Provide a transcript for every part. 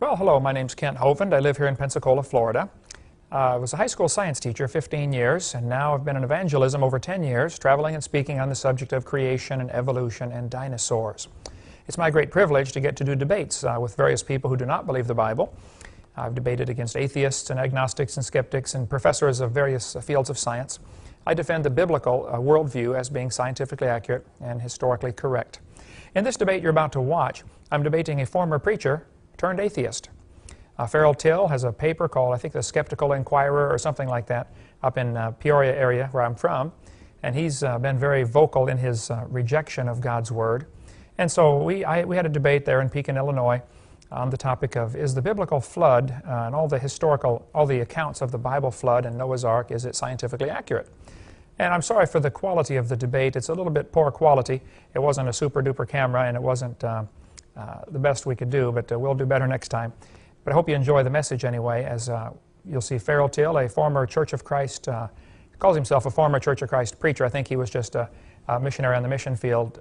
Well, hello, my name's Kent Hovind. I live here in Pensacola, Florida. I was a high school science teacher 15 years, and now I've been in evangelism over 10 years, traveling and speaking on the subject of creation and evolution and dinosaurs. It's my great privilege to get to do debates with various people who do not believe the Bible. I've debated against atheists and agnostics and skeptics and professors of various fields of science. I defend the biblical worldview as being scientifically accurate and historically correct. In this debate you're about to watch, I'm debating a former preacher turned atheist. Farrell Till has a paper called, I think, the Skeptical Inquirer or something like that, up in Peoria area where I'm from. And he's been very vocal in his rejection of God's Word. And so we had a debate there in Pekin, Illinois, on the topic of, is the biblical flood and all the accounts of the Bible flood and Noah's Ark, is it scientifically accurate? And I'm sorry for the quality of the debate. It's a little bit poor quality. It wasn't a super duper camera, and it wasn't the best we could do, but we'll do better next time. But I hope you enjoy the message anyway, as you'll see Farrell Till, a former Church of Christ, calls himself a former Church of Christ preacher. I think he was just a missionary on the mission field,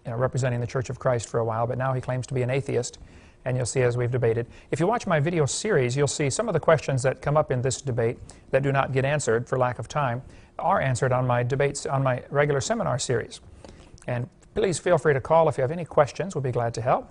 representing the Church of Christ for a while, but now he claims to be an atheist, and you'll see as we've debated. If you watch my video series, you'll see some of the questions that come up in this debate that do not get answered for lack of time are answered on my debates, on my regular seminar series. And please feel free to call if you have any questions. We'll be glad to help.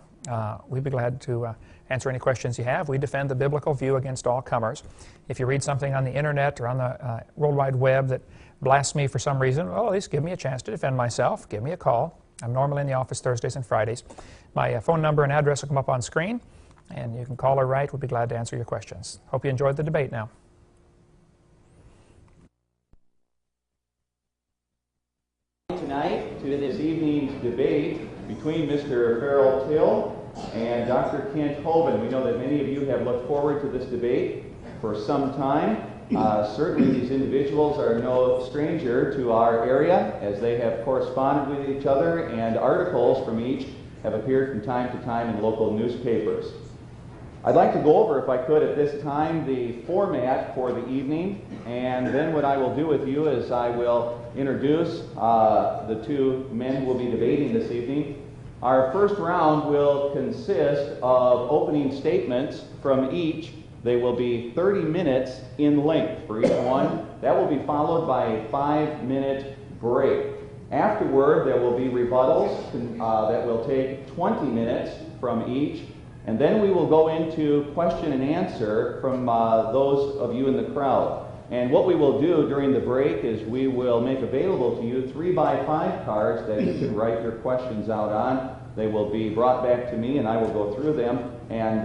We'd be glad to answer any questions you have. We defend the biblical view against all comers. If you read something on the internet or on the World Wide Web that blasts me for some reason, well, at least give me a chance to defend myself. Give me a call. I'm normally in the office Thursdays and Fridays. My phone number and address will come up on screen, and you can call or write. We'll be glad to answer your questions. Hope you enjoyed the debate now. Tonight to this evening's debate between Mr. Farrell Till and Dr. Kent Hovind. We know that many of you have looked forward to this debate for some time. Certainly these individuals are no stranger to our area, as they have corresponded with each other, and articles from each have appeared from time to time in local newspapers. I'd like to go over, if I could, at this time, the format for the evening, and then what I will do with you is I will introduce the two men who will be debating this evening. Our first round will consist of opening statements from each. They will be 30 minutes in length for each one. That will be followed by a 5-minute break. Afterward, there will be rebuttals that will take 20 minutes from each. And then we will go into question and answer from those of you in the crowd. And what we will do during the break is we will make available to you 3x5 cards that you can write your questions out on. They will be brought back to me, and I will go through them and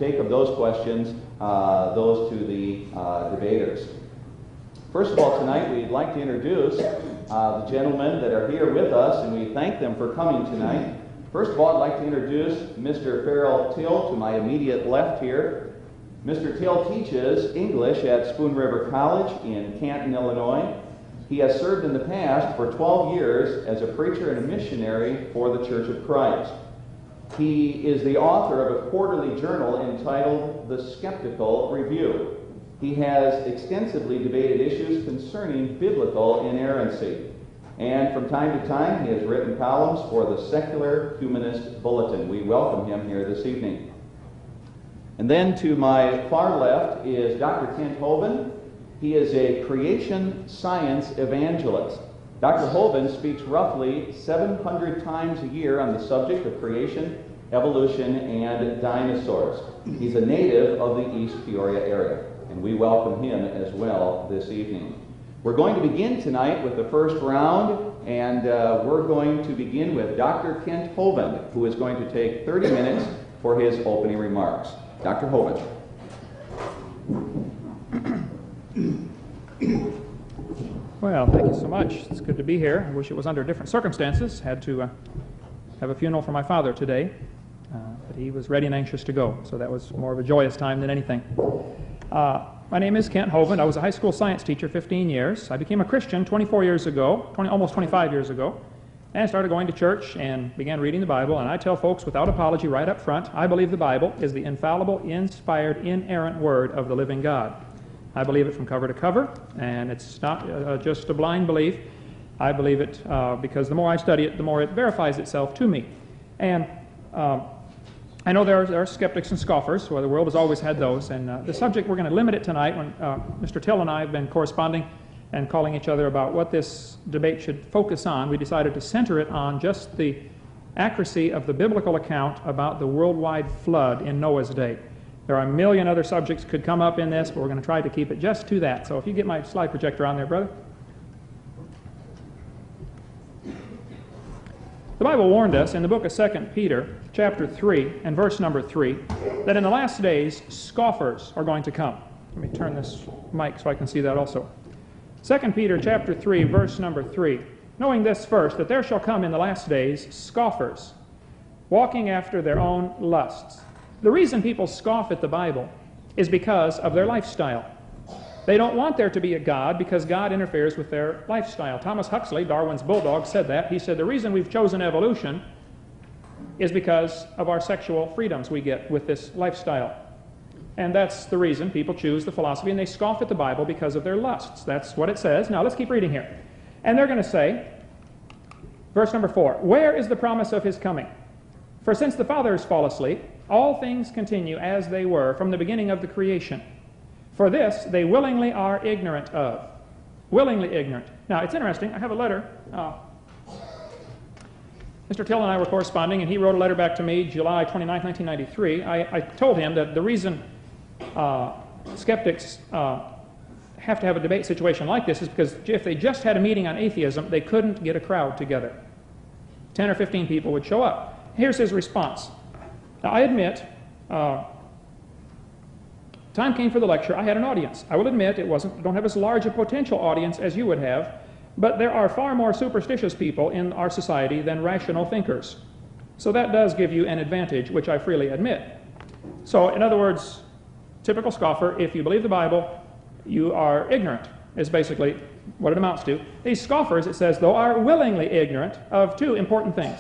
take of those questions those to the debaters. First of all, tonight we'd like to introduce the gentlemen that are here with us, and we thank them for coming tonight. First of all, I'd like to introduce Mr. Farrell Till to my immediate left here. Mr. Till teaches English at Spoon River College in Canton, Illinois. He has served in the past for 12 years as a preacher and a missionary for the Church of Christ. He is the author of a quarterly journal entitled The Skeptical Review. He has extensively debated issues concerning biblical inerrancy. And from time to time, he has written columns for the Secular Humanist Bulletin. We welcome him here this evening. And then to my far left is Dr. Kent Hovind. He is a creation science evangelist. Dr. Hovind speaks roughly 700 times a year on the subject of creation, evolution, and dinosaurs. He's a native of the East Peoria area, and we welcome him as well this evening. We're going to begin tonight with the first round, and we're going to begin with Dr. Kent Hovind, who is going to take 30 minutes for his opening remarks. Dr. Hovind. Well, thank you so much. It's good to be here. I wish it was under different circumstances. Had to have a funeral for my father today, but he was ready and anxious to go, so that was more of a joyous time than anything. My name is Kent Hovind. I was a high school science teacher 15 years. I became a Christian 24 years ago, almost 25 years ago, and I started going to church and began reading the Bible. And I tell folks without apology right up front, I believe the Bible is the infallible, inspired, inerrant Word of the living God. I believe it from cover to cover, and it's not just a blind belief. I believe it because the more I study it, the more it verifies itself to me. And I know there are skeptics and scoffers. Well, the world has always had those. And the subject, we're going to limit it tonight. When Mr. Till and I have been corresponding and calling each other about what this debate should focus on, we decided to center it on just the accuracy of the biblical account about the worldwide flood in Noah's day. There are a million other subjects could come up in this, but we're going to try to keep it just to that. So if you get my slide projector on there, brother. The Bible warned us in the book of 2 Peter, chapter 3, and verse number 3, that in the last days, scoffers are going to come. Let me turn this mic so I can see that also. 2 Peter, chapter 3, verse number 3. Knowing this first, that there shall come in the last days scoffers, walking after their own lusts. The reason people scoff at the Bible is because of their lifestyle. They don't want there to be a God because God interferes with their lifestyle. Thomas Huxley, Darwin's bulldog, said that. He said the reason we've chosen evolution is because of our sexual freedoms we get with this lifestyle. And that's the reason people choose the philosophy, and they scoff at the Bible because of their lusts. That's what it says. Now let's keep reading here. And they're going to say, verse number 4, where is the promise of his coming? For since the fathers fall asleep, all things continue as they were from the beginning of the creation. For this they willingly are ignorant of. Willingly ignorant. Now, it's interesting. I have a letter. Mr. Till and I were corresponding, and he wrote a letter back to me July 29, 1993. I told him that the reason skeptics have to have a debate situation like this is because if they just had a meeting on atheism, they couldn't get a crowd together. 10 or 15 people would show up. Here's his response. Now, I admit, time came for the lecture. I had an audience. I will admit don't have as large a potential audience as you would have, but there are far more superstitious people in our society than rational thinkers. So that does give you an advantage, which I freely admit. So, in other words, typical scoffer, if you believe the Bible, you are ignorant, is basically what it amounts to. These scoffers, it says, though, are willingly ignorant of two important things.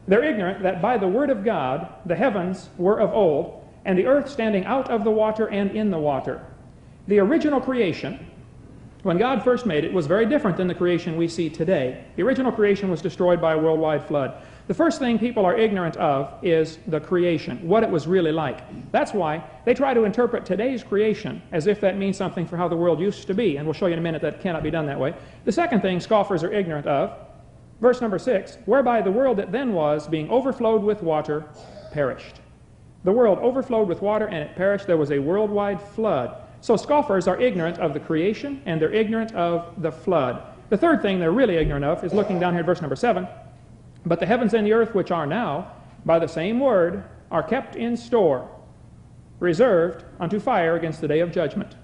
They're ignorant that by the word of God, the heavens were of old, and the earth standing out of the water and in the water. The original creation, when God first made it, was very different than the creation we see today. The original creation was destroyed by a worldwide flood. The first thing people are ignorant of is the creation, what it was really like. That's why they try to interpret today's creation as if that means something for how the world used to be, and we'll show you in a minute that cannot be done that way. The second thing scoffers are ignorant of, verse number 6, whereby the world that then was, being overflowed with water, perished. The world overflowed with water and it perished. There was a worldwide flood. So scoffers are ignorant of the creation and they're ignorant of the flood. The third thing they're really ignorant of is looking down here at verse number 7. But the heavens and the earth which are now, by the same word, are kept in store, reserved unto fire against the day of judgment.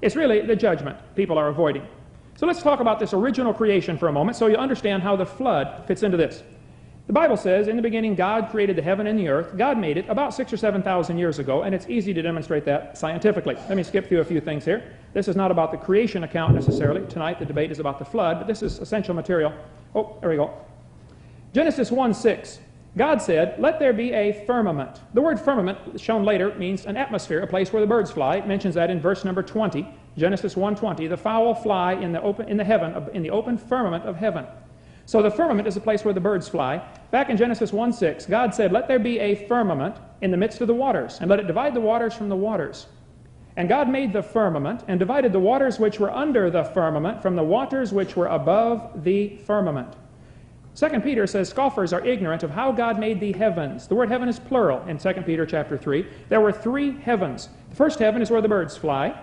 It's really the judgment people are avoiding. So let's talk about this original creation for a moment so you understand how the flood fits into this. The Bible says, in the beginning, God created the heaven and the earth. God made it about 6,000 or 7,000 years ago, and it's easy to demonstrate that scientifically. Let me skip through a few things here. This is not about the creation account necessarily. Tonight, the debate is about the flood, but this is essential material. Oh, there we go. Genesis 1:6. God said, let there be a firmament. The word firmament, shown later, means an atmosphere, a place where the birds fly. It mentions that in verse number 20, Genesis 1:20. The fowl fly in the open firmament of heaven. So the firmament is a place where the birds fly. Back in Genesis 1:6, God said, let there be a firmament in the midst of the waters, and let it divide the waters from the waters. And God made the firmament, and divided the waters which were under the firmament from the waters which were above the firmament. 2 Peter says scoffers are ignorant of how God made the heavens. The word heaven is plural in 2 Peter chapter 3. There were three heavens. The first heaven is where the birds fly.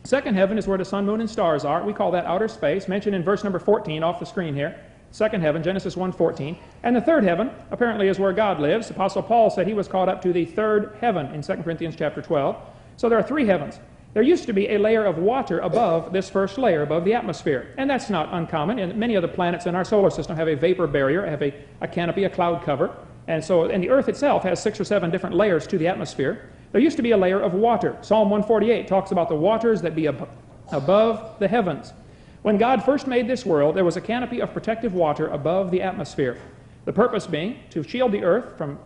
Second heaven is where the sun, moon, and stars are. We call that outer space, mentioned in verse number 14 off the screen here. Second heaven, Genesis 1:14. And the third heaven, apparently, is where God lives. Apostle Paul said he was caught up to the third heaven in 2 Corinthians chapter 12. So there are three heavens. There used to be a layer of water above this first layer, above the atmosphere. And that's not uncommon. And many of the planets in our solar system have a vapor barrier, have a canopy, a cloud cover. And the Earth itself has 6 or 7 different layers to the atmosphere. There used to be a layer of water. Psalm 148 talks about the waters that be above the heavens. When God first made this world, there was a canopy of protective water above the atmosphere. The purpose being to shield the Earth from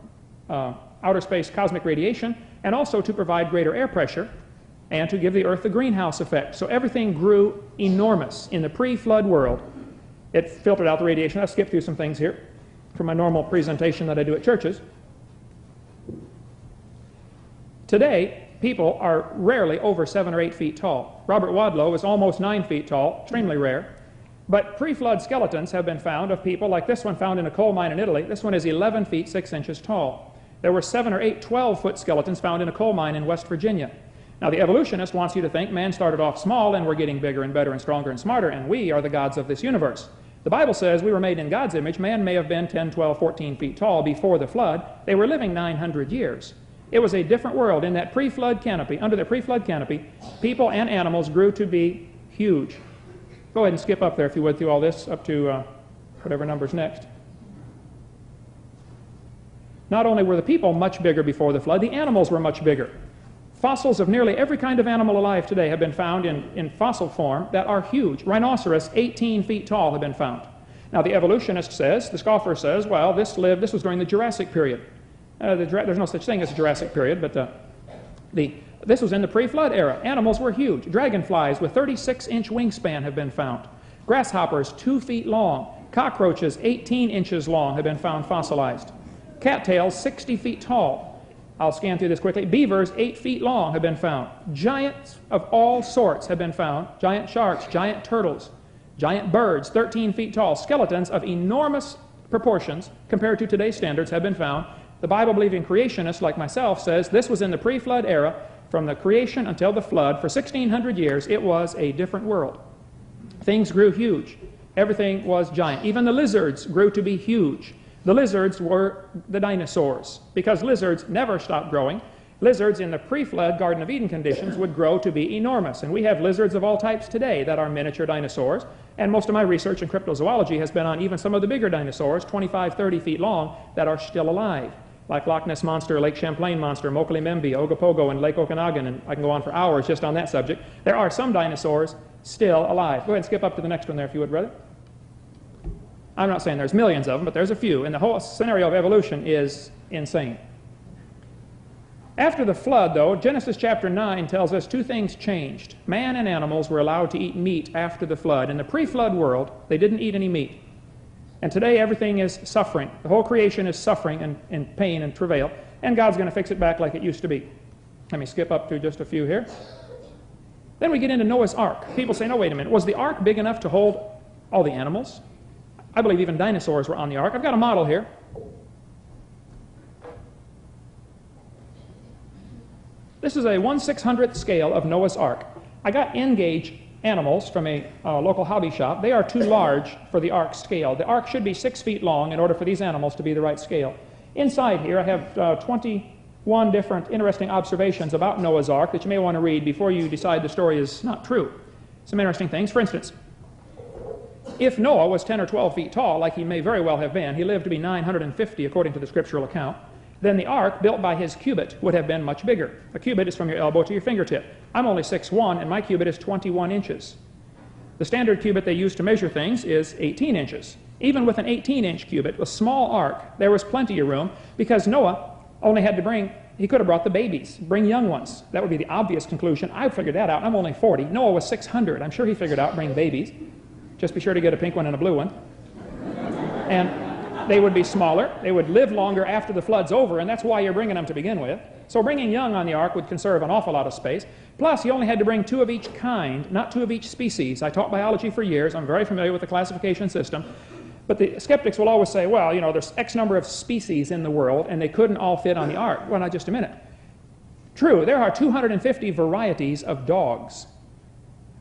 outer space cosmic radiation, and also to provide greater air pressure, and to give the Earth the greenhouse effect. So everything grew enormous in the pre-flood world. It filtered out the radiation. I'll skip through some things here from my normal presentation that I do at churches. Today, people are rarely over 7 or 8 feet tall. Robert Wadlow is almost 9 feet tall, extremely rare. But pre-flood skeletons have been found of people like this one found in a coal mine in Italy. This one is 11 feet 6 inches tall. There were 7 or 8 12-foot skeletons found in a coal mine in West Virginia. Now, the evolutionist wants you to think man started off small and we're getting bigger and better and stronger and smarter, and we are the gods of this universe. The Bible says we were made in God's image. Man may have been 10, 12, 14 feet tall before the flood. They were living 900 years. It was a different world. In that pre-flood canopy, under the pre-flood canopy, people and animals grew to be huge. Go ahead and skip up there, if you would, through all this, up to whatever number's next. Not only were the people much bigger before the flood, the animals were much bigger. Fossils of nearly every kind of animal alive today have been found in fossil form that are huge. Rhinoceros, 18 feet tall, have been found. Now, the evolutionist says, the scoffer says, well, this was during the Jurassic period. There's no such thing as a Jurassic period, but this was in the pre-flood era. Animals were huge. Dragonflies with 36-inch wingspan have been found. Grasshoppers, 2 feet long. Cockroaches, 18 inches long, have been found fossilized. Cattails, 60 feet tall. I'll scan through this quickly. Beavers, 8 feet long, have been found. Giants of all sorts have been found. Giant sharks, giant turtles, giant birds, 13 feet tall. Skeletons of enormous proportions compared to today's standards have been found. The Bible-believing creationist, like myself, says this was in the pre-flood era. From the creation until the flood, for 1,600 years, it was a different world. Things grew huge. Everything was giant. Even the lizards grew to be huge. The lizards were the dinosaurs, because lizards never stopped growing. Lizards in the pre-flood Garden of Eden conditions would grow to be enormous, and we have lizards of all types today that are miniature dinosaurs, and most of my research in cryptozoology has been on even some of the bigger dinosaurs, 25, 30 feet long, that are still alive, like Loch Ness Monster, Lake Champlain Monster, Mokele-Mbembe, Ogopogo, and Lake Okanagan, and I can go on for hours just on that subject. There are some dinosaurs still alive. Go ahead and skip up to the next one there, if you would, brother. I'm not saying there's millions of them, but there's a few, and the whole scenario of evolution is insane. After the flood, though, Genesis chapter 9 tells us 2 things changed. Man and animals were allowed to eat meat after the flood. In the pre-flood world, they didn't eat any meat. And today, everything is suffering. The whole creation is suffering and pain and travail, and God's going to fix it back like it used to be. Let me skip up to just a few here. Then we get into Noah's Ark. People say, no, wait a minute. Was the ark big enough to hold all the animals? I believe even dinosaurs were on the ark. I've got a model here. This is a 1/600th scale of Noah's Ark. I got N-gauge animals from a local hobby shop. They are too large for the ark scale. The ark should be 6 feet long in order for these animals to be the right scale. Inside here I have 21 different interesting observations about Noah's Ark that you may want to read before you decide the story is not true. Some interesting things. For instance, if Noah was 10 or 12 feet tall, like he may very well have been, he lived to be 950 according to the scriptural account, then the ark built by his cubit would have been much bigger. A cubit is from your elbow to your fingertip. I'm only 6'1", and my cubit is 21 inches. The standard cubit they use to measure things is 18 inches. Even with an 18-inch cubit, a small ark, there was plenty of room, because Noah only had to bring, he could have brought the babies, bring young ones. That would be the obvious conclusion. I figured that out. I'm only 40. Noah was 600. I'm sure he figured out bring babies. Just be sure to get a pink one and a blue one. And they would be smaller. They would live longer after the flood's over, and that's why you're bringing them to begin with. So bringing young on the ark would conserve an awful lot of space. Plus, you only had to bring 2 of each kind, not 2 of each species. I taught biology for years. I'm very familiar with the classification system. But the skeptics will always say, well, you know, there's X number of species in the world, and they couldn't all fit on the ark. Well, now, just a minute. True, there are 250 varieties of dogs.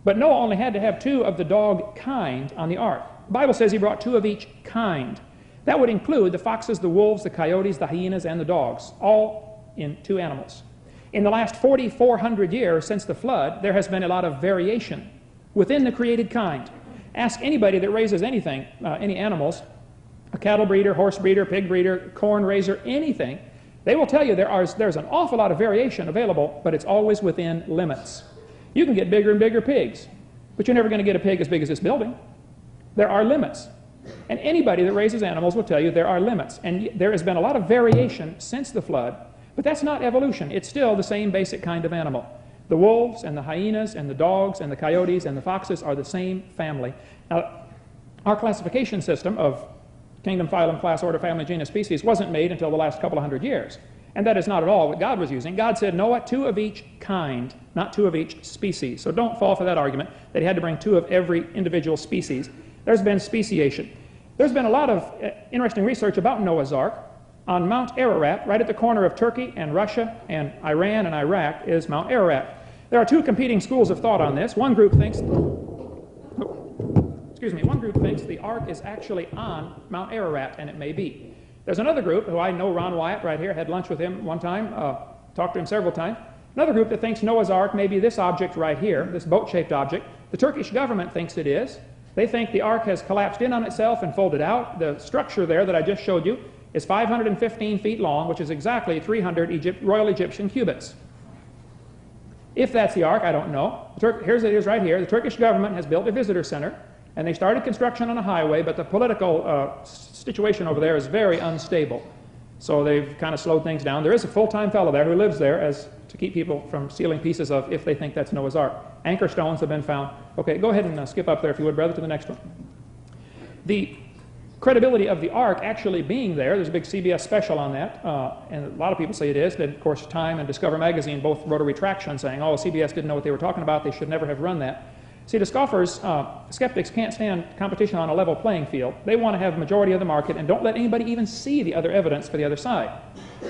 But Noah only had to have 2 of the dog kind on the ark. The Bible says he brought 2 of each kind. That would include the foxes, the wolves, the coyotes, the hyenas, and the dogs, all in 2 animals. In the last 4,400 years since the flood, there has been a lot of variation within the created kind. Ask anybody that raises anything, any animals, a cattle breeder, horse breeder, pig breeder, corn raiser, anything, they will tell you there's an awful lot of variation available, but it's always within limits. You can get bigger and bigger pigs, but you're never going to get a pig as big as this building. There are limits. And anybody that raises animals will tell you there are limits. And there has been a lot of variation since the flood, but that's not evolution. It's still the same basic kind of animal. The wolves and the hyenas and the dogs and the coyotes and the foxes are the same family. Now, our classification system of kingdom, phylum, class, order, family, genus, species wasn't made until the last couple of hundred years. And that is not at all what God was using. God said, Noah, 2 of each kind, not 2 of each species. So don't fall for that argument that he had to bring 2 of every individual species. There's been speciation. There's been a lot of interesting research about Noah's Ark. On Mount Ararat, right at the corner of Turkey and Russia and Iran and Iraq, is Mount Ararat. There are 2 competing schools of thought on this. One group thinks the Ark is actually on Mount Ararat, and it may be. There's another group, who I know, Ron Wyatt right here, had lunch with him one time, talked to him several times. Another group that thinks Noah's Ark may be this object right here, this boat-shaped object. The Turkish government thinks it is. They think the Ark has collapsed in on itself and folded out. The structure there that I just showed you is 515 feet long, which is exactly 300 Royal Egyptian cubits. If that's the Ark, I don't know. Here's it is right here. The Turkish government has built a visitor center, and they started construction on a highway, but the political situation over there is very unstable. So they've kind of slowed things down. There is a full-time fellow there who lives there to keep people from stealing pieces of, if they think that's Noah's Ark. Anchor stones have been found. Okay, go ahead and skip up there, if you would, brother, to the next one. The credibility of the Ark actually being there's a big CBS special on that, and a lot of people say it is. Then, of course, Time and Discover Magazine both wrote a retraction saying, oh, CBS didn't know what they were talking about, they should never have run that. See, the scoffers, skeptics can't stand competition on a level playing field. They want to have majority of the market and don't let anybody even see the other evidence for the other side.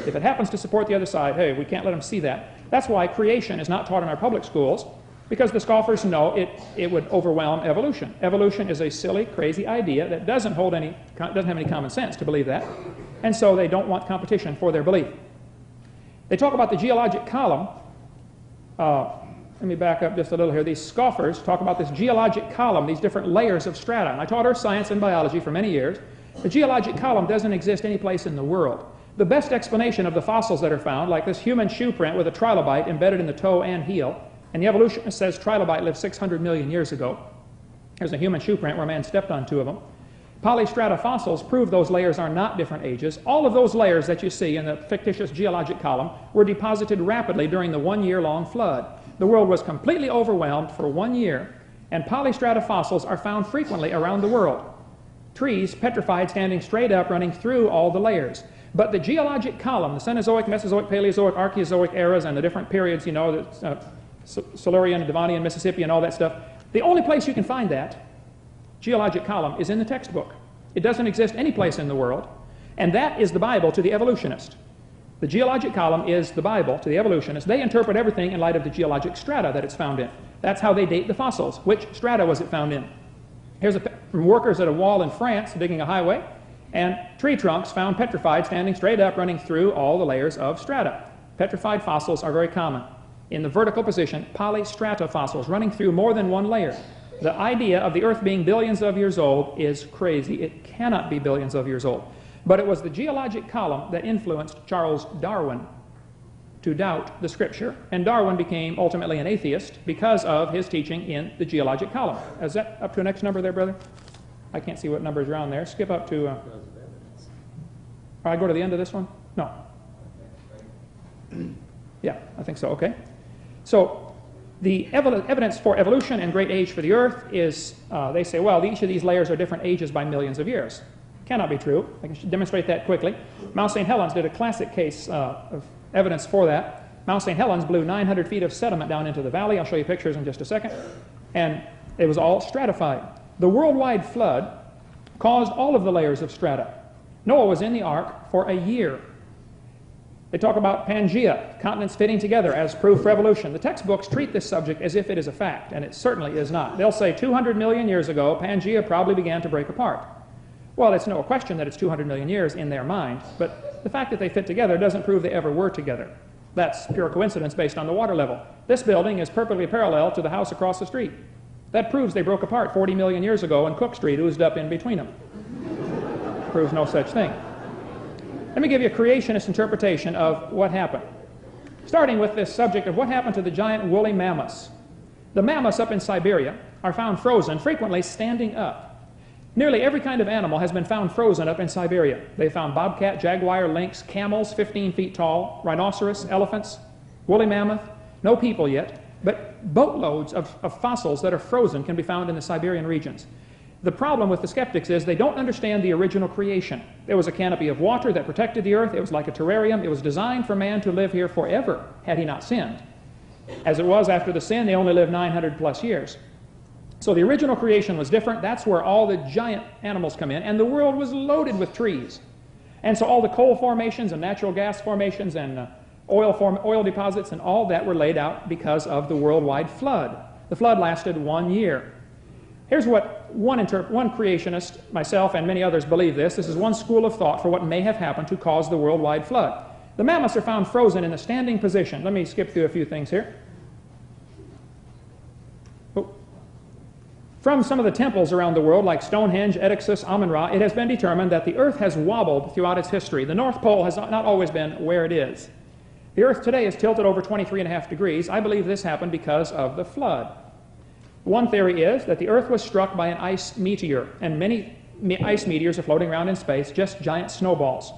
If it happens to support the other side, hey, we can't let them see that. That's why creation is not taught in our public schools, because the scoffers know it would overwhelm evolution. Evolution is a silly, crazy idea that doesn't have any common sense to believe that, and so they don't want competition for their belief. They talk about the geologic column. Let me back up just a little here. These scoffers talk about this geologic column, these different layers of strata. And I taught earth science and biology for many years. The geologic column doesn't exist any place in the world. The best explanation of the fossils that are found, like this human shoe print with a trilobite embedded in the toe and heel, and the evolutionist says trilobite lived 600 million years ago. There's a human shoe print where a man stepped on 2 of them. Polystrata fossils prove those layers are not different ages. All of those layers that you see in the fictitious geologic column were deposited rapidly during the 1-year-long flood. The world was completely overwhelmed for 1 year, and polystrata fossils are found frequently around the world. Trees petrified, standing straight up, running through all the layers. But the geologic column, the Cenozoic, Mesozoic, Paleozoic, Archaeozoic eras, and the different periods, you know, Silurian, Devonian, Mississippian, all that stuff, the only place you can find that geologic column is in the textbook. It doesn't exist any place in the world, and that is the Bible to the evolutionist. The geologic column is the Bible to the evolutionists. They interpret everything in light of the geologic strata that it's found in. That's how they date the fossils. Which strata was it found in? Here's from workers at a wall in France digging a highway, and tree trunks found petrified, standing straight up, running through all the layers of strata. Petrified fossils are very common. In the vertical position, polystrata fossils running through more than 1 layer. The idea of the Earth being billions of years old is crazy. It cannot be billions of years old. But it was the geologic column that influenced Charles Darwin to doubt the Scripture, and Darwin became ultimately an atheist because of his teaching in the geologic column. Is that up to the next number there, brother? I can't see what numbers are on there. Skip up to... I go to the end of this one? No. Yeah, I think so. Okay. So the evidence for evolution and great age for the Earth is, they say, well, each of these layers are different ages by millions of years. Cannot be true. I can demonstrate that quickly. Mount St. Helens did a classic case of evidence for that. Mount St. Helens blew 900 feet of sediment down into the valley. I'll show you pictures in just a second. And it was all stratified. The worldwide flood caused all of the layers of strata. Noah was in the ark for a year. They talk about Pangea, continents fitting together as proof for evolution. The textbooks treat this subject as if it is a fact, and it certainly is not. They'll say 200 million years ago, Pangea probably began to break apart. Well, it's no question that it's 200 million years in their mind, but the fact that they fit together doesn't prove they ever were together. That's pure coincidence based on the water level. This building is perfectly parallel to the house across the street. That proves they broke apart 40 million years ago and Cook Street oozed up in between them. Proves no such thing. Let me give you a creationist interpretation of what happened. Starting with this subject of what happened to the giant woolly mammoths. The mammoths up in Siberia are found frozen, frequently standing up. Nearly every kind of animal has been found frozen up in Siberia. They found bobcat, jaguar, lynx, camels 15 feet tall, rhinoceros, elephants, woolly mammoth. No people yet, but boatloads of fossils that are frozen can be found in the Siberian regions. The problem with the skeptics is they don't understand the original creation. There was a canopy of water that protected the earth. It was like a terrarium. It was designed for man to live here forever had he not sinned. As it was after the sin, they only lived 900 plus years. So the original creation was different. That's where all the giant animals come in, and the world was loaded with trees. And so all the coal formations and natural gas formations and oil deposits and all that were laid out because of the worldwide flood. The flood lasted 1 year. Here's what one creationist, myself and many others believe this. This is one school of thought for what may have happened to cause the worldwide flood. The mammoths are found frozen in the standing position. Let me skip through a few things here. From some of the temples around the world, like Stonehenge, Edixus, Amun-Ra, it has been determined that the earth has wobbled throughout its history. The North Pole has not always been where it is. The earth today is tilted over 23.5 degrees. I believe this happened because of the flood. One theory is that the earth was struck by an ice meteor, and many ice meteors are floating around in space, just giant snowballs.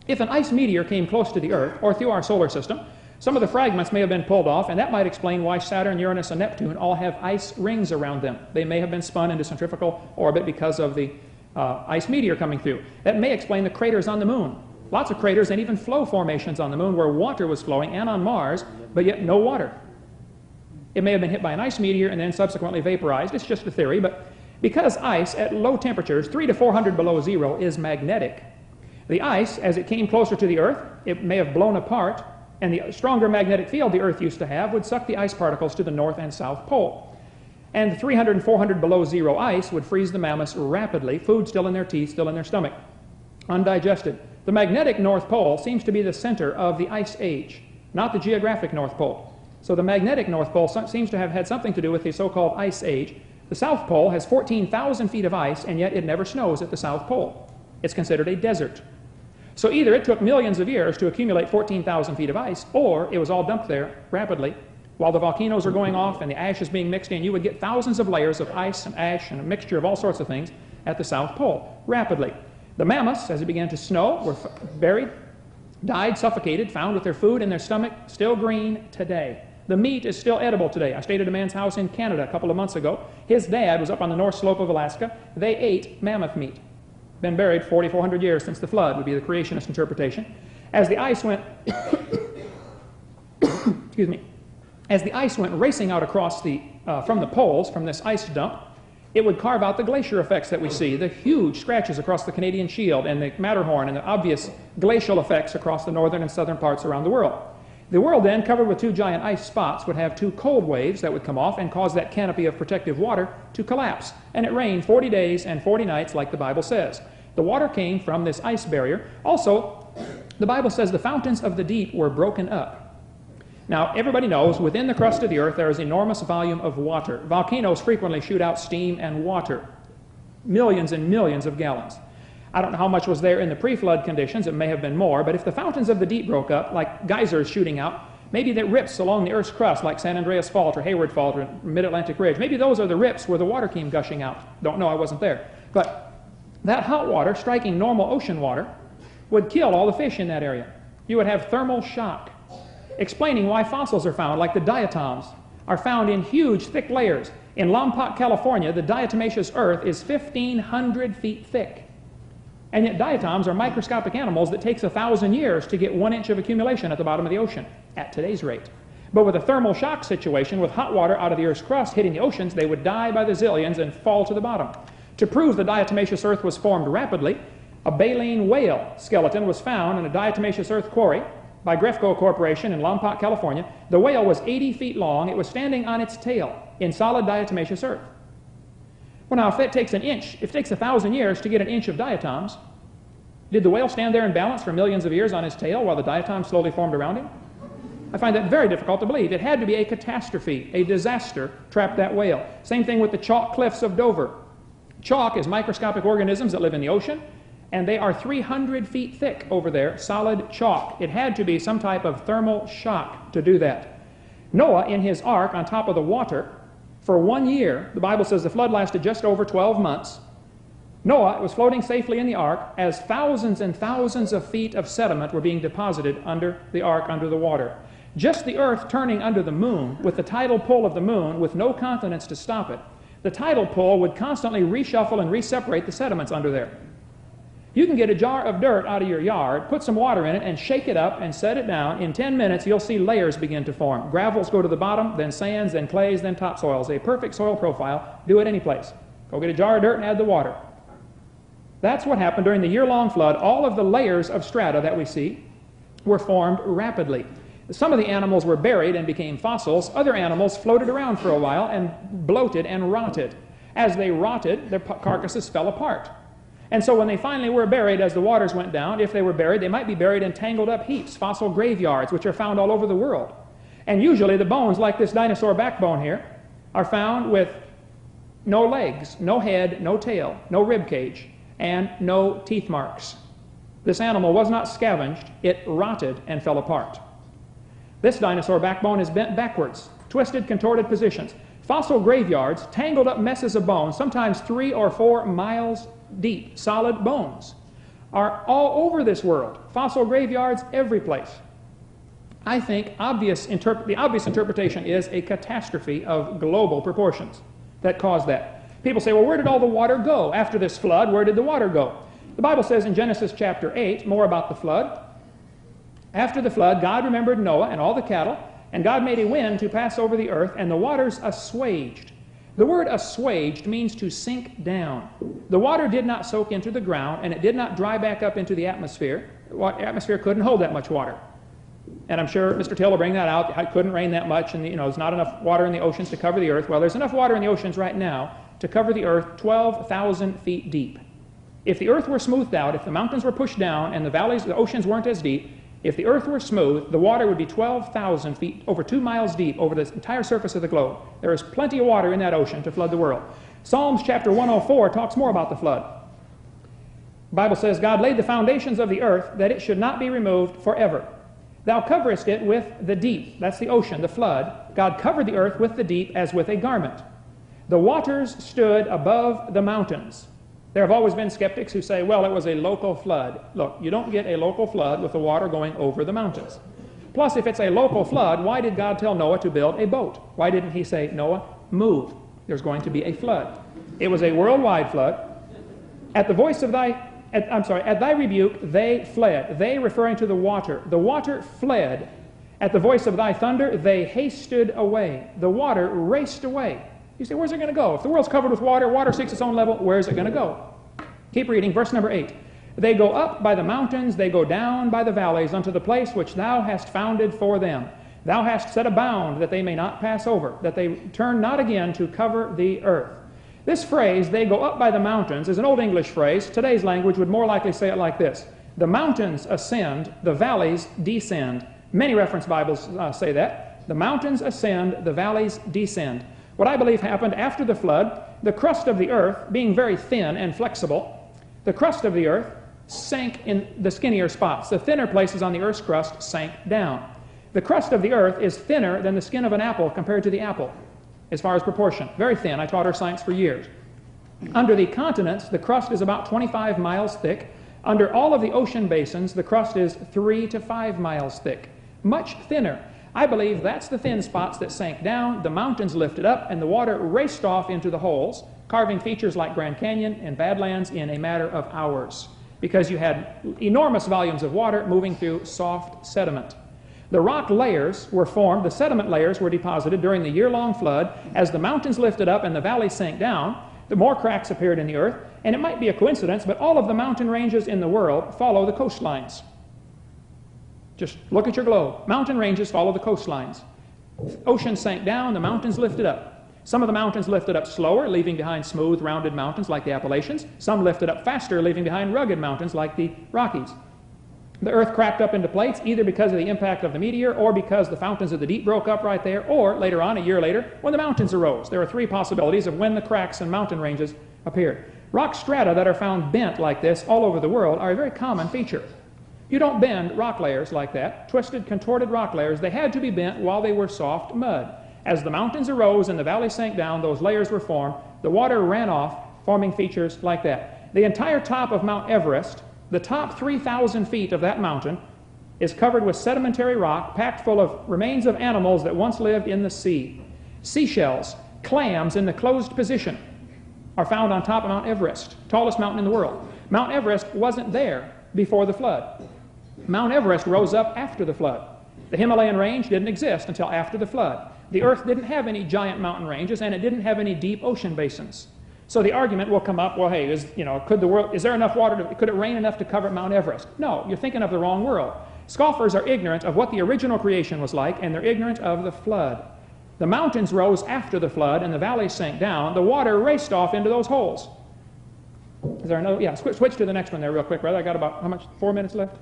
If an ice meteor came close to the earth, or through our solar system, some of the fragments may have been pulled off, and that might explain why Saturn, Uranus, and Neptune all have ice rings around them. They may have been spun into centrifugal orbit because of the ice meteor coming through. That may explain the craters on the moon. Lots of craters and even flow formations on the moon where water was flowing, and on Mars, but yet no water. It may have been hit by an ice meteor and then subsequently vaporized. It's just a theory, but because ice at low temperatures, 300 to 400 below zero, is magnetic, the ice, as it came closer to the Earth, it may have blown apart, and the stronger magnetic field the Earth used to have would suck the ice particles to the North and South Pole. And 300 and 400 below zero ice would freeze the mammoths rapidly, food still in their teeth, still in their stomach, undigested. The magnetic North Pole seems to be the center of the ice age, not the geographic North Pole. So the magnetic North Pole seems to have had something to do with the so-called ice age. The South Pole has 14,000 feet of ice, and yet it never snows at the South Pole. It's considered a desert. So either it took millions of years to accumulate 14,000 feet of ice, or it was all dumped there rapidly. While the volcanoes are going off and the ash is being mixed in, you would get thousands of layers of ice and ash and a mixture of all sorts of things at the South Pole, rapidly. The mammoths, as it began to snow, were buried, died, suffocated, found with their food in their stomach, still green today. The meat is still edible today. I stayed at a man's house in Canada a couple of months ago. His dad was up on the north slope of Alaska. They ate mammoth meat. Been buried 4,400 years since the flood would be the creationist interpretation. As the ice went, excuse me, as the ice went racing out across from the poles, from this ice dump, it would carve out the glacier effects that we see, the huge scratches across the Canadian Shield and the Matterhorn and the obvious glacial effects across the northern and southern parts around the world. The world then, covered with two giant ice spots, would have two cold waves that would come off and cause that canopy of protective water to collapse. And it rained 40 days and 40 nights like the Bible says. The water came from this ice barrier. Also, the Bible says the fountains of the deep were broken up. Now, everybody knows within the crust of the earth there is enormous volume of water. Volcanoes frequently shoot out steam and water, millions and millions of gallons. I don't know how much was there in the pre-flood conditions. It may have been more, but if the fountains of the deep broke up, like geysers shooting out, maybe that rips along the Earth's crust, like San Andreas Fault or Hayward Fault or Mid-Atlantic Ridge. Maybe those are the rips where the water came gushing out. Don't know, I wasn't there. But that hot water, striking normal ocean water, would kill all the fish in that area. You would have thermal shock, explaining why fossils are found, like the diatoms, are found in huge, thick layers. In Lompoc, California, the diatomaceous earth is 1,500 feet thick. And yet diatoms are microscopic animals that takes 1,000 years to get 1 inch of accumulation at the bottom of the ocean, at today's rate. But with a thermal shock situation, with hot water out of the Earth's crust hitting the oceans, they would die by the zillions and fall to the bottom. To prove the diatomaceous earth was formed rapidly, a baleen whale skeleton was found in a diatomaceous earth quarry by Grefco Corporation in Lompoc, California. The whale was 80 feet long. It was standing on its tail in solid diatomaceous earth. Well, now, if it takes an inch, if it takes 1,000 years to get an inch of diatoms, did the whale stand there in balance for millions of years on his tail while the diatoms slowly formed around him? I find that very difficult to believe. It had to be a catastrophe, a disaster, trapped that whale. Same thing with the chalk cliffs of Dover. Chalk is microscopic organisms that live in the ocean, and they are 300 feet thick over there, solid chalk. It had to be some type of thermal shock to do that. Noah, in his ark on top of the water, for 1 year, the Bible says the flood lasted just over 12 months. Noah was floating safely in the ark as thousands and thousands of feet of sediment were being deposited under the ark, under the water. Just the earth turning under the moon, with the tidal pull of the moon, with no continents to stop it, the tidal pull would constantly reshuffle and reseparate the sediments under there. You can get a jar of dirt out of your yard, put some water in it, and shake it up and set it down. In 10 minutes, you'll see layers begin to form. Gravels go to the bottom, then sands, then clays, then topsoils. A perfect soil profile. Do it any place. Go get a jar of dirt and add the water. That's what happened during the year-long flood. All of the layers of strata that we see were formed rapidly. Some of the animals were buried and became fossils. Other animals floated around for a while and bloated and rotted. As they rotted, their carcasses fell apart. And so when they finally were buried, as the waters went down, if they were buried, they might be buried in tangled up heaps, fossil graveyards, which are found all over the world. And usually the bones, like this dinosaur backbone here, are found with no legs, no head, no tail, no rib cage, and no teeth marks. This animal was not scavenged, it rotted and fell apart. This dinosaur backbone is bent backwards, twisted, contorted positions. Fossil graveyards, tangled up messes of bones, sometimes 3 or 4 miles deep, solid bones, are all over this world. Fossil graveyards every place. I think the obvious interpretation is a catastrophe of global proportions that caused that. People say, well, where did all the water go? After this flood, where did the water go? The Bible says in Genesis chapter 8, more about the flood. After the flood, God remembered Noah and all the cattle, and God made a wind to pass over the earth, and the waters assuaged. The word assuaged means to sink down. The water did not soak into the ground, and it did not dry back up into the atmosphere. The atmosphere couldn't hold that much water. And I'm sure Mr. Till will bring that out. It couldn't rain that much, and there's not enough water in the oceans to cover the earth. Well, there's enough water in the oceans right now to cover the earth 12,000 feet deep. If the earth were smoothed out, if the mountains were pushed down, and the valleys, the oceans weren't as deep, if the earth were smooth, the water would be 12,000 feet, over 2 miles deep, over the entire surface of the globe. There is plenty of water in that ocean to flood the world. Psalms chapter 104 talks more about the flood. The Bible says, God laid the foundations of the earth, that it should not be removed forever. Thou coverest it with the deep. That's the ocean, the flood. God covered the earth with the deep as with a garment. The waters stood above the mountains. There have always been skeptics who say, well, it was a local flood. Look, you don't get a local flood with the water going over the mountains. Plus, if it's a local flood, why did God tell Noah to build a boat? Why didn't he say, Noah, move? There's going to be a flood. It was a worldwide flood. At the voice of at thy rebuke, they fled. They referring to the water. The water fled. At the voice of thy thunder, they hasted away. The water raced away. You say, where's it going to go? If the world's covered with water, water seeks its own level, where's it going to go? Keep reading, verse number 8. They go up by the mountains, they go down by the valleys, unto the place which thou hast founded for them. Thou hast set a bound that they may not pass over, that they turn not again to cover the earth. This phrase, they go up by the mountains, is an Old English phrase. Today's language would more likely say it like this. The mountains ascend, the valleys descend. Many reference Bibles say that. The mountains ascend, the valleys descend. What I believe happened after the flood, the crust of the earth, being very thin and flexible, the crust of the earth sank in the skinnier spots. The thinner places on the earth's crust sank down. The crust of the earth is thinner than the skin of an apple compared to the apple, as far as proportion. Very thin. I taught earth science for years. Under the continents, the crust is about 25 miles thick. Under all of the ocean basins, the crust is 3 to 5 miles thick. Much thinner. I believe that's the thin spots that sank down, the mountains lifted up, and the water raced off into the holes, carving features like Grand Canyon and Badlands in a matter of hours, because you had enormous volumes of water moving through soft sediment. The rock layers were formed, the sediment layers were deposited during the year-long flood. As the mountains lifted up and the valleys sank down, the more cracks appeared in the earth, and it might be a coincidence, but all of the mountain ranges in the world follow the coastlines. Just look at your globe. Mountain ranges follow the coastlines. Oceans sank down, the mountains lifted up. Some of the mountains lifted up slower, leaving behind smooth, rounded mountains like the Appalachians. Some lifted up faster, leaving behind rugged mountains like the Rockies. The earth cracked up into plates, either because of the impact of the meteor or because the fountains of the deep broke up right there, or later on, a year later, when the mountains arose. There are 3 possibilities of when the cracks and mountain ranges appeared. Rock strata that are found bent like this all over the world are a very common feature. You don't bend rock layers like that, twisted, contorted rock layers. They had to be bent while they were soft mud. As the mountains arose and the valley sank down, those layers were formed. The water ran off, forming features like that. The entire top of Mount Everest, the top 3,000 feet of that mountain, is covered with sedimentary rock packed full of remains of animals that once lived in the sea. Seashells clams in the closed position are found on top of Mount Everest, tallest mountain in the world. Mount Everest wasn't there before the flood. Mount Everest rose up after the flood. The Himalayan range didn't exist until after the flood. The Earth didn't have any giant mountain ranges, and it didn't have any deep ocean basins. So the argument will come up, well, hey, is there enough water, could it rain enough to cover Mount Everest? No, you're thinking of the wrong world. Scoffers are ignorant of what the original creation was like, and they're ignorant of the flood. The mountains rose after the flood, and the valleys sank down. The water raced off into those holes. Is there another? Yeah, switch to the next one there real quick, brother. I got about, how much, 4 minutes left?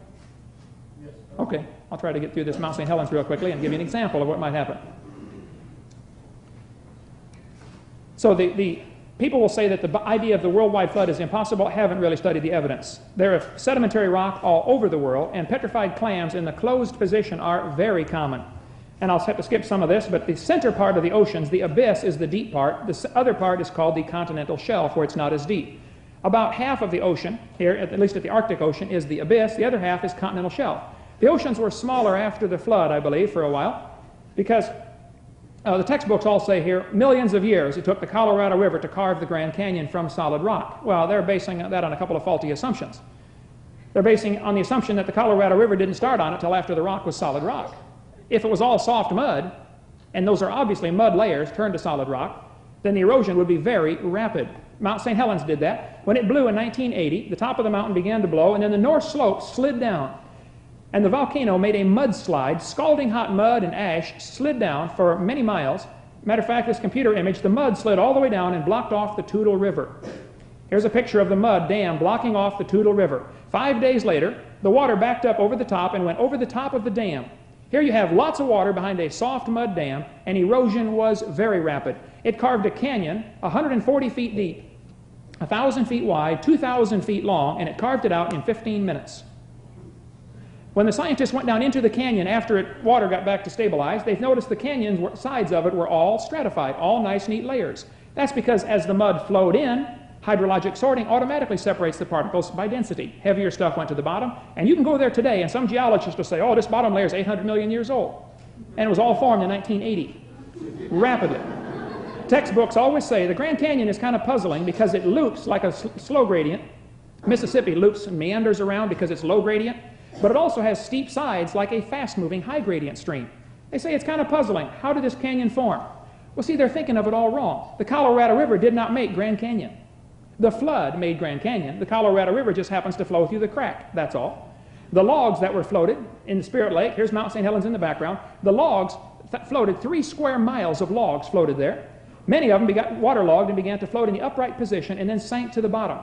Yes. Okay, I'll try to get through this Mount St. Helens real quickly and give you an example of what might happen. So the people will say that the idea of the worldwide flood is impossible. Haven't really studied the evidence. There is sedimentary rock all over the world, and petrified clams in the closed position are very common. And I'll have to skip some of this, but the center part of the oceans, the abyss, is the deep part. The other part is called the continental shelf, where it's not as deep. About half of the ocean, here, at least at the Arctic Ocean, is the abyss. The other half is continental shelf. The oceans were smaller after the flood, I believe, for a while, because the textbooks all say here, millions of years it took the Colorado River to carve the Grand Canyon from solid rock. Well, they're basing that on a couple of faulty assumptions. They're basing on the assumption that the Colorado River didn't start on it until after the rock was solid rock. If it was all soft mud, and those are obviously mud layers turned to solid rock, then the erosion would be very rapid. Mount St. Helens did that. When it blew in 1980, the top of the mountain began to blow, and then the north slope slid down. And the volcano made a mudslide, scalding hot mud and ash slid down for many miles. Matter of fact, this computer image, the mud slid all the way down and blocked off the Toutle River. Here's a picture of the mud dam blocking off the Toutle River. 5 days later, the water backed up over the top and went over the top of the dam. Here you have lots of water behind a soft mud dam, and erosion was very rapid. It carved a canyon 140 feet deep, 1,000 feet wide, 2,000 feet long, and it carved it out in 15 minutes. When the scientists went down into the canyon after water got back to stabilize, they've noticed the canyon sides of it were all stratified, all nice, neat layers. That's because as the mud flowed in, hydrologic sorting automatically separates the particles by density. Heavier stuff went to the bottom, and you can go there today, and some geologists will say, oh, this bottom layer is 800 million years old. And it was all formed in 1980, rapidly. Textbooks always say the Grand Canyon is kind of puzzling because it loops like a slow gradient. Mississippi loops and meanders around because it's low gradient, but it also has steep sides like a fast-moving high gradient stream. They say it's kind of puzzling. How did this canyon form? Well, see, they're thinking of it all wrong. The Colorado River did not make Grand Canyon. The flood made Grand Canyon. The Colorado River just happens to flow through the crack, that's all. The logs that were floated in the Spirit Lake, here's Mount St. Helens in the background, the logs floated 3 square miles of logs floated there. Many of them got waterlogged and began to float in the upright position and then sank to the bottom.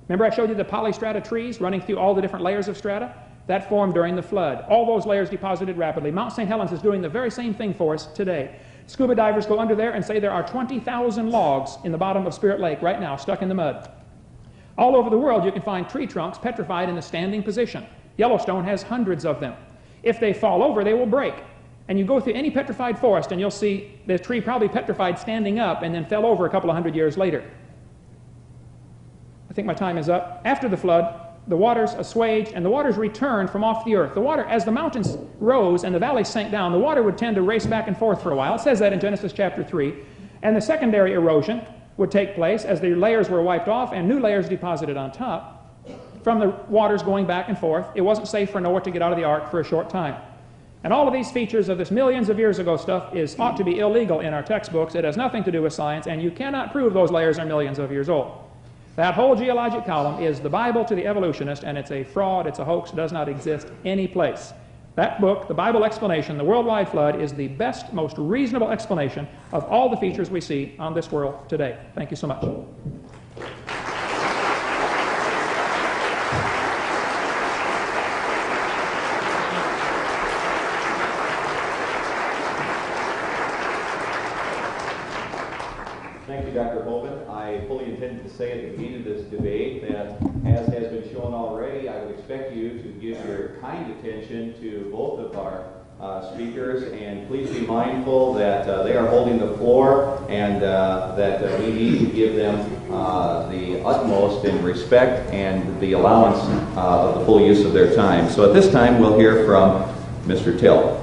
Remember I showed you the polystrata trees running through all the different layers of strata? That formed during the flood. All those layers deposited rapidly. Mount St. Helens is doing the very same thing for us today. Scuba divers go under there and say there are 20,000 logs in the bottom of Spirit Lake right now, stuck in the mud. All over the world you can find tree trunks petrified in the standing position. Yellowstone has hundreds of them. If they fall over, they will break. And you go through any petrified forest and you'll see the tree probably petrified standing up and then fell over a couple of hundred years later. I think my time is up. After the flood, the waters assuaged and the waters returned from off the earth. The water, as the mountains rose and the valleys sank down, the water would tend to race back and forth for a while. It says that in Genesis chapter 3. And the secondary erosion would take place as the layers were wiped off and new layers deposited on top from the waters going back and forth. It wasn't safe for Noah to get out of the ark for a short time. And all of these features of this millions of years ago stuff ought to be illegal in our textbooks. It has nothing to do with science, and you cannot prove those layers are millions of years old. That whole geologic column is the Bible to the evolutionist, and it's a fraud, it's a hoax, does not exist any place. That book, the Bible explanation, the worldwide flood, is the best, most reasonable explanation of all the features we see on this world today. Thank you so much. Thank you, Dr. Hovind. I fully intended to say at the beginning of this debate that, as has been shown already, I would expect you to give your kind attention to both of our speakers, and please be mindful that they are holding the floor and that we need to give them the utmost in respect and the allowance of the full use of their time. So at this time, we'll hear from Mr. Till.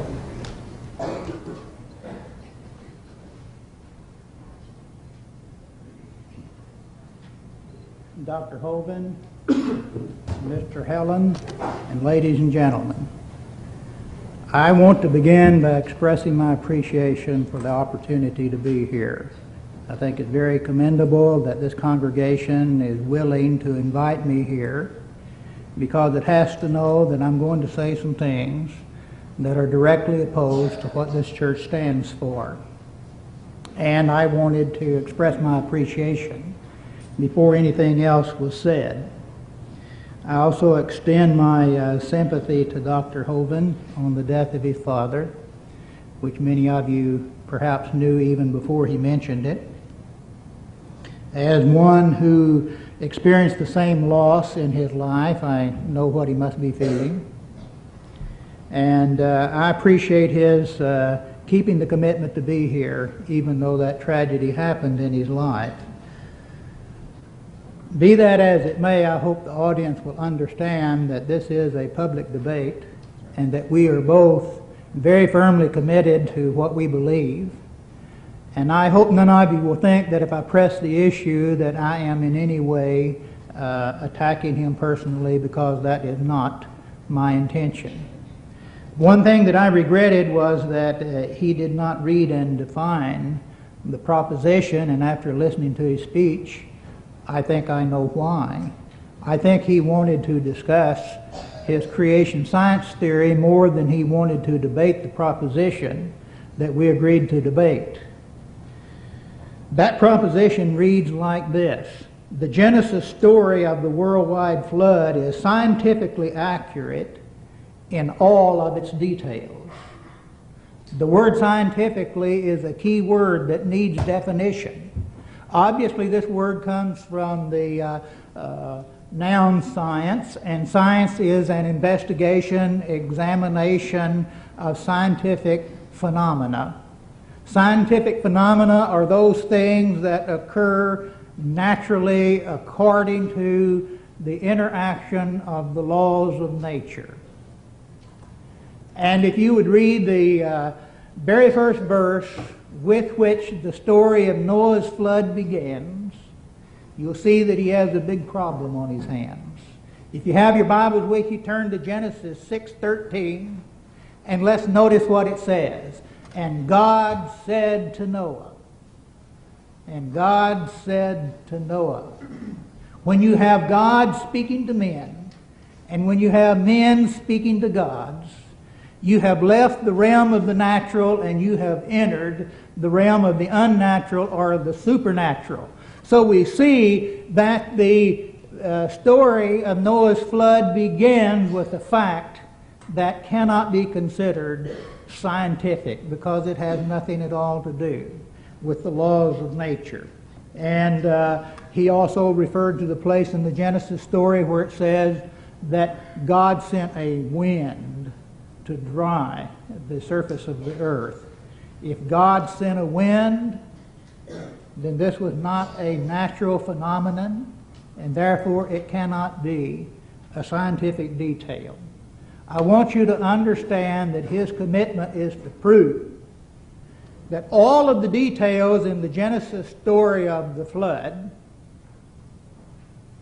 Dr. Hovind, Mr. Helen, and ladies and gentlemen. I want to begin by expressing my appreciation for the opportunity to be here. I think it's very commendable that this congregation is willing to invite me here because it has to know that I'm going to say some things that are directly opposed to what this church stands for. And I wanted to express my appreciation before anything else was said. I also extend my sympathy to Dr. Hovind on the death of his father, which many of you perhaps knew even before he mentioned it. As one who experienced the same loss in his life, I know what he must be feeling. And I appreciate his keeping the commitment to be here, even though that tragedy happened in his life. Be that as it may, I hope the audience will understand that this is a public debate and that we are both very firmly committed to what we believe. And I hope none of you will think that if I press the issue that I am in any way attacking him personally, because that is not my intention. One thing that I regretted was that he did not read and define the proposition, and after listening to his speech, I think I know why. I think he wanted to discuss his creation science theory more than he wanted to debate the proposition that we agreed to debate. That proposition reads like this: the Genesis story of the worldwide flood is scientifically accurate in all of its details. The word scientifically is a key word that needs definition. Obviously, this word comes from the noun science, and science is an investigation, examination of scientific phenomena. Scientific phenomena are those things that occur naturally according to the interaction of the laws of nature. And if you would read the very first verse with which the story of Noah's flood begins, you'll see that he has a big problem on his hands. If you have your Bibles with you, turn to Genesis 6:13, and let's notice what it says. And God said to Noah. And God said to Noah. When you have God speaking to men, and when you have men speaking to gods, you have left the realm of the natural and you have entered the realm of the unnatural or the supernatural. So we see that the story of Noah's flood begins with a fact that cannot be considered scientific because it has nothing at all to do with the laws of nature. And he also referred to the place in the Genesis story where it says that God sent a wind to dry the surface of the earth. If God sent a wind, then this was not a natural phenomenon, and therefore it cannot be a scientific detail. I want you to understand that his commitment is to prove that all of the details in the Genesis story of the flood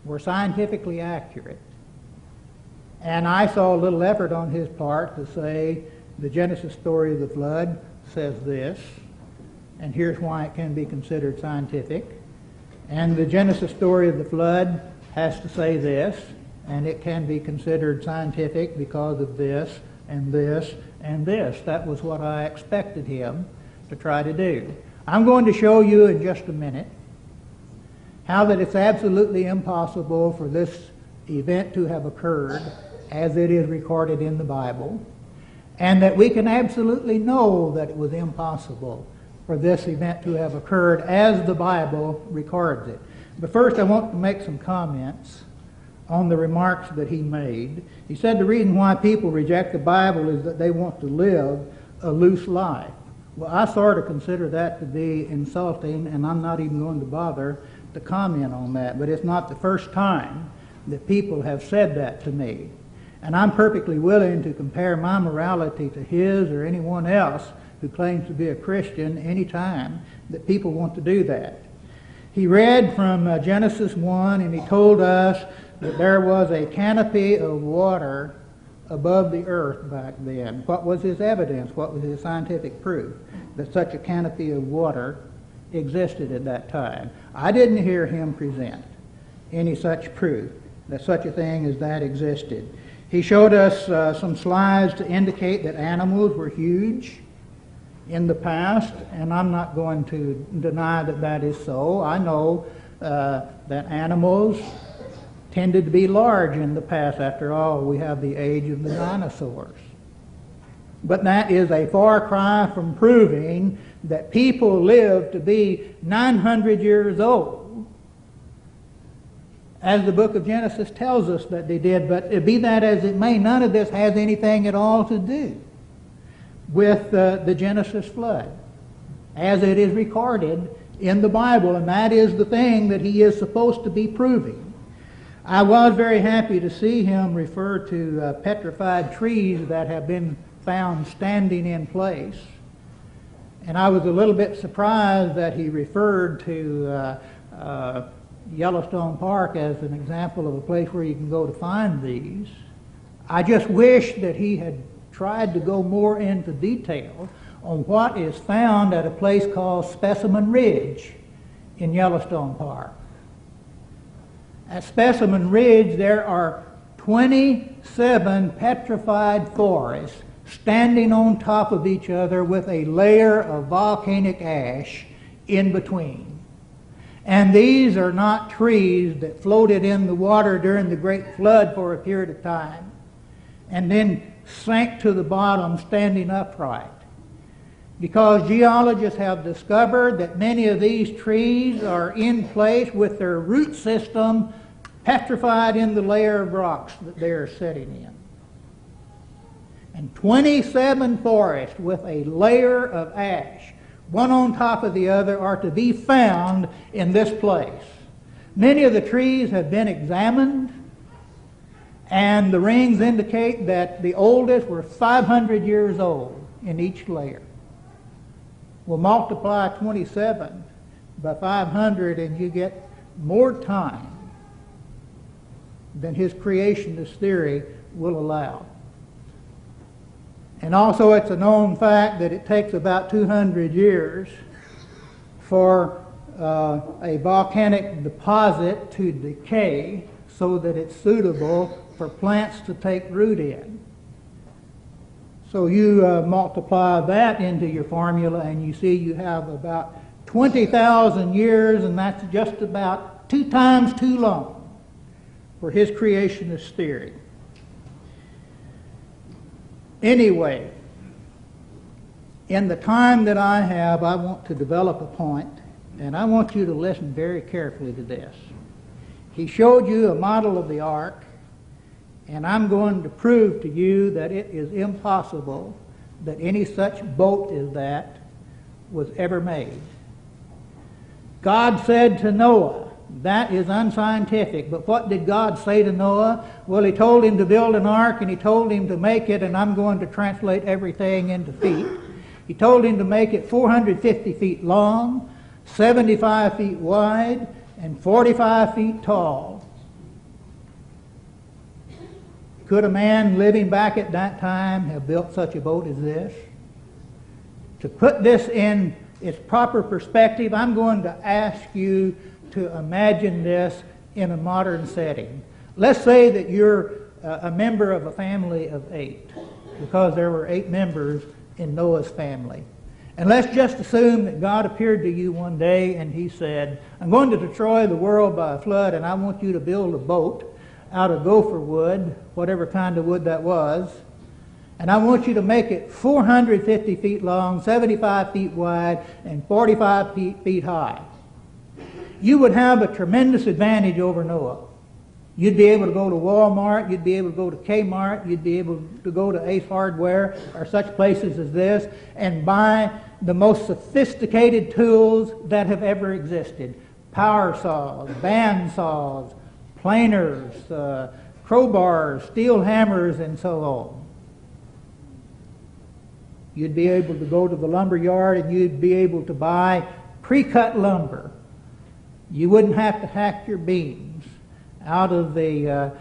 were scientifically accurate. And I saw a little effort on his part to say the Genesis story of the flood says this, and here's why it can be considered scientific. And the Genesis story of the flood has to say this, and it can be considered scientific because of this, and this, and this. That was what I expected him to try to do. I'm going to show you in just a minute how that it's absolutely impossible for this event to have occurred as it is recorded in the Bible, and that we can absolutely know that it was impossible for this event to have occurred as the Bible records it. But first I want to make some comments on the remarks that he made. He said the reason why people reject the Bible is that they want to live a loose life. Well, I sort of consider that to be insulting, and I'm not even going to bother to comment on that. But it's not the first time that people have said that to me. And I'm perfectly willing to compare my morality to his or anyone else who claims to be a Christian any time that people want to do that. He read from Genesis 1, and he told us that there was a canopy of water above the earth back then. What was his evidence? What was his scientific proof that such a canopy of water existed at that time? I didn't hear him present any such proof that such a thing as that existed. He showed us some slides to indicate that animals were huge in the past, and I'm not going to deny that that is so. I know that animals tended to be large in the past. After all, we have the age of the dinosaurs. But that is a far cry from proving that people lived to be 900 years old, as the book of Genesis tells us that they did. But be that as it may, none of this has anything at all to do with the Genesis flood as it is recorded in the Bible, and that is the thing that he is supposed to be proving. I was very happy to see him refer to petrified trees that have been found standing in place. And I was a little bit surprised that he referred to Yellowstone Park as an example of a place where you can go to find these. I just wish that he had tried to go more into detail on what is found at a place called Specimen Ridge in Yellowstone Park. At Specimen Ridge, there are 27 petrified forests standing on top of each other with a layer of volcanic ash in between. And these are not trees that floated in the water during the Great Flood for a period of time and then sank to the bottom standing upright. Because geologists have discovered that many of these trees are in place with their root system petrified in the layer of rocks that they are sitting in. And 27 forests with a layer of ash, one on top of the other, are to be found in this place. Many of the trees have been examined, and the rings indicate that the oldest were 500 years old in each layer. We'll multiply 27 by 500 and you get more time than his creationist theory will allow. And also it's a known fact that it takes about 200 years for a volcanic deposit to decay so that it's suitable for plants to take root in. So you multiply that into your formula and you see you have about 20,000 years, and that's just about 2 times too long for his creationist theory. Anyway, in the time that I have, I want to develop a point, and I want you to listen very carefully to this. He showed you a model of the ark, and I'm going to prove to you that it is impossible that any such boat as that was ever made. God said to Noah, that is unscientific. But what did God say to Noah? Well, he told him to build an ark, and he told him to make it, and I'm going to translate everything into feet. He told him to make it 450 feet long, 75 feet wide, and 45 feet tall. Could a man living back at that time have built such a boat as this? To put this in its proper perspective, I'm going to ask you to imagine this in a modern setting. Let's say that you're a member of a family of 8, because there were 8 members in Noah's family. And let's just assume that God appeared to you one day and he said, I'm going to destroy the world by a flood, and I want you to build a boat out of gopher wood, whatever kind of wood that was, and I want you to make it 450 feet long, 75 feet wide, and 45 feet high. You would have a tremendous advantage over Noah. You'd be able to go to Walmart, you'd be able to go to Kmart, you'd be able to go to Ace Hardware or such places as this and buy the most sophisticated tools that have ever existed. Power saws, band saws, planers, crowbars, steel hammers, and so on. You'd be able to go to the lumber yard and you'd be able to buy pre-cut lumber You wouldn't have to hack your beams out of the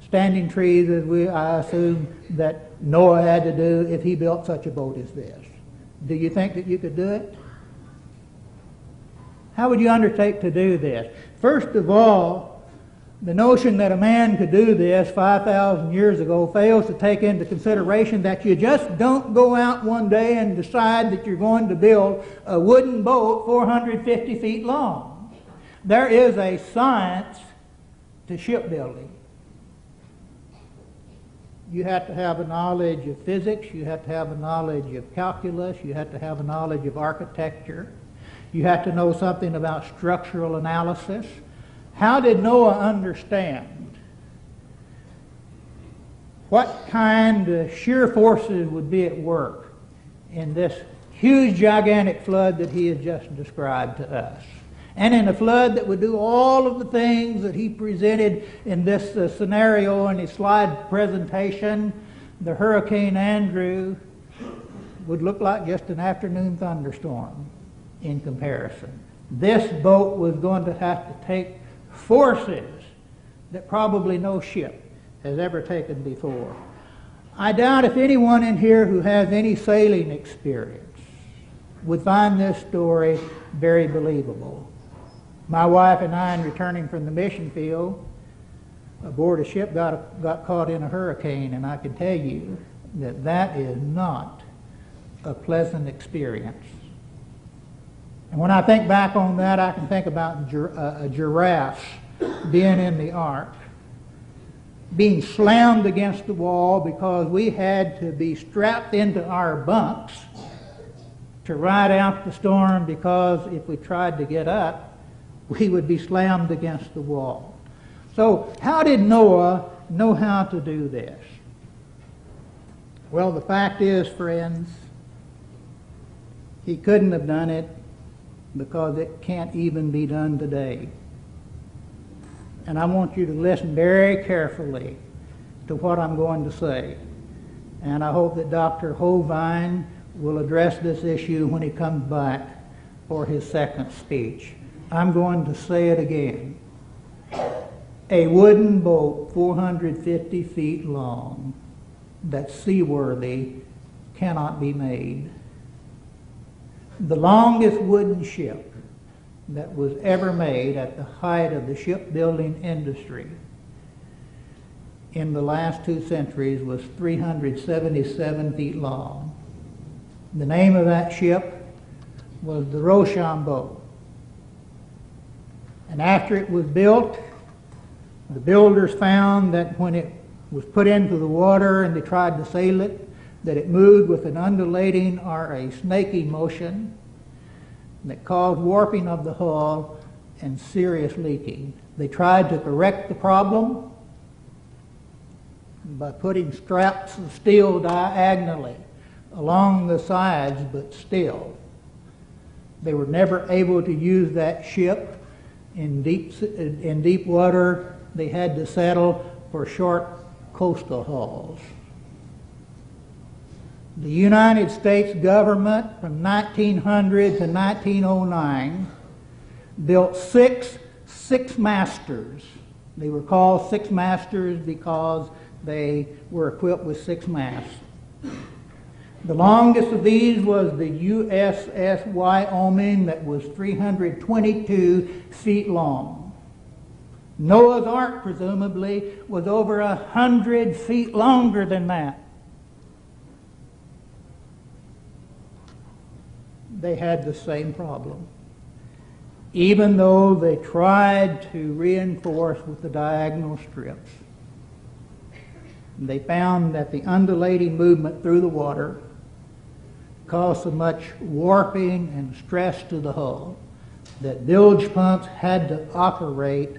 standing trees as I assume that Noah had to do if he built such a boat as this. Do you think that you could do it? How would you undertake to do this? First of all, the notion that a man could do this 5,000 years ago fails to take into consideration that you just don't go out one day and decide that you're going to build a wooden boat 450 feet long. There is a science to shipbuilding. You have to have a knowledge of physics, you have to have a knowledge of calculus, you have to have a knowledge of architecture, you have to know something about structural analysis. How did Noah understand what kind of shear forces would be at work in this huge, gigantic flood that he has just described to us? And in a flood that would do all of the things that he presented in this scenario in his slide presentation, the Hurricane Andrew would look like just an afternoon thunderstorm in comparison. This boat was going to have to take forces that probably no ship has ever taken before. I doubt if anyone in here who has any sailing experience would find this story very believable. My wife and I, in returning from the mission field, aboard a ship got caught in a hurricane, and I can tell you that that is not a pleasant experience. And when I think back on that, I can think about a giraffe being in the ark, being slammed against the wall because we had to be strapped into our bunks to ride out the storm, because if we tried to get up, we would be slammed against the wall. So how did Noah know how to do this? Well, the fact is, friends, he couldn't have done it because it can't even be done today. And I want you to listen very carefully to what I'm going to say. And I hope that Dr. Hovind will address this issue when he comes back for his second speech. I'm going to say it again. A wooden boat 450 feet long that's seaworthy cannot be made. The longest wooden ship that was ever made at the height of the shipbuilding industry in the last 2 centuries was 377 feet long. The name of that ship was the Rochambeau. And after it was built, the builders found that when it was put into the water and they tried to sail it, that it moved with an undulating or a snaking motion that caused warping of the hull and serious leaking. They tried to correct the problem by putting straps of steel diagonally along the sides, but still they were never able to use that ship in deep water. They had to settle for short coastal hauls. The United States government from 1900 to 1909 built six masters. They were called six masters because they were equipped with 6 masts. The longest of these was the USS Wyoming, that was 322 feet long. Noah's Ark, presumably, was over 100 feet longer than that. They had the same problem, even though they tried to reinforce with the diagonal strips. They found that the undulating movement through the water caused so much warping and stress to the hull that bilge pumps had to operate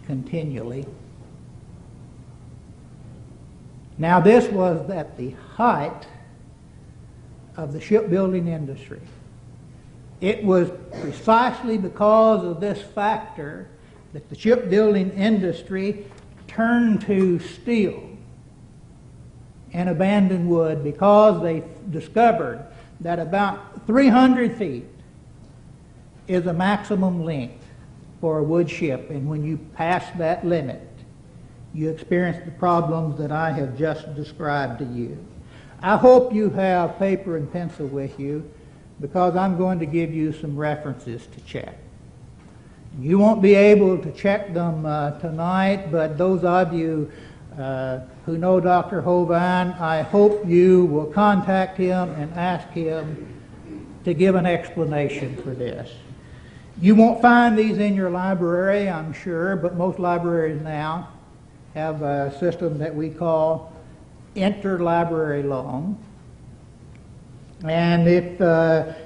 continually. Now, this was at the height of the shipbuilding industry. It was precisely because of this factor that the shipbuilding industry turned to steel and abandoned wood, because they discovered that about 300 feet is a maximum length for a wood ship, and when you pass that limit, you experience the problems that I have just described to you. I hope you have paper and pencil with you, because I'm going to give you some references to check. You won't be able to check them tonight, but those of you who know Dr. Hovind, I hope you will contact him and ask him to give an explanation for this. You won't find these in your library, I'm sure, but most libraries now have a system that we call interlibrary loan. And if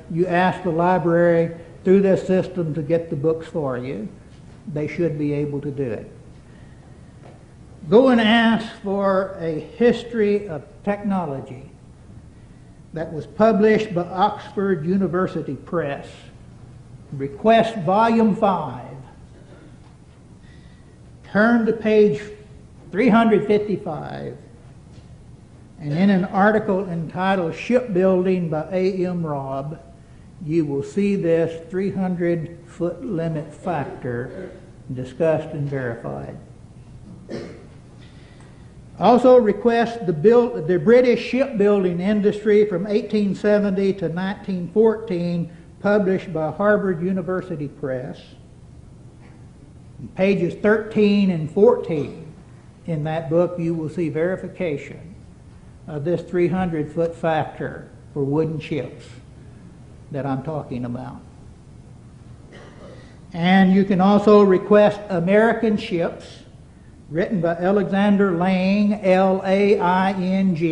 you ask the library through this system to get the books for you, they should be able to do it. Go and ask for a history of technology that was published by Oxford University Press. Request Volume 5. Turn to page 355, and in an article entitled Shipbuilding by A.M. Robb, you will see this 300-foot limit factor discussed and verified. Also request the British shipbuilding industry from 1870 to 1914, published by Harvard University Press. Pages 13 and 14 in that book, you will see verification of this 300-foot factor for wooden ships that I'm talking about. And you can also request American Ships, written by Alexander Lang, L-A-I-N-G.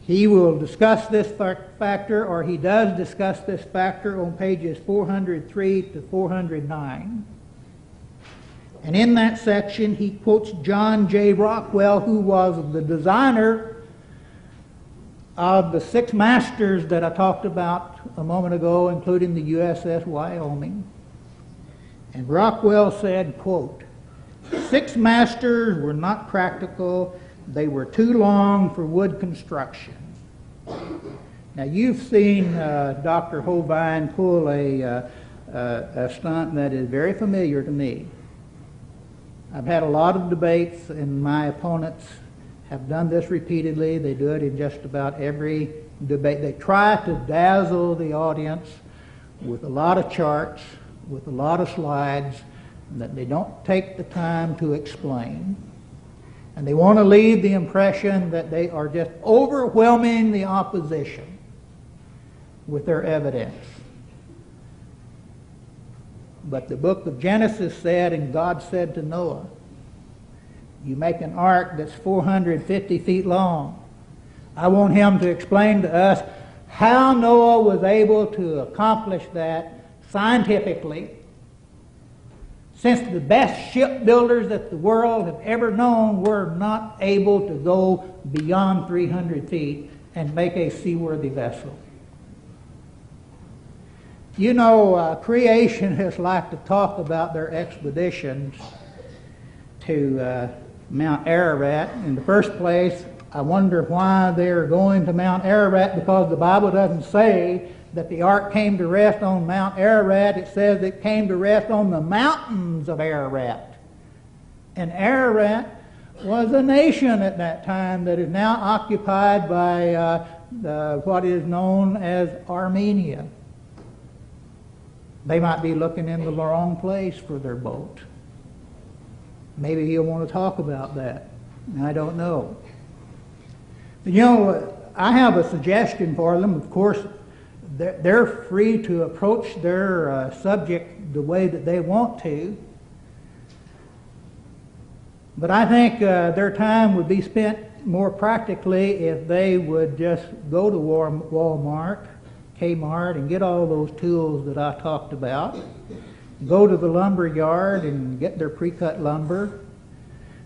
He will discuss this factor, or he does discuss this factor on pages 403 to 409. And in that section, he quotes John J. Rockwell, who was the designer of the 6 masters that I talked about a moment ago, including the USS Wyoming. And Rockwell said, quote, 6 masters were not practical. They were too long for wood construction. Now, you've seen Dr. Hovind pull a stunt that is very familiar to me. I've had a lot of debates, and my opponents have done this repeatedly. They do it in just about every debate. They try to dazzle the audience with a lot of charts, with a lot of slides that they don't take the time to explain. And they want to leave the impression that they are just overwhelming the opposition with their evidence. But the book of Genesis said, and God said to Noah, you make an ark that's 450 feet long. I want him to explain to us how Noah was able to accomplish that scientifically, since the best shipbuilders that the world have ever known were not able to go beyond 300 feet and make a seaworthy vessel. You know, creationists like to talk about their expeditions to Mount Ararat. In the first place, I wonder why they're going to Mount Ararat, because the Bible doesn't say that the ark came to rest on Mount Ararat. It says it came to rest on the mountains of Ararat. And Ararat was a nation at that time that is now occupied by what is known as Armenia. They might be looking in the wrong place for their boat. Maybe he'll want to talk about that. I don't know. But, you know, I have a suggestion for them. Of course, they're free to approach their subject the way that they want to. But I think their time would be spent more practically if they would just go to Walmart, Kmart, and get all those tools that I talked about. Go to the lumber yard and get their pre-cut lumber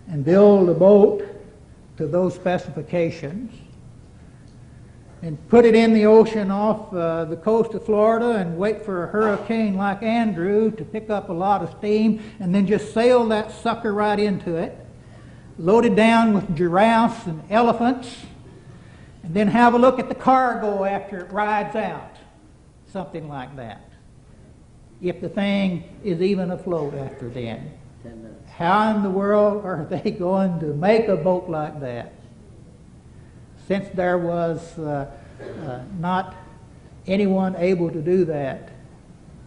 and build a boat to those specifications and put it in the ocean off the coast of Florida and wait for a hurricane like Andrew to pick up a lot of steam, and then just sail that sucker right into it, load it down with giraffes and elephants, and then have a look at the cargo after it rides out. Something like that. if the thing is even afloat after then. 10 minutes. How in the world are they going to make a boat like that? Since there was not anyone able to do that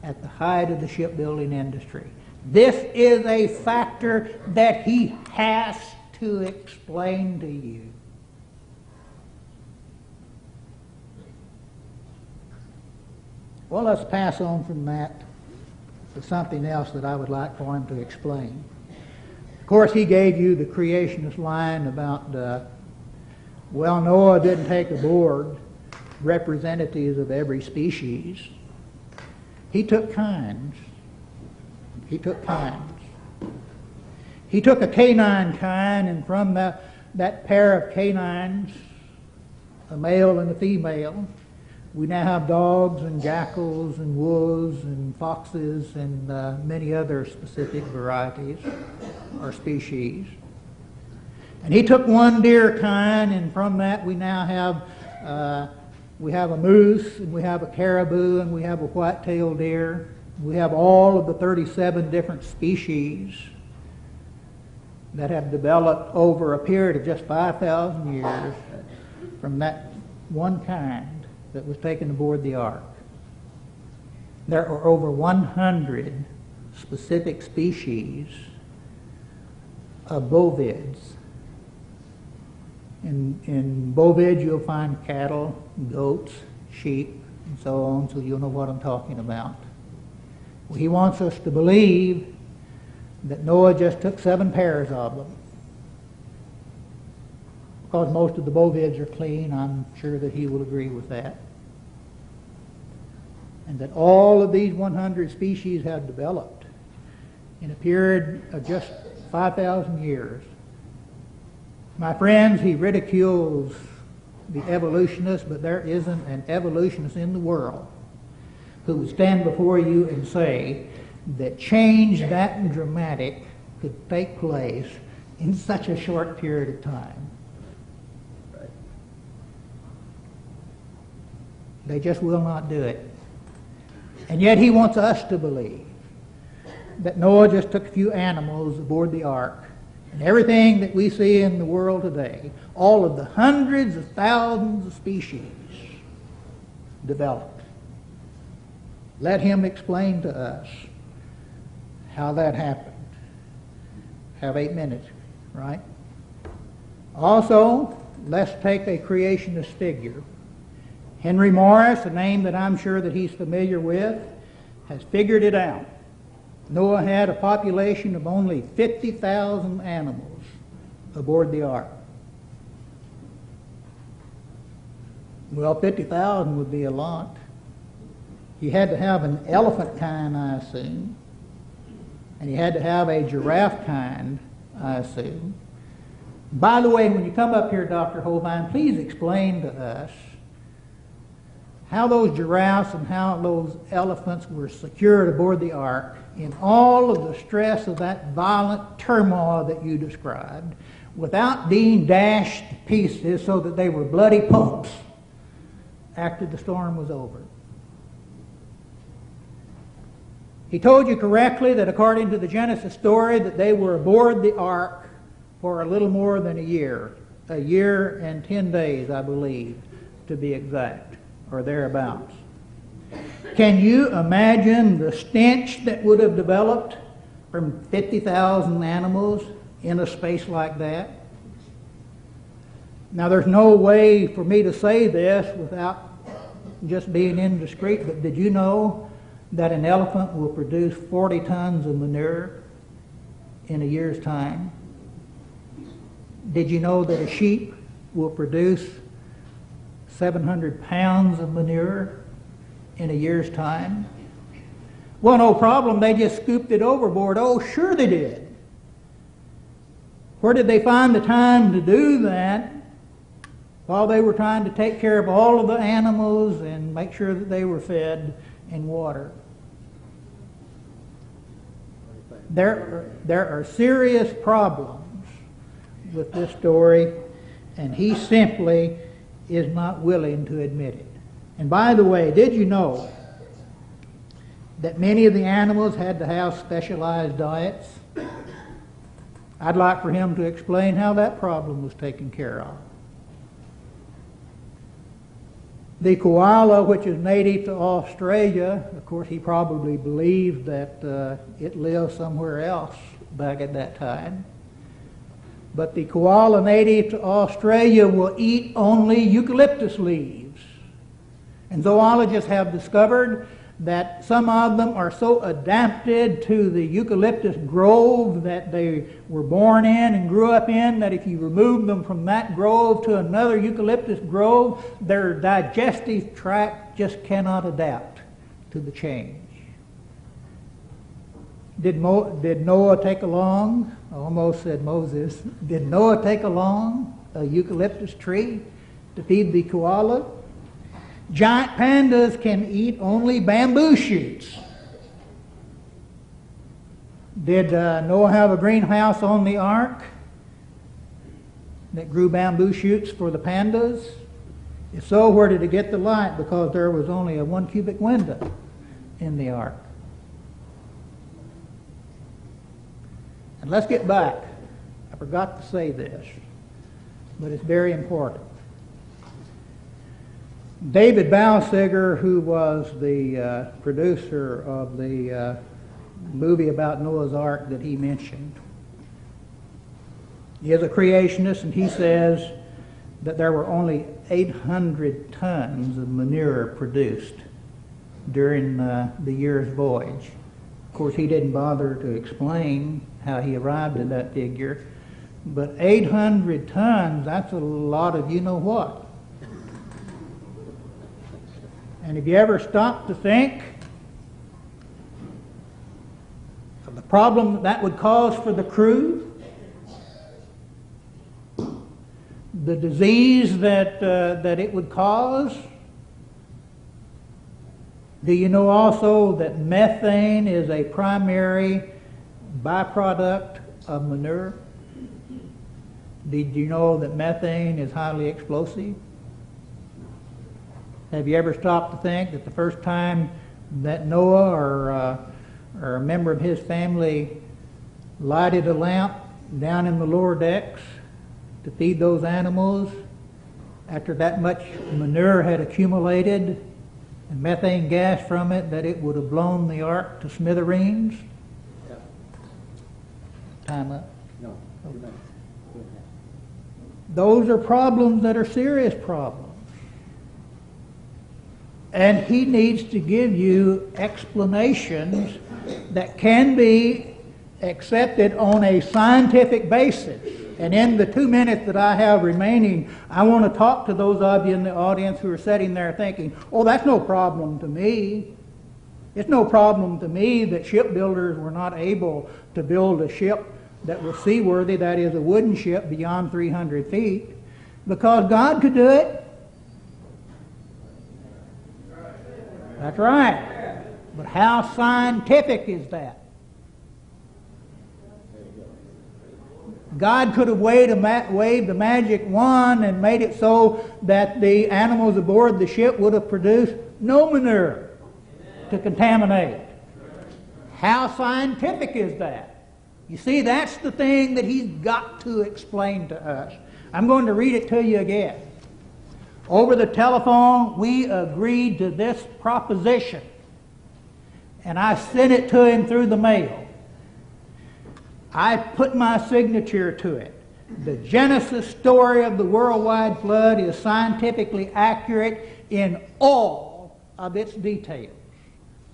at the height of the shipbuilding industry. This is a factor that he has to explain to you. Well, let's pass on from that to something else that I would like for him to explain. Of course, he gave you the creationist line about, well, Noah didn't take aboard representatives of every species. He took kinds. He took kinds. He took a canine kind, and from that pair of canines, a male and a female, we now have dogs and jackals and wolves and foxes and many other specific varieties or species. And he took one deer kind, and from that we now have a moose, and we have a caribou, and we have a white-tailed deer. We have all of the 37 different species that have developed over a period of just 5,000 years from that one kind that was taken aboard the ark. There are over 100 specific species of bovids. In bovids you'll find cattle, goats, sheep, and so on, so you'll know what I'm talking about. Well, he wants us to believe that Noah just took 7 pairs of them. Because most of the bovids are clean, I'm sure that he will agree with that. And that all of these 100 species have developed in a period of just 5,000 years. My friends, he ridicules the evolutionists, but there isn't an evolutionist in the world who would stand before you and say that change that dramatic could take place in such a short period of time. They just will not do it. And yet he wants us to believe that Noah just took a few animals aboard the ark, and everything that we see in the world today, all of the hundreds of thousands of species developed. Let him explain to us how that happened. Have 8 minutes, right? Also, let's take a creationist figure. Henry Morris, a name that I'm sure that he's familiar with, has figured it out. Noah had a population of only 50,000 animals aboard the ark. Well, 50,000 would be a lot. He had to have an elephant kind, I assume. And he had to have a giraffe kind, I assume. By the way, when you come up here, Dr. Hovind, please explain to us how those giraffes and how those elephants were secured aboard the ark in all of the stress of that violent turmoil that you described, without being dashed to pieces so that they were bloody pulps after the storm was over. He told you correctly that according to the Genesis story that they were aboard the ark for a little more than a year and 10 days, I believe, to be exact, or thereabouts. Can you imagine the stench that would have developed from 50,000 animals in a space like that? Now, there's no way for me to say this without just being indiscreet, but did you know that an elephant will produce 40 tons of manure in a year's time? Did you know that a sheep will produce 700 pounds of manure in a year's time? Well, no problem. They just scooped it overboard. Oh, sure they did. Where did they find the time to do that while they were trying to take care of all of the animals and make sure that they were fed and water? There are serious problems with this story, and he simply is not willing to admit it. And by the way, did you know that many of the animals had to have specialized diets. I'd like for him to explain how that problem was taken care of. The koala, which is native to Australia, of course he probably believed that it lived somewhere else back at that time. But the koala native to Australia will eat only eucalyptus leaves. And zoologists have discovered that some of them are so adapted to the eucalyptus grove that they were born in and grew up in, that if you remove them from that grove to another eucalyptus grove, their digestive tract just cannot adapt to the change. Did Noah take along, I almost said Moses, did Noah take along a eucalyptus tree to feed the koala? Giant pandas can eat only bamboo shoots. Did Noah have a greenhouse on the ark that grew bamboo shoots for the pandas? If so, where did it get the light? Because there was only a 1 cubic window in the ark. And let's get back. I forgot to say this, but it's very important. David Balsiger, who was the producer of the movie about Noah's Ark that he mentioned, he is a creationist, and he says that there were only 800 tons of manure produced during the year's voyage. Of course, he didn't bother to explain how he arrived at that figure, but 800 tons, that's a lot of you-know-what. And have you ever stopped to think of the problem that would cause for the crew? The disease that it would cause? Do you know also that methane is a primary byproduct of manure? Did you know that methane is highly explosive? Have you ever stopped to think that the first time that Noah or a member of his family lighted a lamp down in the lower decks to feed those animals, after that much manure had accumulated and methane gas from it, that it would have blown the ark to smithereens? Yeah. Time up. No. Okay. Those are problems that are serious problems. And he needs to give you explanations that can be accepted on a scientific basis. And in the 2 minutes that I have remaining, I want to talk to those of you in the audience who are sitting there thinking, oh, that's no problem to me. It's no problem to me that shipbuilders were not able to build a ship that was seaworthy, that is a wooden ship beyond 300 feet, because God could do it. That's right. But how scientific is that? God could have waved the magic wand and made it so that the animals aboard the ship would have produced no manure to contaminate. How scientific is that? You see, that's the thing that he's got to explain to us. I'm going to read it to you again. Over the telephone, we agreed to this proposition, and I sent it to him through the mail. I put my signature to it. The Genesis story of the worldwide flood is scientifically accurate in all of its details.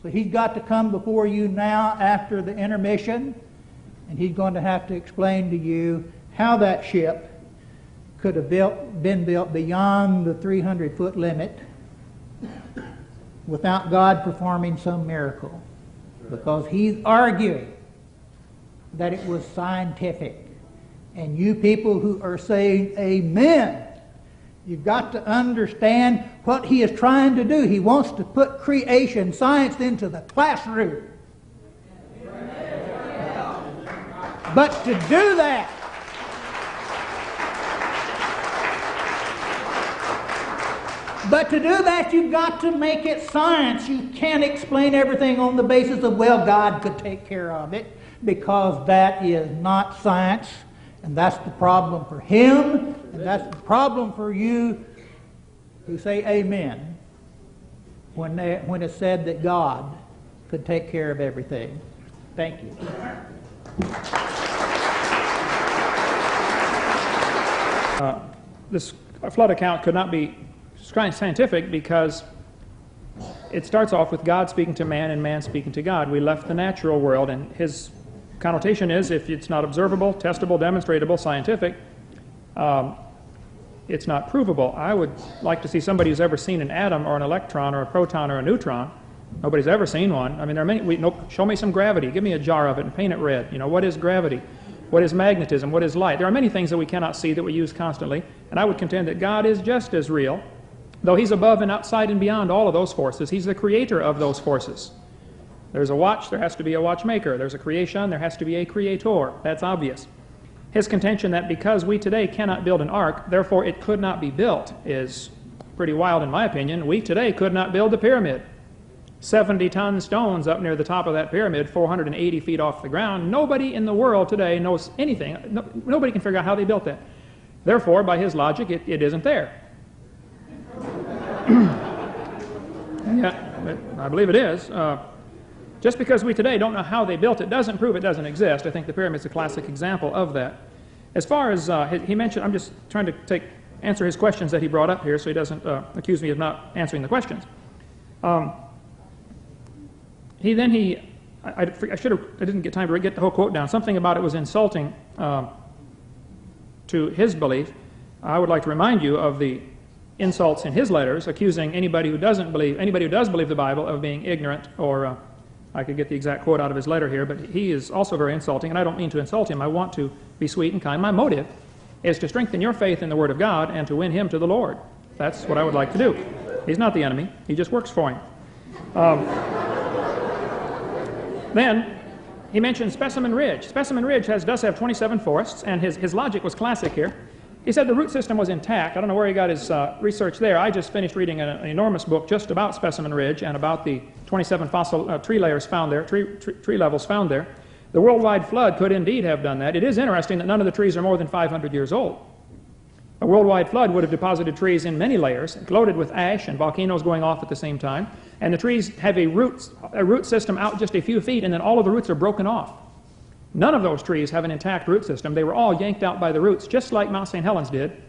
So he's got to come before you now after the intermission, and he's going to have to explain to you how that ship could have been built beyond the 300-foot limit without God performing some miracle. Because he's arguing that it was scientific. And you people who are saying amen, you've got to understand what he is trying to do. He wants to put creation science into the classroom. But to do that, But to do that, you've got to make it science. You can't explain everything on the basis of, well, God could take care of it, because that is not science. And that's the problem for him, and that's the problem for you who say amen when it's said that God could take care of everything. Thank you. This flood account could not be scientific because it starts off with God speaking to man and man speaking to God. We left the natural world, and his connotation is if it's not observable, testable, demonstratable, scientific, it's not provable. I would like to see somebody who's ever seen an atom or an electron or a proton or a neutron. Nobody's ever seen one. I mean, there are many. Show me some gravity. Give me a jar of it and paint it red. You know, what is gravity? What is magnetism? What is light? There are many things that we cannot see that we use constantly, and I would contend that God is just as real, though he's above and outside and beyond all of those forces. He's the creator of those forces. There's a watch, there has to be a watchmaker. There's a creation, there has to be a creator. That's obvious. His contention that because we today cannot build an ark, therefore it could not be built, is pretty wild in my opinion. We today could not build the pyramid. 70-ton stones up near the top of that pyramid, 480 feet off the ground. Nobody in the world today knows anything. Nobody can figure out how they built that. Therefore, by his logic, it isn't there. Yeah, I believe it is. Just because we today don't know how they built it doesn't prove it doesn't exist. I think the pyramid's a classic example of that. As far as he mentioned, I'm just trying to answer his questions that he brought up here so he doesn't accuse me of not answering the questions. I didn't get time to get the whole quote down. Something about it was insulting to his belief. I would like to remind you of the insults in his letters, accusing anybody who does believe the Bible of being ignorant, or I could get the exact quote out of his letter here, but he is also very insulting, and I don't mean to insult him. I want to be sweet and kind. My motive is to strengthen your faith in the Word of God and to win him to the Lord. That's what I would like to do. He's not the enemy. He just works for him. Then he mentioned Specimen Ridge. Specimen Ridge does have 27 forests, and his logic was classic here. He said the root system was intact. I don't know where he got his research there. I just finished reading an enormous book just about Specimen Ridge and about the 27 fossil tree layers found there, tree levels found there. The worldwide flood could indeed have done that. It is interesting that none of the trees are more than 500 years old. A worldwide flood would have deposited trees in many layers, loaded with ash and volcanoes going off at the same time. And the trees have a root system out just a few feet, and then all of the roots are broken off. None of those trees have an intact root system. They were all yanked out by the roots, just like Mount St. Helens did.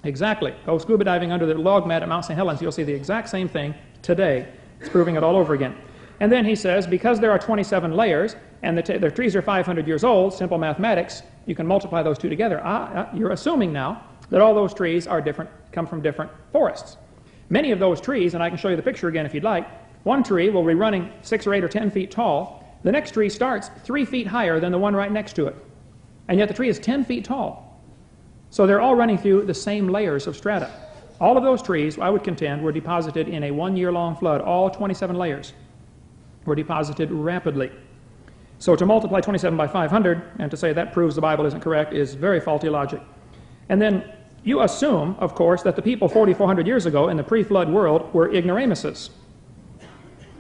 Exactly. Go scuba diving under the log mat at Mount St. Helens, you'll see the exact same thing today. It's proving it all over again. And then he says, because there are 27 layers, and the trees are 500 years old, simple mathematics, you can multiply those two together. You're assuming now that all those trees are different, come from different forests. Many of those trees, and I can show you the picture again if you'd like, one tree will be running 6 or 8 or 10 feet tall. The next tree starts 3 feet higher than the one right next to it. And yet the tree is 10 feet tall. So they're all running through the same layers of strata. All of those trees, I would contend, were deposited in a 1-year-long flood. All 27 layers were deposited rapidly. So to multiply 27 by 500 and to say that proves the Bible isn't correct is very faulty logic. And then you assume, of course, that the people 4,400 years ago in the pre-flood world were ignoramuses.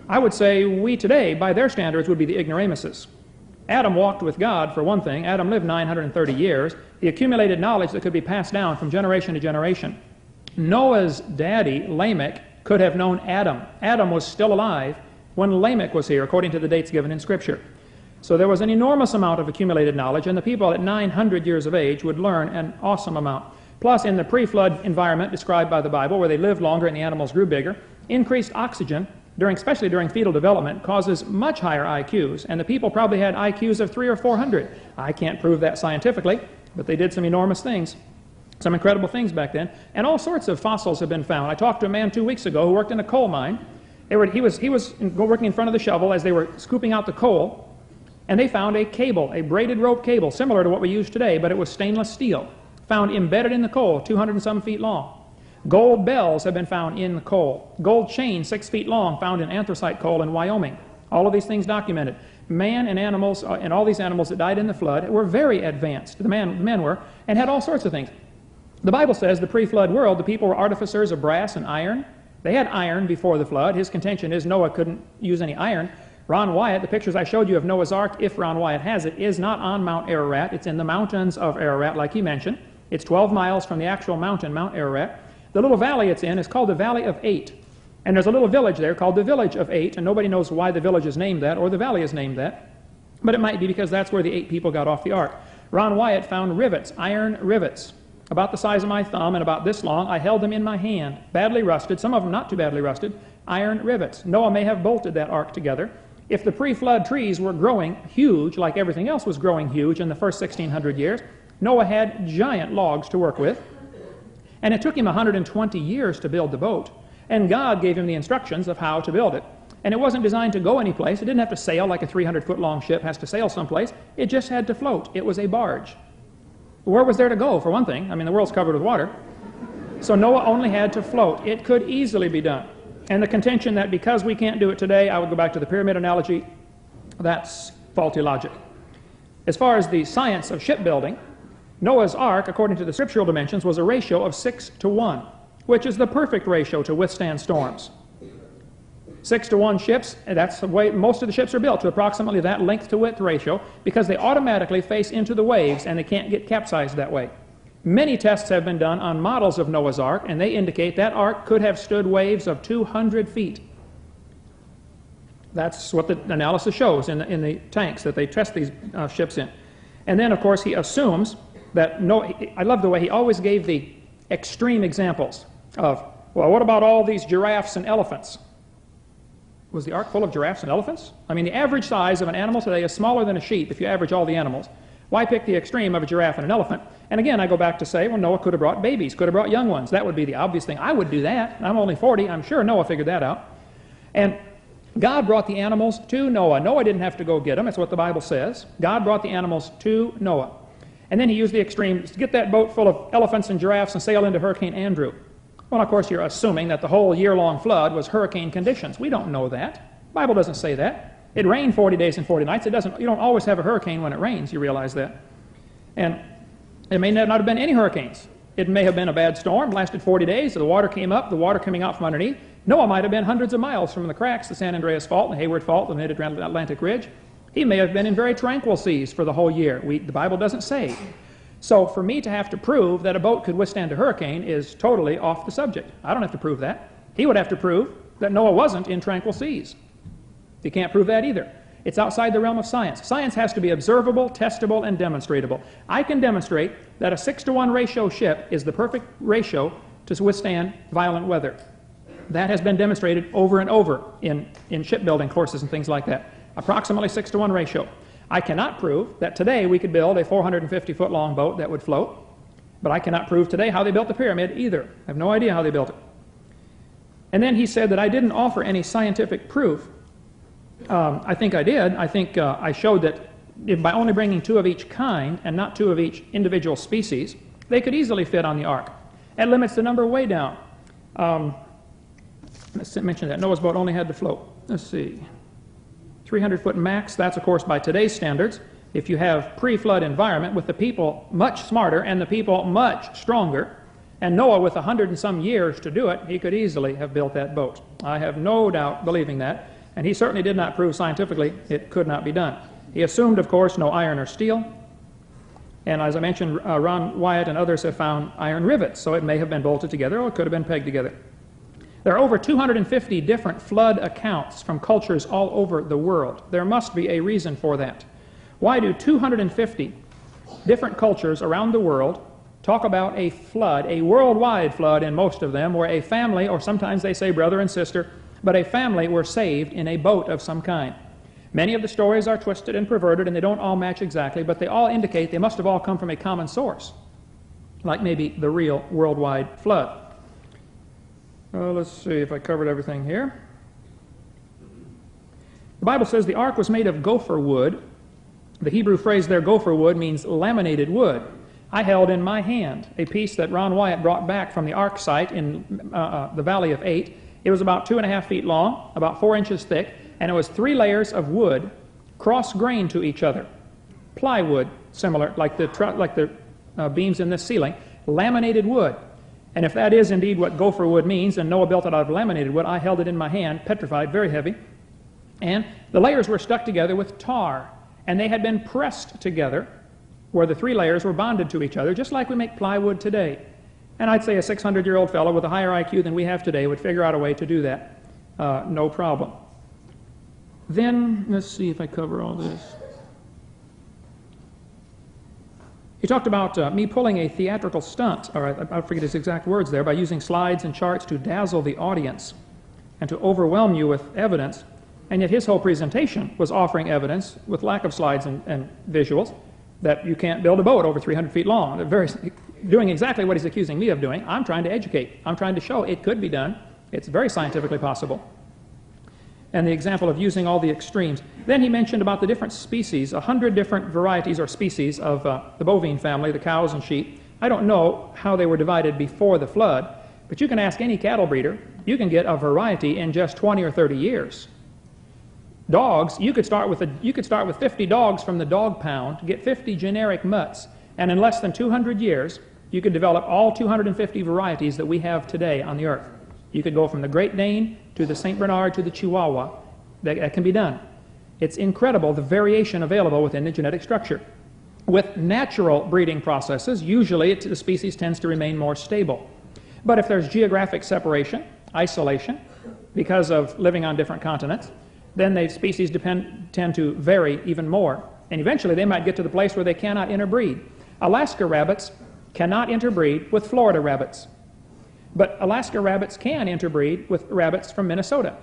I would say we today, by their standards, would be the ignoramuses. Adam walked with God, for one thing. Adam lived 930 years. He accumulated knowledge that could be passed down from generation to generation. Noah's daddy, Lamech, could have known Adam. Adam was still alive when Lamech was here, according to the dates given in Scripture. So there was an enormous amount of accumulated knowledge, and the people at 900 years of age would learn an awesome amount. Plus, in the pre-flood environment described by the Bible, where they lived longer and the animals grew bigger, increased oxygen, especially during fetal development, causes much higher IQs, and the people probably had IQs of 300 or 400. I can't prove that scientifically, but they did some enormous things, some incredible things back then, and all sorts of fossils have been found. I talked to a man 2 weeks ago who worked in a coal mine. He was working in front of the shovel as they were scooping out the coal, and they found a cable, a braided rope cable, similar to what we use today, but it was stainless steel, found embedded in the coal, 200 and some feet long. Gold bells have been found in the coal. Gold chains 6 feet long found in anthracite coal in Wyoming. All of these things documented. Man and animals, and all these animals that died in the flood were very advanced. The men were, and had all sorts of things. The Bible says the pre-flood world, the people were artificers of brass and iron, They had iron before the flood. His contention is Noah couldn't use any iron. Ron Wyatt, the pictures I showed you of Noah's Ark, if Ron Wyatt has it, is not on Mount Ararat. It's in the mountains of Ararat, like he mentioned. It's 12 miles from the actual mountain, Mount Ararat. The little valley it's in is called the Valley of Eight. And there's a little village there called the Village of Eight, and nobody knows why the village is named that or the valley is named that. But it might be because that's where the 8 people got off the ark. Ron Wyatt found rivets, iron rivets, about the size of my thumb and about this long. I held them in my hand, badly rusted, some of them not too badly rusted, iron rivets. Noah may have bolted that ark together. If the pre-flood trees were growing huge, like everything else was growing huge in the first 1,600 years, Noah had giant logs to work with. And it took him 120 years to build the boat. And God gave him the instructions of how to build it. And it wasn't designed to go anyplace. It didn't have to sail like a 300-foot long ship has to sail someplace. It just had to float. It was a barge. Where was there to go, for one thing? I mean, the world's covered with water. So Noah only had to float. It could easily be done. And the contention that because we can't do it today, I would go back to the pyramid analogy, that's faulty logic. As far as the science of shipbuilding, Noah's Ark, according to the scriptural dimensions, was a ratio of 6:1, which is the perfect ratio to withstand storms. 6:1 ships, and that's the way most of the ships are built, to approximately that length to width ratio, because they automatically face into the waves and they can't get capsized that way. Many tests have been done on models of Noah's Ark, and they indicate that ark could have stood waves of 200 feet. That's what the analysis shows in the tanks that they test these ships in. And then, of course, he assumes that I love the way he always gave the extreme examples of, well, what about all these giraffes and elephants? Was the ark full of giraffes and elephants? I mean, the average size of an animal today is smaller than a sheep if you average all the animals. Why pick the extreme of a giraffe and an elephant? And again, I go back to say, well, Noah could have brought babies, could have brought young ones. That would be the obvious thing. I would do that. I'm only 40. I'm sure Noah figured that out. And God brought the animals to Noah. Noah didn't have to go get them. It's what the Bible says. God brought the animals to Noah. And then he used the extremes to get that boat full of elephants and giraffes and sail into Hurricane Andrew. Well, of course, you're assuming that the whole year-long flood was hurricane conditions. We don't know that. The Bible doesn't say that. It rained 40 days and 40 nights. You don't always have a hurricane when it rains. You realize that. And it may not have been any hurricanes. It may have been a bad storm, lasted 40 days. The water came up, the water coming out from underneath. Noah might have been hundreds of miles from the cracks, the San Andreas Fault, the Hayward Fault, the Mid-Atlantic Ridge. He may have been in very tranquil seas for the whole year. The Bible doesn't say. So for me to have to prove that a boat could withstand a hurricane is totally off the subject. I don't have to prove that. He would have to prove that Noah wasn't in tranquil seas. He can't prove that either. It's outside the realm of science. Science has to be observable, testable, and demonstratable. I can demonstrate that a 6:1 ratio ship is the perfect ratio to withstand violent weather. That has been demonstrated over and over in shipbuilding courses and things like that. Approximately 6:1 ratio. I cannot prove that today we could build a 450-foot long boat that would float, but I cannot prove today how they built the pyramid either. I have no idea how they built it. And then he said that I didn't offer any scientific proof. I think I did. I think I showed that if by only bringing 2 of each kind and not 2 of each individual species, they could easily fit on the ark. That limits the number way down. Let's mention that. Noah's boat only had to float. Let's see. 300-foot max. That's, of course, by today's standards. If you have pre-flood environment with the people much smarter and the people much stronger, and Noah with 100 and some years to do it, he could easily have built that boat. I have no doubt believing that. And he certainly did not prove scientifically it could not be done. He assumed, of course, no iron or steel. And as I mentioned, Ron Wyatt and others have found iron rivets, so it may have been bolted together or it could have been pegged together. There are over 250 different flood accounts from cultures all over the world. There must be a reason for that. Why do 250 different cultures around the world talk about a flood, a worldwide flood in most of them, where a family, or sometimes they say brother and sister, but a family were saved in a boat of some kind? Many of the stories are twisted and perverted, and they don't all match exactly, but they all indicate they must have all come from a common source, like maybe the real worldwide flood. Let's see if I covered everything here. The Bible says the ark was made of gopher wood. The Hebrew phrase there, gopher wood, means laminated wood. I held in my hand a piece that Ron Wyatt brought back from the ark site in the Valley of Eight. It was about 2.5 feet long, about 4 inches thick, and it was 3 layers of wood cross-grained to each other. Plywood, similar, like the beams in this ceiling, laminated wood. And if that is indeed what gopher wood means, and Noah built it out of laminated wood, I held it in my hand, petrified, very heavy. And the layers were stuck together with tar, and they had been pressed together where the 3 layers were bonded to each other, just like we make plywood today. And I'd say a 600-year-old fellow with a higher IQ than we have today would figure out a way to do that, no problem. Then, let's see if I cover all this. He talked about me pulling a theatrical stunt, or I forget his exact words there, by using slides and charts to dazzle the audience and to overwhelm you with evidence. And yet his whole presentation was offering evidence, with lack of slides and visuals, that you can't build a boat over 300 feet long. They're doing exactly what he's accusing me of doing. I'm trying to educate. I'm trying to show it could be done. It's very scientifically possible. And the example of using all the extremes. Then he mentioned about the different species, 100 different varieties or species of the bovine family, the cows and sheep. I don't know how they were divided before the flood, but you can ask any cattle breeder. You can get a variety in just 20 or 30 years. Dogs, you could start with 50 dogs from the dog pound, get 50 generic mutts, and in less than 200 years, you could develop all 250 varieties that we have today on the earth. You could go from the Great Dane to the St. Bernard to the Chihuahua. That can be done. It's incredible the variation available within the genetic structure. With natural breeding processes, usually the species tends to remain more stable. But if there's geographic separation, isolation, because of living on different continents, then the species tend to vary even more. And eventually they might get to the place where they cannot interbreed. Alaska rabbits cannot interbreed with Florida rabbits. But Alaska rabbits can interbreed with rabbits from Minnesota.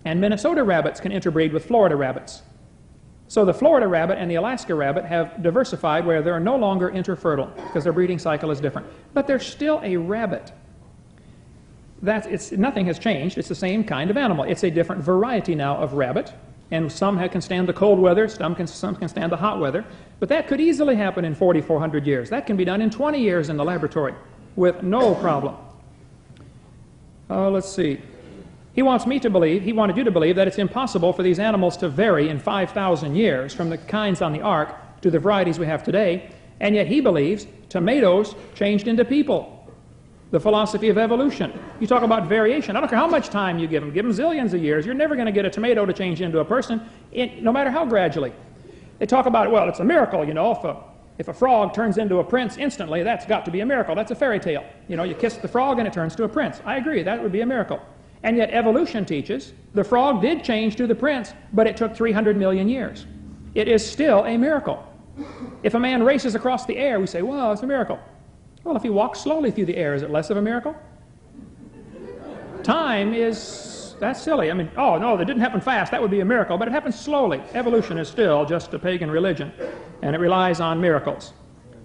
And Minnesota rabbits can interbreed with Florida rabbits. So the Florida rabbit and the Alaska rabbit have diversified where they're no longer interfertile because their breeding cycle is different. But they're still a rabbit. Nothing has changed. It's the same kind of animal. It's a different variety now of rabbit. And some can stand the cold weather, some can stand the hot weather. But that could easily happen in 4,400 years. That can be done in 20 years in the laboratory with no problem. Let's see. He wanted you to believe that it's impossible for these animals to vary in 5,000 years from the kinds on the ark to the varieties we have today. And yet he believes tomatoes changed into people. The philosophy of evolution. You talk about variation. I don't care how much time you give them zillions of years, you're never going to get a tomato to change into a person, no matter how gradually. They talk about, well, it's a miracle, you know, if a frog turns into a prince instantly, that's got to be a miracle. That's a fairy tale. You know, you kiss the frog and it turns to a prince. I agree, that would be a miracle. And yet evolution teaches the frog did change to the prince, but it took 300 million years. It is still a miracle. If a man races across the air, we say, well, it's a miracle. Well, if he walks slowly through the air, is it less of a miracle? Time that's silly. I mean, oh, no, that didn't happen fast. That would be a miracle, but it happens slowly. Evolution is still just a pagan religion, and it relies on miracles.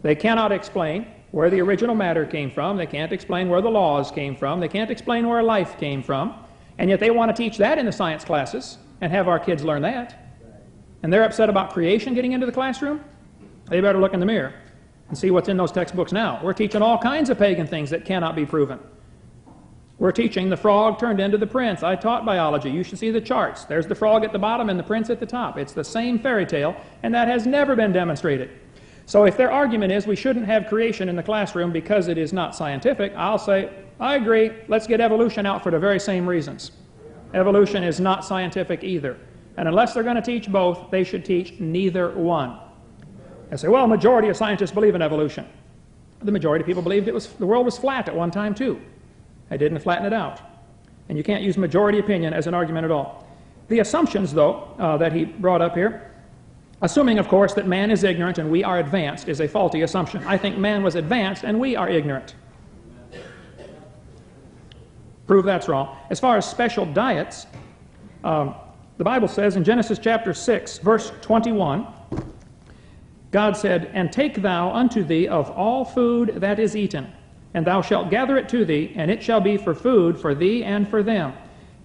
They cannot explain where the original matter came from. They can't explain where the laws came from. They can't explain where life came from, and yet they want to teach that in the science classes and have our kids learn that. And they're upset about creation getting into the classroom. They better look in the mirror and see what's in those textbooks now. We're teaching all kinds of pagan things that cannot be proven. We're teaching the frog turned into the prince. I taught biology. You should see the charts. There's the frog at the bottom and the prince at the top. It's the same fairy tale, and that has never been demonstrated. So if their argument is we shouldn't have creation in the classroom because it is not scientific, I'll say, I agree. Let's get evolution out for the very same reasons. Evolution is not scientific either. And unless they're going to teach both, they should teach neither one. I say, well, a majority of scientists believe in evolution. The majority of people believed the world was flat at one time too. They didn't flatten it out. And you can't use majority opinion as an argument at all. The assumptions, though, that he brought up here, assuming, of course, that man is ignorant and we are advanced, is a faulty assumption. I think man was advanced and we are ignorant. Prove that's wrong. As far as special diets, the Bible says in Genesis chapter 6, verse 21, God said, and take thou unto thee of all food that is eaten, and thou shalt gather it to thee, and it shall be for food for thee and for them.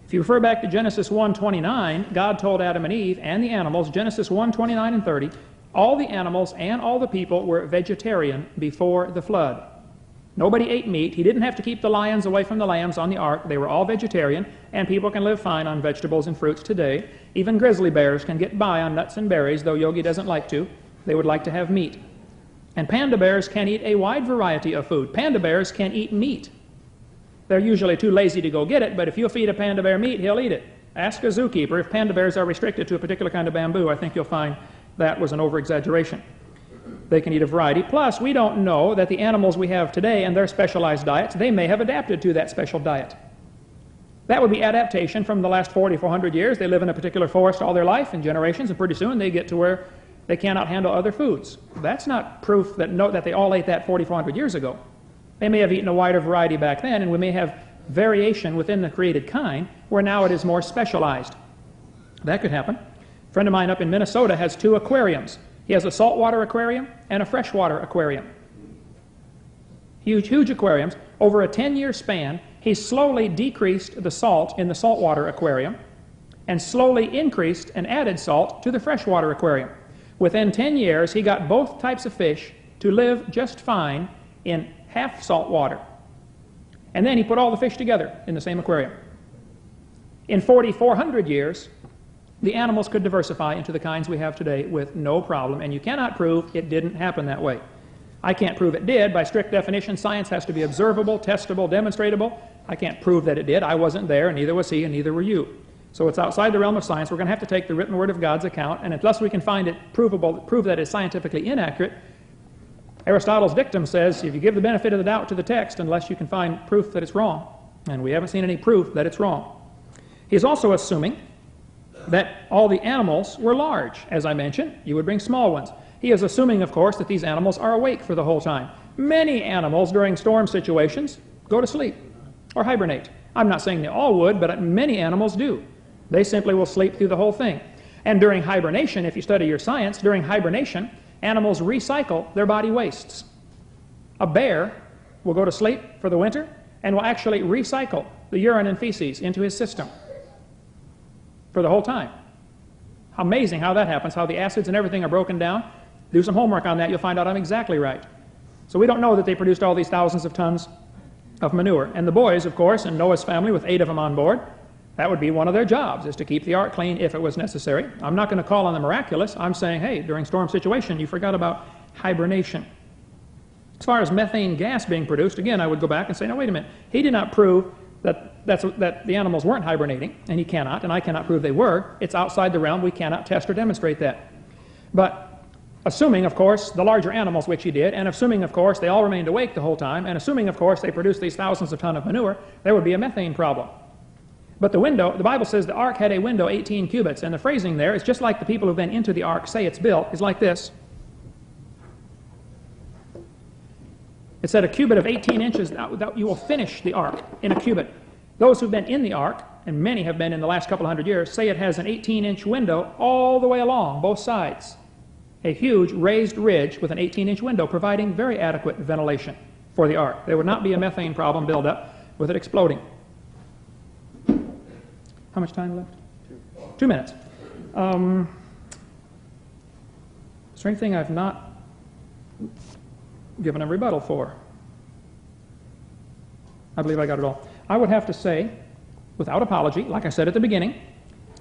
If you refer back to Genesis 1:29, God told Adam and Eve and the animals, Genesis 1:29 and 30, all the animals and all the people were vegetarian before the flood. Nobody ate meat. He didn't have to keep the lions away from the lambs on the ark. They were all vegetarian, and people can live fine on vegetables and fruits today. Even grizzly bears can get by on nuts and berries, though Yogi doesn't like to. They would like to have meat. And panda bears can eat a wide variety of food. Panda bears can eat meat. They're usually too lazy to go get it, but if you feed a panda bear meat, he'll eat it. Ask a zookeeper if panda bears are restricted to a particular kind of bamboo. I think you'll find that was an over-exaggeration. They can eat a variety. Plus, we don't know that the animals we have today and their specialized diets, they may have adapted to that special diet. That would be adaptation from the last 40, 400 years. They live in a particular forest all their life in generations, and pretty soon they get to where they cannot handle other foods. That's not proof that, that they all ate that 40, 400 years ago. They may have eaten a wider variety back then, and we may have variation within the created kind where now it is more specialized. That could happen. A friend of mine up in Minnesota has 2 aquariums. He has a saltwater aquarium and a freshwater aquarium. Huge, huge aquariums. Over a 10-year span, he slowly decreased the salt in the saltwater aquarium and slowly increased and added salt to the freshwater aquarium. Within 10 years, he got both types of fish to live just fine in half salt water. And then he put all the fish together in the same aquarium. In 4,400 years, the animals could diversify into the kinds we have today with no problem, and you cannot prove it didn't happen that way. I can't prove it did. By strict definition, science has to be observable, testable, demonstratable. I can't prove that it did. I wasn't there, and neither was he, and neither were you. So it's outside the realm of science. We're going to have to take the written word of God's account, and unless we can find it provable, prove that it's scientifically inaccurate, Aristotle's dictum says, if you give the benefit of the doubt to the text, unless you can find proof that it's wrong, and we haven't seen any proof that it's wrong. He's also assuming that all the animals were large. As I mentioned, you would bring small ones. He is assuming, of course, that these animals are awake for the whole time. Many animals during storm situations go to sleep or hibernate. I'm not saying they all would, but many animals do. They simply will sleep through the whole thing. And during hibernation, if you study your science, during hibernation, animals recycle their body wastes. A bear will go to sleep for the winter and will actually recycle the urine and feces into his system for the whole time. Amazing how that happens, how the acids and everything are broken down. Do some homework on that, you'll find out I'm exactly right. So we don't know that they produced all these thousands of tons of manure. And the boys, of course, in Noah's family with 8 of them on board, that would be one of their jobs, is to keep the ark clean if it was necessary. I'm not going to call on the miraculous. I'm saying, hey, during storm situation, you forgot about hibernation. As far as methane gas being produced, again, I would go back and say, no, wait a minute. He did not prove that the animals weren't hibernating, and he cannot, and I cannot prove they were. It's outside the realm. We cannot test or demonstrate that. But assuming, of course, the larger animals, which he did, and assuming, of course, they all remained awake the whole time, and assuming, of course, they produced these thousands of tons of manure, there would be a methane problem. But the window, the Bible says the ark had a window 18 cubits, and the phrasing there is just like the people who've been into the ark say it's built, is like this. It said a cubit of 18 inches, that you will finish the ark in a cubit. Those who've been in the ark, and many have been in the last couple hundred years, say it has an 18-inch window all the way along, both sides. A huge raised ridge with an 18-inch window providing very adequate ventilation for the ark. There would not be a methane problem build up with it exploding. How much time left? 2 minutes. Strange thing I've not given a rebuttal for. I believe I got it all. I would have to say, without apology, like I said at the beginning,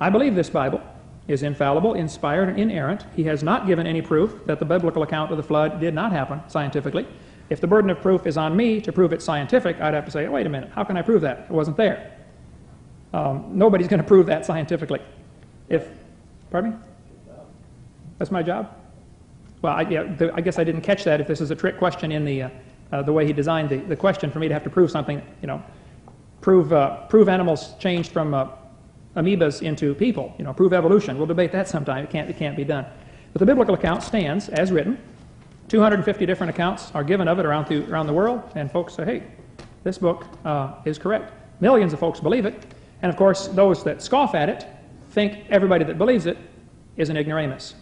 I believe this Bible is infallible, inspired, and inerrant. He has not given any proof that the biblical account of the flood did not happen scientifically. If the burden of proof is on me to prove it's scientific, I'd have to say, wait a minute, how can I prove that? It wasn't there. Nobody's going to prove that scientifically. Pardon me? That's my job? Well, I guess I didn't catch that if this is a trick question in the way he designed the question for me to have to prove something, prove animals changed from amoebas into people, prove evolution. We'll debate that sometime. It can't be done. But the biblical account stands as written. 250 different accounts are given of it around the world, and folks say, hey, this book is correct. Millions of folks believe it. And of course, those that scoff at it think everybody that believes it is an ignoramus.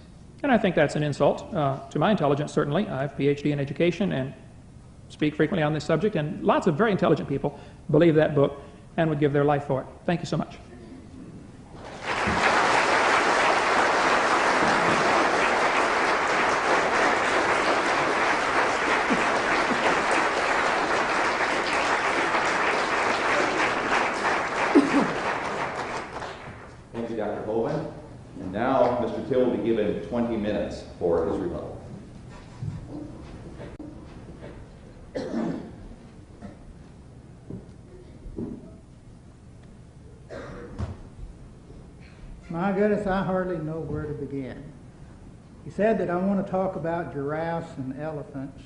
And I think that's an insult to my intelligence, certainly. I have a PhD in education and speak frequently on this subject, and lots of very intelligent people believe that book and would give their life for it. Thank you so much. Thank you, Dr. Hovind. And now Mr. Till will be given 20 minutes for his rebuttal. goodness, I hardly know where to begin. He said that I want to talk about giraffes and elephants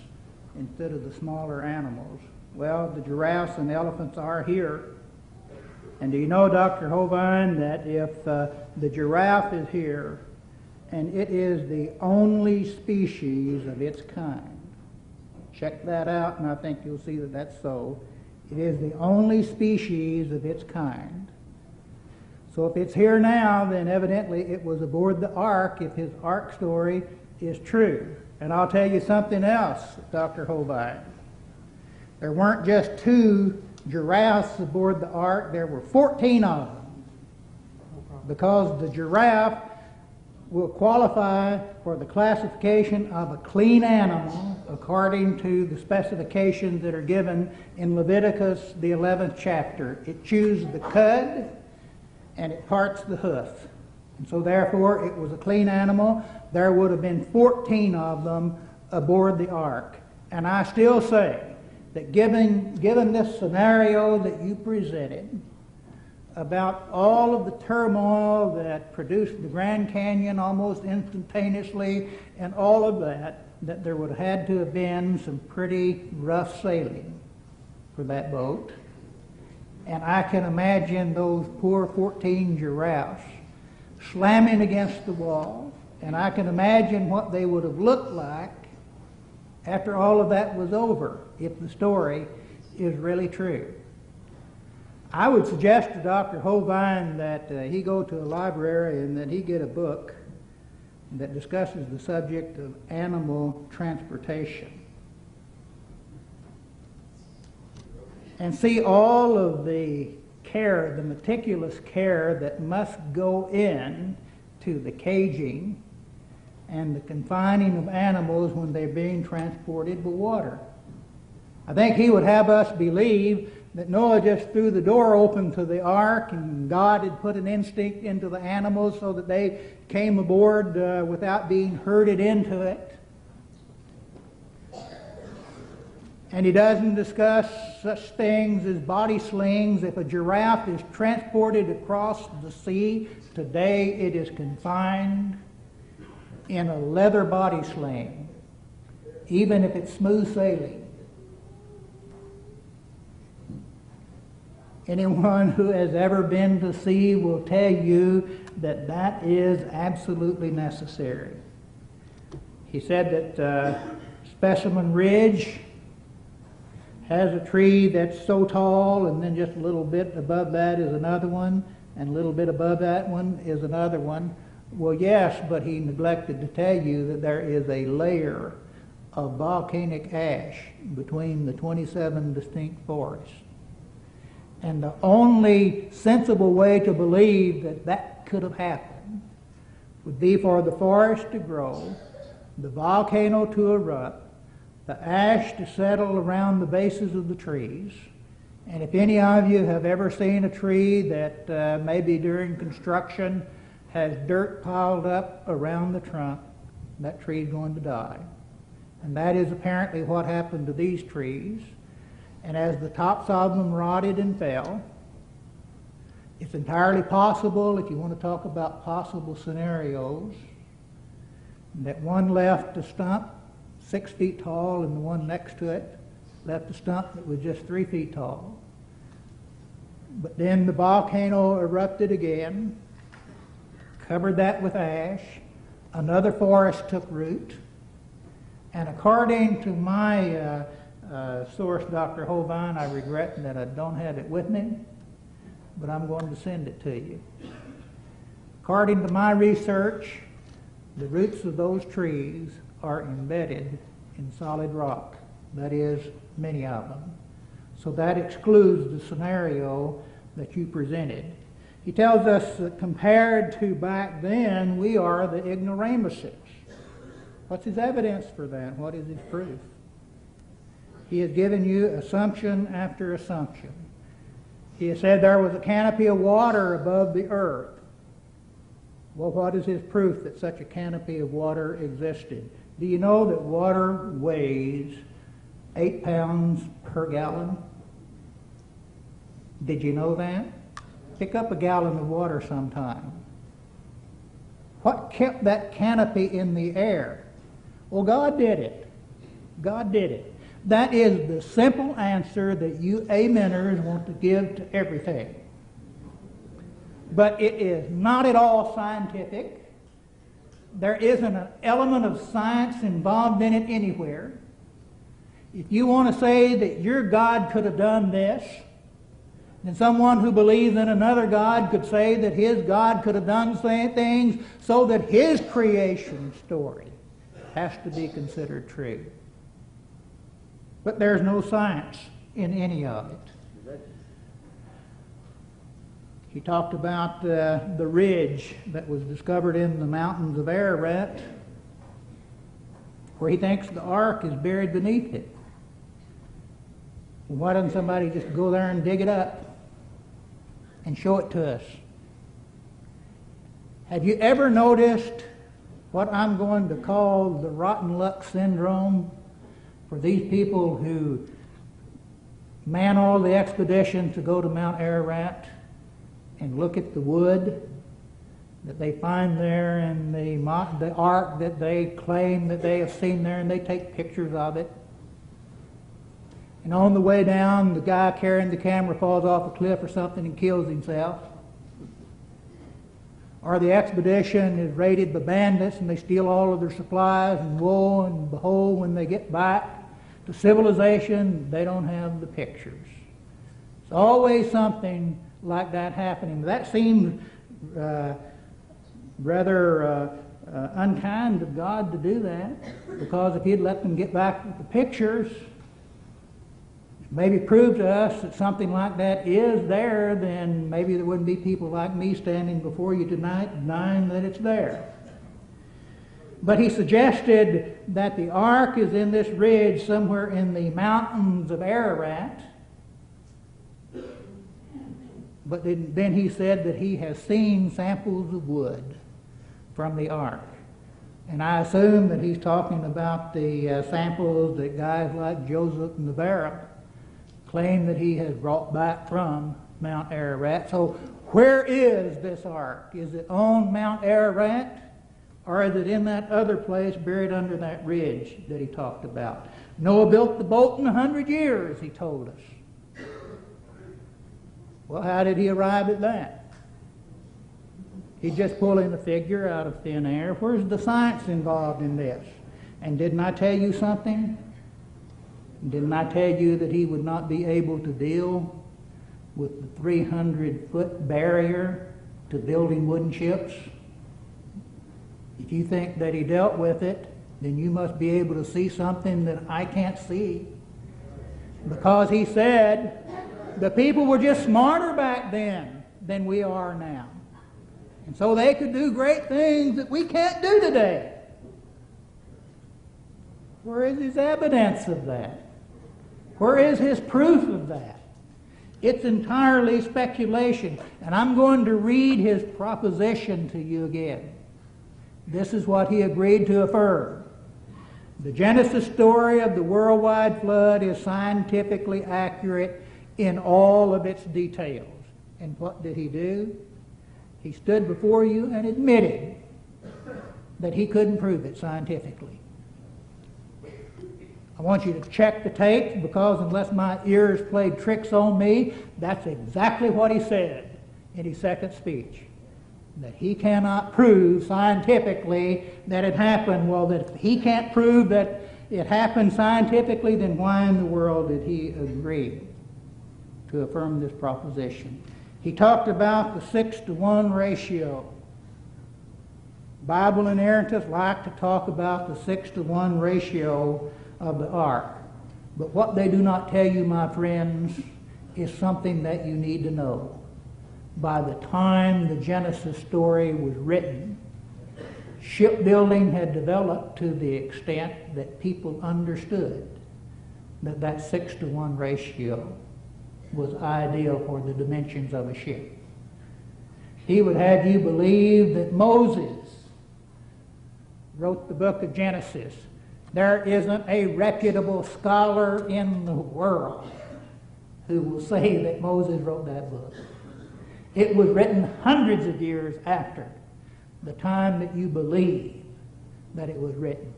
instead of the smaller animals. Well, the giraffes and elephants are here. And do you know, Dr. Hovind, that if the giraffe is here, and it is the only species of its kind, check that out, and I think you'll see that that's so. It is the only species of its kind. So if it's here now, then evidently it was aboard the ark if his ark story is true. And I'll tell you something else, Dr. Hovind. There weren't just 2 giraffes aboard the ark, there were 14 of them. Because the giraffe will qualify for the classification of a clean animal according to the specifications that are given in Leviticus, the 11th chapter. It chews the cud and it parts the hoof. And so therefore it was a clean animal. There would have been 14 of them aboard the ark. And I still say that given this scenario that you presented, about all of the turmoil that produced the Grand Canyon almost instantaneously and all of that there would have had to have been some pretty rough sailing for that boat. And I can imagine those poor 14 giraffes slamming against the wall, and I can imagine what they would have looked like after all of that was over, if the story is really true. I would suggest to Dr. Hovind that he go to a library and that he get a book that discusses the subject of animal transportation. And see all of the care, the meticulous care that must go in to the caging and the confining of animals when they're being transported by water. I think he would have us believe that Noah just threw the door open to the ark and God had put an instinct into the animals so that they came aboard without being herded into it. And he doesn't discuss such things as body slings. If a giraffe is transported across the sea, today it is confined in a leather body sling, even if it's smooth sailing. Anyone who has ever been to sea will tell you that that is absolutely necessary. He said that Specimen Ridge has a tree that's so tall, and then just a little bit above that is another one, and a little bit above that one is another one. Well, yes, but he neglected to tell you that there is a layer of volcanic ash between the 27 distinct forests. And the only sensible way to believe that that could have happened would be for the forest to grow, the volcano to erupt, the ash to settle around the bases of the trees. And if any of you have ever seen a tree that maybe during construction has dirt piled up around the trunk, that tree is going to die. And that is apparently what happened to these trees. And as the tops of them rotted and fell, it's entirely possible, if you want to talk about possible scenarios, that one left a stump 6 feet tall and the one next to it left a stump that was just 3 feet tall. But then the volcano erupted again, covered that with ash, another forest took root, and according to my source, Dr. Hovind, I regret that I don't have it with me, but I'm going to send it to you. According to my research, the roots of those trees are embedded in solid rock. That is, many of them. So that excludes the scenario that you presented. He tells us that compared to back then, we are the ignoramuses. What's his evidence for that? What is his proof? He has given you assumption after assumption. He has said there was a canopy of water above the earth. Well, what is his proof that such a canopy of water existed? Do you know that water weighs 8 pounds per gallon? Did you know that? Pick up a gallon of water sometime. What kept that canopy in the air? Well, God did it. God did it. That is the simple answer that you ameners want to give to everything. But it is not at all scientific. There isn't an element of science involved in it anywhere. If you want to say that your God could have done this, then someone who believes in another God could say that his God could have done things so that his creation story has to be considered true. But there's no science in any of it. He talked about the ridge that was discovered in the mountains of Ararat, where he thinks the ark is buried beneath it. Well, why doesn't somebody just go there and dig it up and show it to us? Have you ever noticed what I'm going to call the rotten luck syndrome for these people who man all the expeditions to go to Mount Ararat and look at the wood that they find there and the ark that they claim that they have seen there, and they take pictures of it? And on the way down, the guy carrying the camera falls off a cliff or something and kills himself. Or the expedition is raided by bandits and they steal all of their supplies, and woe and behold, when they get back to civilization, they don't have the pictures. It's always something like that happening. That seems rather unkind of God to do that, because if he'd let them get back with the pictures, maybe prove to us that something like that is there, then maybe there wouldn't be people like me standing before you tonight denying that it's there. But he suggested that the ark is in this ridge somewhere in the mountains of Ararat. But then he said that he has seen samples of wood from the ark. And I assume that he's talking about the samples that guys like Joseph Navarre claim that he has brought back from Mount Ararat. So where is this ark? Is it on Mount Ararat, or is it in that other place buried under that ridge that he talked about? Noah built the boat in 100 years, he told us. Well, how did he arrive at that? He's just pulling a figure out of thin air. Where's the science involved in this? And didn't I tell you something? Didn't I tell you that he would not be able to deal with the 300-foot barrier to building wooden ships? If you think that he dealt with it, then you must be able to see something that I can't see. Because he said the people were just smarter back then than we are now. And so they could do great things that we can't do today. Where is his evidence of that? Where is his proof of that? It's entirely speculation. And I'm going to read his proposition to you again. This is what he agreed to affirm. The Genesis story of the worldwide flood is scientifically accurate in all of its details. And what did he do? He stood before you and admitted that he couldn't prove it scientifically. I want you to check the tape, because unless my ears played tricks on me, that's exactly what he said in his second speech. That he cannot prove scientifically that it happened. Well, that if he can't prove that it happened scientifically, then why in the world did he agree to affirm this proposition? He talked about the 6-to-1 ratio. Bible inerrantists like to talk about the 6-to-1 ratio of the ark. But what they do not tell you, my friends, is something that you need to know. By the time the Genesis story was written, shipbuilding had developed to the extent that people understood that that 6-to-1 ratio was ideal for the dimensions of a ship. He would have you believe that Moses wrote the book of Genesis. There isn't a reputable scholar in the world who will say that Moses wrote that book. It was written hundreds of years after the time that you believe that it was written.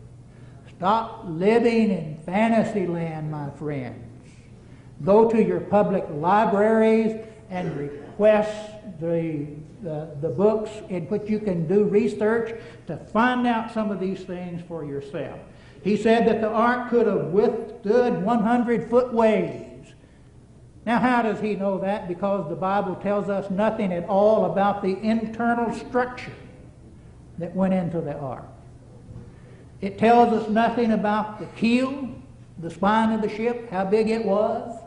Stop living in fantasy land, my friends. Go to your public libraries and request the books in which you can do research to find out some of these things for yourself. He said that the ark could have withstood 100-foot waves. Now, how does he know that? Because the Bible tells us nothing at all about the internal structure that went into the ark. It tells us nothing about the keel, the spine of the ship, how big it was.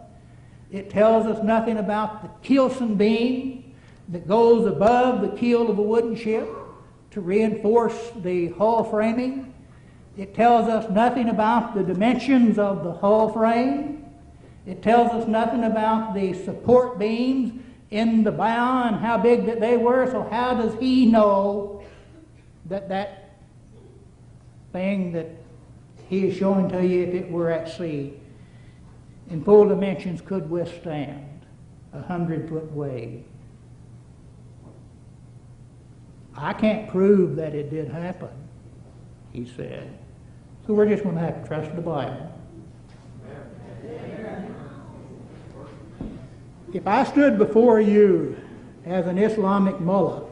It tells us nothing about the keelson beam that goes above the keel of a wooden ship to reinforce the hull framing. It tells us nothing about the dimensions of the hull frame. It tells us nothing about the support beams in the bow and how big that they were. So how does he know that that thing that he is showing to you, if it were at sea, in full dimensions, could withstand a 100-foot wave? I can't prove that it did happen, he said. So we're just going to have to trust the Bible. If I stood before you as an Islamic mullah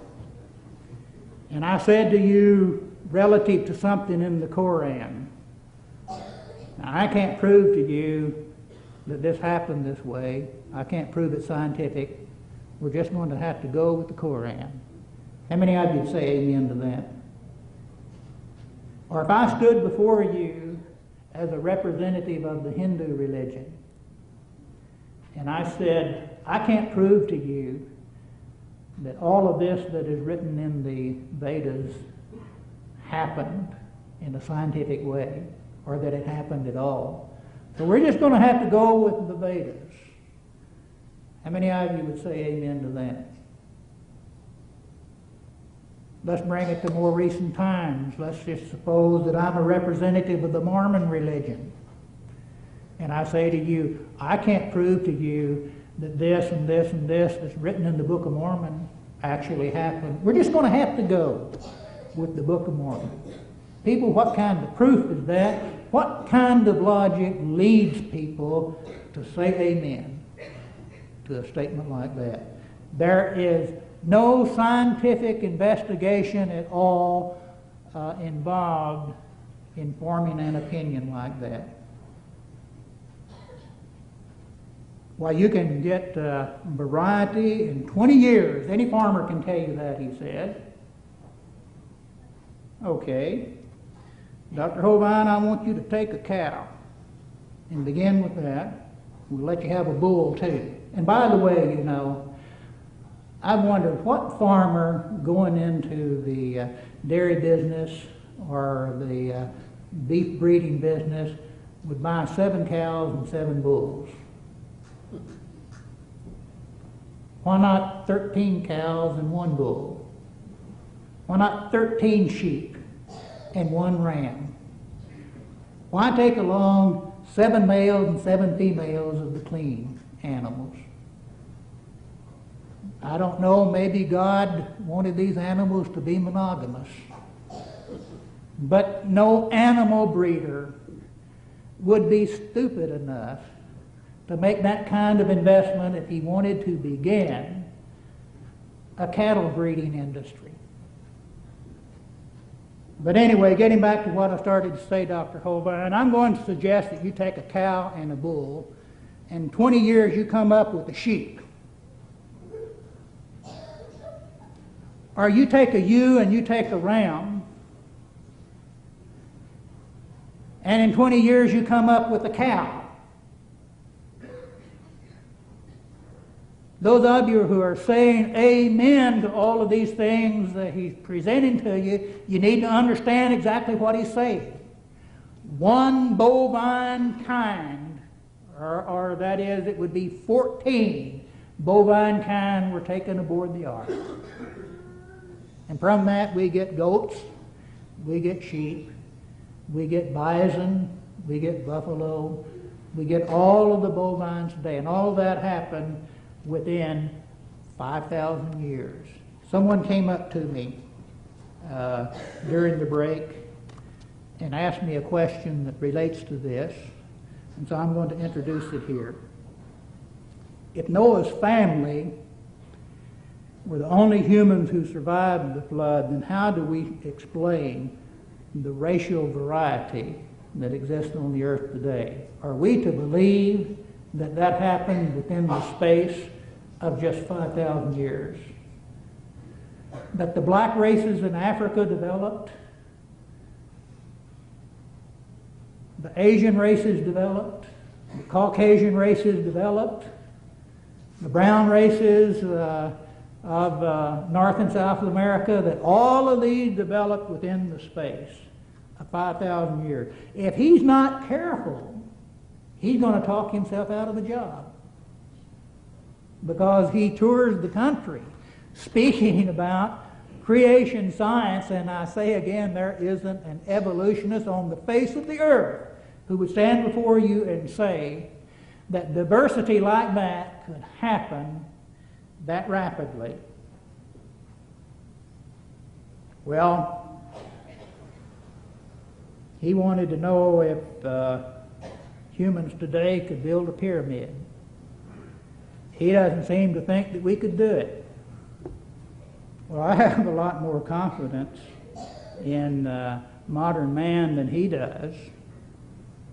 and I said to you relative to something in the Koran, now I can't prove to you that this happened this way. I can't prove it's scientific. We're just going to have to go with the Koran. How many of you would say amen to that? Or if I stood before you as a representative of the Hindu religion, and I said, I can't prove to you that all of this that is written in the Vedas happened in a scientific way, or that it happened at all. So we're just going to have to go with the Vedas. How many of you would say amen to that? Let's bring it to more recent times. Let's just suppose that I'm a representative of the Mormon religion. And I say to you, I can't prove to you that this and this and this that's written in the Book of Mormon actually happened. We're just going to have to go with the Book of Mormon. People, what kind of proof is that? What kind of logic leads people to say amen to a statement like that? There is no scientific investigation at all involved in forming an opinion like that. Why, you can get variety in 20 years. Any farmer can tell you that, he said. Okay. Dr. Hovind, I want you to take a cow and begin with that. We'll let you have a bull too. And by the way, you know, I wondered what farmer going into the dairy business or the beef breeding business would buy 7 cows and 7 bulls. Why not 13 cows and 1 bull? Why not 13 sheep and 1 ram? Why take along 7 males and 7 females of the clean animals? I don't know, maybe God wanted these animals to be monogamous. But no animal breeder would be stupid enough to make that kind of investment if he wanted to begin a cattle breeding industry. But anyway, getting back to what I started to say, Dr. Hovind, I'm going to suggest that you take a cow and a bull, and in 20 years you come up with a sheep. Or you take a ewe and you take a ram, and in 20 years you come up with a cow. Those of you who are saying amen to all of these things that he's presenting to you, you need to understand exactly what he's saying. 1 bovine kind, or that is, it would be 14 bovine kind were taken aboard the ark. And from that we get goats, we get sheep, we get bison, we get buffalo, we get all of the bovines today. And all that happened within 5,000 years. Someone came up to me during the break and asked me a question that relates to this, and so I'm going to introduce it here. If Noah's family were the only humans who survived the flood, then how do we explain the racial variety that exists on the earth today? Are we to believe that that happened within the space of just 5,000 years? That the black races in Africa developed, the Asian races developed, the Caucasian races developed, the brown races of North and South America, that all of these developed within the space of 5,000 years. If he's not careful, he's going to talk himself out of a job, because he tours the country speaking about creation science, and I say again, there isn't an evolutionist on the face of the earth who would stand before you and say that diversity like that could happen that rapidly. Well, he wanted to know if humans today could build a pyramid. He doesn't seem to think that we could do it. Well, I have a lot more confidence in modern man than he does.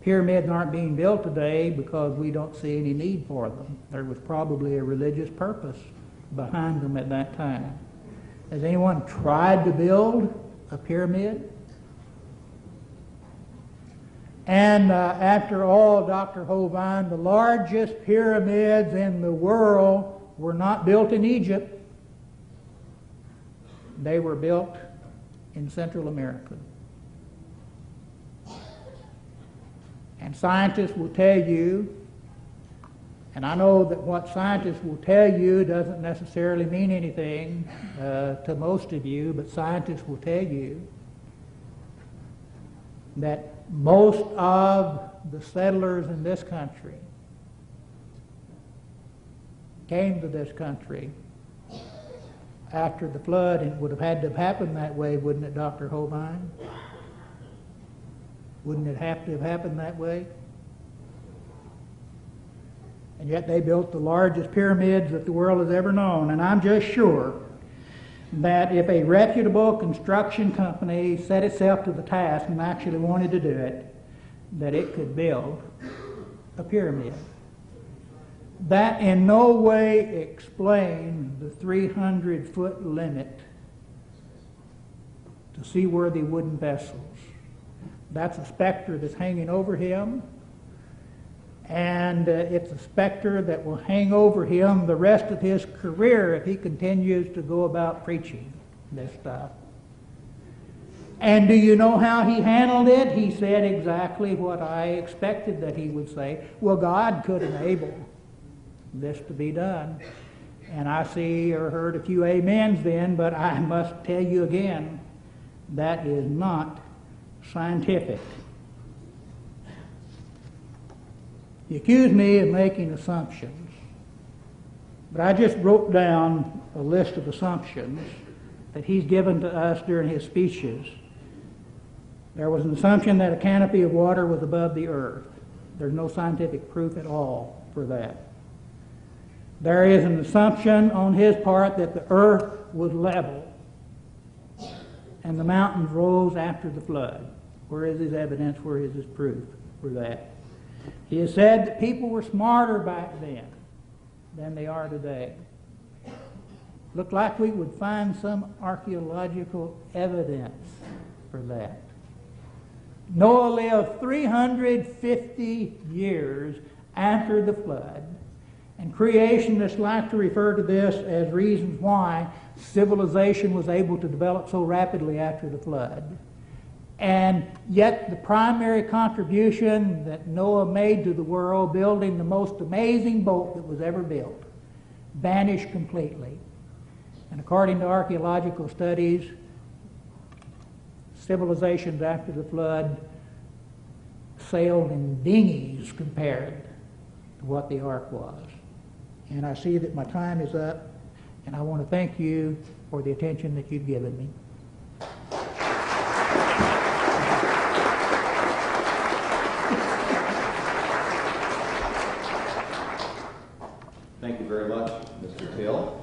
Pyramids aren't being built today because we don't see any need for them. There was probably a religious purpose behind them at that time. Has anyone tried to build a pyramid? And after all, Dr. Hovind, the largest pyramids in the world were not built in Egypt. They were built in Central America. And scientists will tell you, and I know that what scientists will tell you doesn't necessarily mean anything to most of you, but scientists will tell you that most of the settlers in this country came to this country after the flood, and it would have had to have happened that way, wouldn't it, Dr. Hovind? Wouldn't it have to have happened that way? And yet they built the largest pyramids that the world has ever known. And I'm just sure that if a reputable construction company set itself to the task and actually wanted to do it, that it could build a pyramid. That in no way explains the 300-foot limit to seaworthy wooden vessels. That's a specter that's hanging over him, and it's a specter that will hang over him the rest of his career if he continues to go about preaching this stuff. And do you know how he handled it? He said exactly what I expected that he would say. Well, God could enable this to be done. And I see or heard a few amens then, but I must tell you again, that is not scientific. You accuse me of making assumptions, but I just wrote down a list of assumptions that he's given to us during his speeches. There was an assumption that a canopy of water was above the earth. There's no scientific proof at all for that. There is an assumption on his part that the earth was level and the mountains rose after the flood. Where is his evidence? Where is his proof for that? He has said that people were smarter back then than they are today. Looked like we would find some archaeological evidence for that. Noah lived 350 years after the flood, and creationists like to refer to this as reasons why civilization was able to develop so rapidly after the flood. And yet the primary contribution that Noah made to the world, building the most amazing boat that was ever built, vanished completely. And according to archaeological studies, civilizations after the flood sailed in dinghies compared to what the ark was. And I see that my time is up, and I want to thank you for the attention that you've given me. very much, Mr. Till.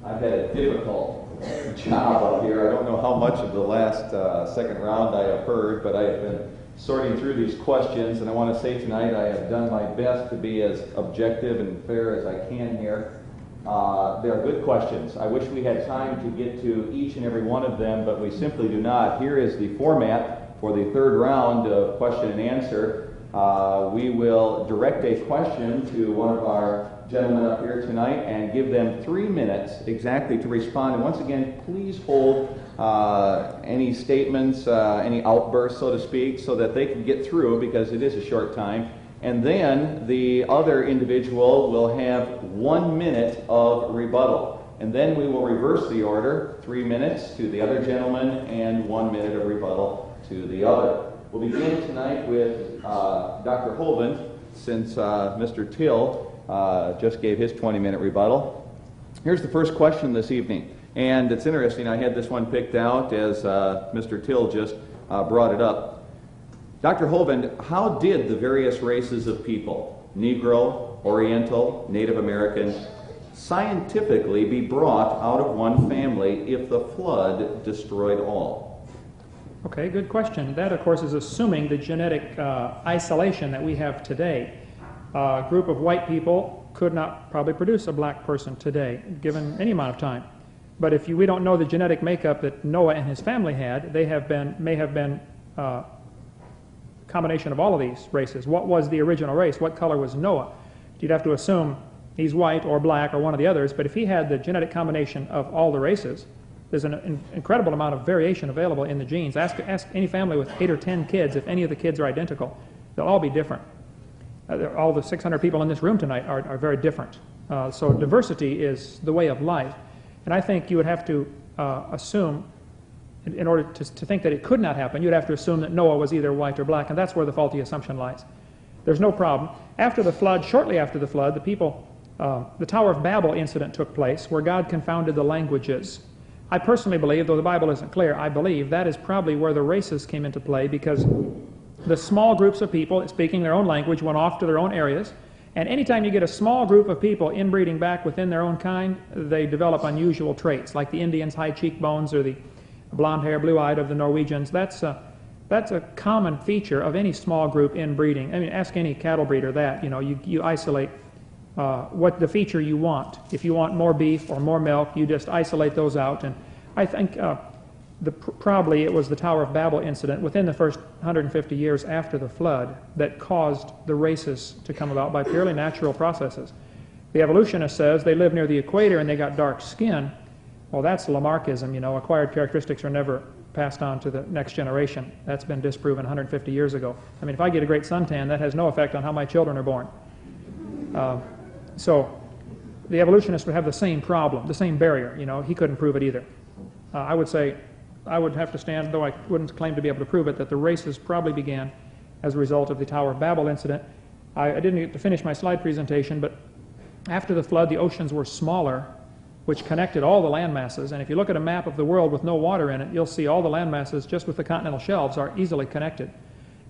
I've had a difficult job up here. I don't know how much of the last second round I have heard, but I have been sorting through these questions, and I want to say tonight I have done my best to be as objective and fair as I can here. They are good questions. I wish we had time to get to each and every one of them, but we simply do not. Here is the format for the third round of question and answer. We will direct a question to one of our gentlemen up here tonight and give them 3 minutes exactly to respond. And once again, please hold any statements, any outbursts, so to speak, so that they can get through, because it is a short time. And then the other individual will have 1 minute of rebuttal. And then we will reverse the order, 3 minutes to the other gentleman and 1 minute of rebuttal to the other. We'll begin tonight with Dr. Hovind, since Mr. Till just gave his 20-minute rebuttal. Here's the first question this evening. And it's interesting, I had this one picked out as Mr. Till just brought it up. Dr. Hovind, how did the various races of people, Negro, Oriental, Native American, scientifically be brought out of one family if the flood destroyed all? Okay, good question. That, of course, is assuming the genetic isolation that we have today. A group of white people could not probably produce a black person today, given any amount of time. But if we don't know the genetic makeup that Noah and his family had, may have been a combination of all of these races. What was the original race? What color was Noah? You'd have to assume he's white or black or one of the others, but if he had the genetic combination of all the races, there's an incredible amount of variation available in the genes. Ask any family with 8 or 10 kids if any of the kids are identical. They'll all be different. All the 600 people in this room tonight are very different. So diversity is the way of life. And I think you would have to assume, in order to think that it could not happen, you'd have to assume that Noah was either white or black, and that's where the faulty assumption lies. There's no problem. After the flood, shortly after the flood, the Tower of Babel incident took place, where God confounded the languages. I personally believe, though the Bible isn't clear, I believe that is probably where the races came into play, because the small groups of people speaking their own language went off to their own areas, and anytime you get a small group of people inbreeding back within their own kind, they develop unusual traits, like the Indians' high cheekbones or the blonde hair, blue-eyed of the Norwegians. That's a common feature of any small group inbreeding. I mean, ask any cattle breeder that. You isolate what the feature you want. If you want more beef or more milk, you just isolate those out. And I think probably it was the Tower of Babel incident within the first 150 years after the flood that caused the races to come about by purely natural processes. The evolutionist says they live near the equator and they got dark skin. Well, that's Lamarckism. Acquired characteristics are never passed on to the next generation. That's been disproven 150 years ago. I mean, if I get a great suntan, that has no effect on how my children are born. So the evolutionist would have the same problem, the same barrier. He couldn't prove it either. I would say, I would have to stand, though I wouldn't claim to be able to prove it, that the races probably began as a result of the Tower of Babel incident. I didn't get to finish my slide presentation, but after the flood, the oceans were smaller, which connected all the land masses. And if you look at a map of the world with no water in it, you'll see all the land masses just with the continental shelves are easily connected.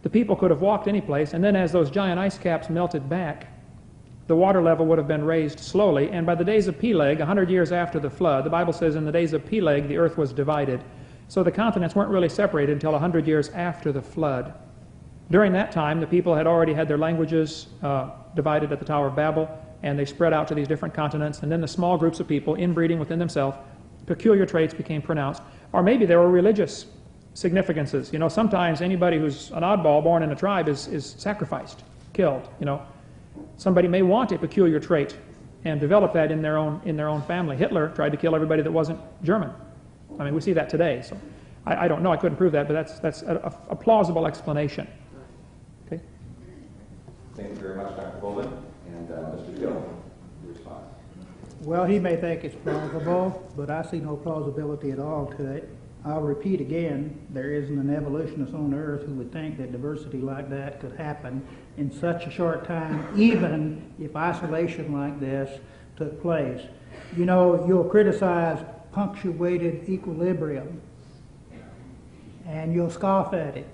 The people could have walked any place, and then as those giant ice caps melted back, the water level would have been raised slowly, and by the days of Peleg, 100 years after the flood, the Bible says in the days of Peleg, the earth was divided. So the continents weren't really separated until 100 years after the flood. During that time, the people had already had their languages divided at the Tower of Babel, and they spread out to these different continents, and then the small groups of people, inbreeding within themselves, peculiar traits became pronounced. Or maybe there were religious significances. Sometimes anybody who's an oddball born in a tribe is sacrificed, killed. Somebody may want a peculiar trait and develop that in their own family. Hitler tried to kill everybody that wasn't German. I mean, we see that today. So I don't know. I couldn't prove that, but that's a plausible explanation. Okay. Thank you very much, Dr. Hovind. And Mr. Till, your response. Well, he may think it's plausible, but I see no plausibility at all to it. I'll repeat again, there isn't an evolutionist on earth who would think that diversity like that could happen in such a short time, even if isolation like this took place. You'll criticize punctuated equilibrium, and you'll scoff at it.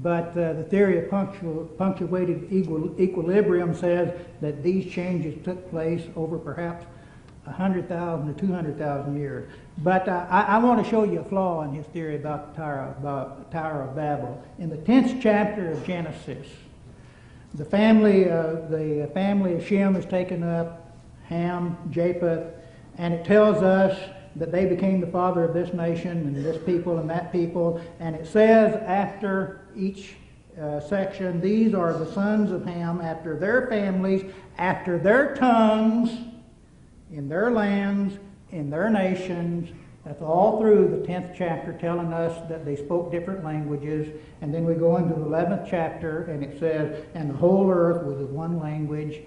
But the theory of punctuated equilibrium says that these changes took place over perhaps 100,000 to 200,000 years. But I want to show you a flaw in his theory about the Tower of Babel. In the 10th chapter of Genesis, the family of Shem is taken up, Ham, Japheth, and it tells us that they became the father of this nation and this people and that people. And it says after each section, these are the sons of Ham after their families, after their tongues, in their lands, in their nations. That's all through the 10th chapter telling us that they spoke different languages. And then we go into the 11th chapter and it says, and the whole earth was of one language.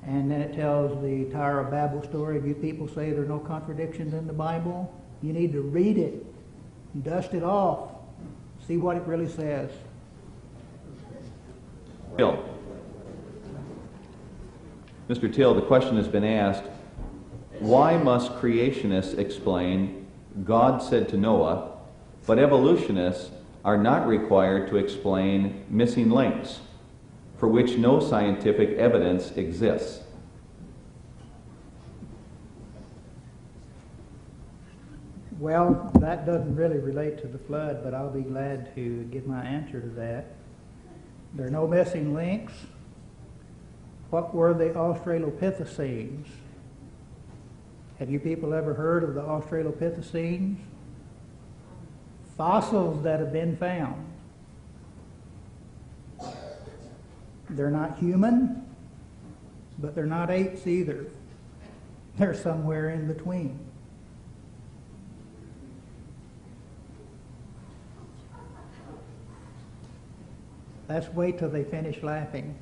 And then it tells the Tower of Babel story. If you people say there are no contradictions in the Bible, you need to read it, dust it off, see what it really says. Till. Mr. Till, the question has been asked, why must creationists explain God said to Noah, but evolutionists are not required to explain missing links, for which no scientific evidence exists? Well, that doesn't really relate to the flood, but I'll be glad to give my answer to that. There are no missing links. What were the Australopithecines? Have you people ever heard of the Australopithecines? Fossils that have been found. They're not human, but they're not apes either. They're somewhere in between. Let's wait till they finish laughing.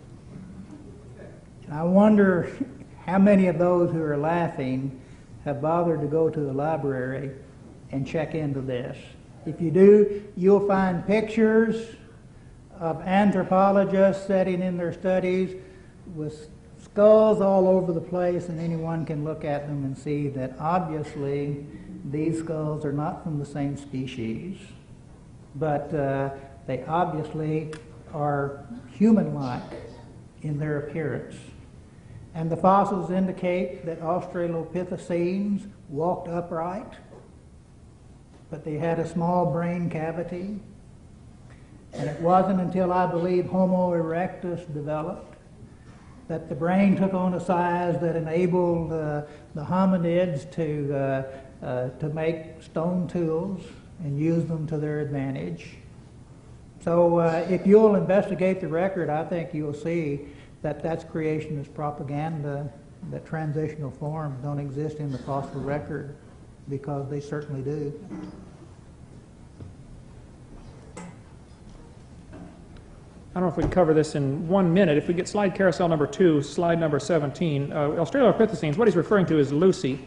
And I wonder how many of those who are laughing have bothered to go to the library and check into this. If you do, you'll find pictures of anthropologists sitting in their studies with skulls all over the place, and anyone can look at them and see that obviously these skulls are not from the same species, but they obviously are human-like in their appearance. And the fossils indicate that Australopithecines walked upright, but they had a small brain cavity. And it wasn't until, I believe, Homo erectus developed that the brain took on a size that enabled the hominids to make stone tools and use them to their advantage. So if you'll investigate the record, I think you'll see that that's creationist propaganda, that transitional forms don't exist in the fossil record, because they certainly do. I don't know if we can cover this in 1 minute. If we get slide carousel number 2, slide number 17, Australopithecines, what he's referring to is Lucy,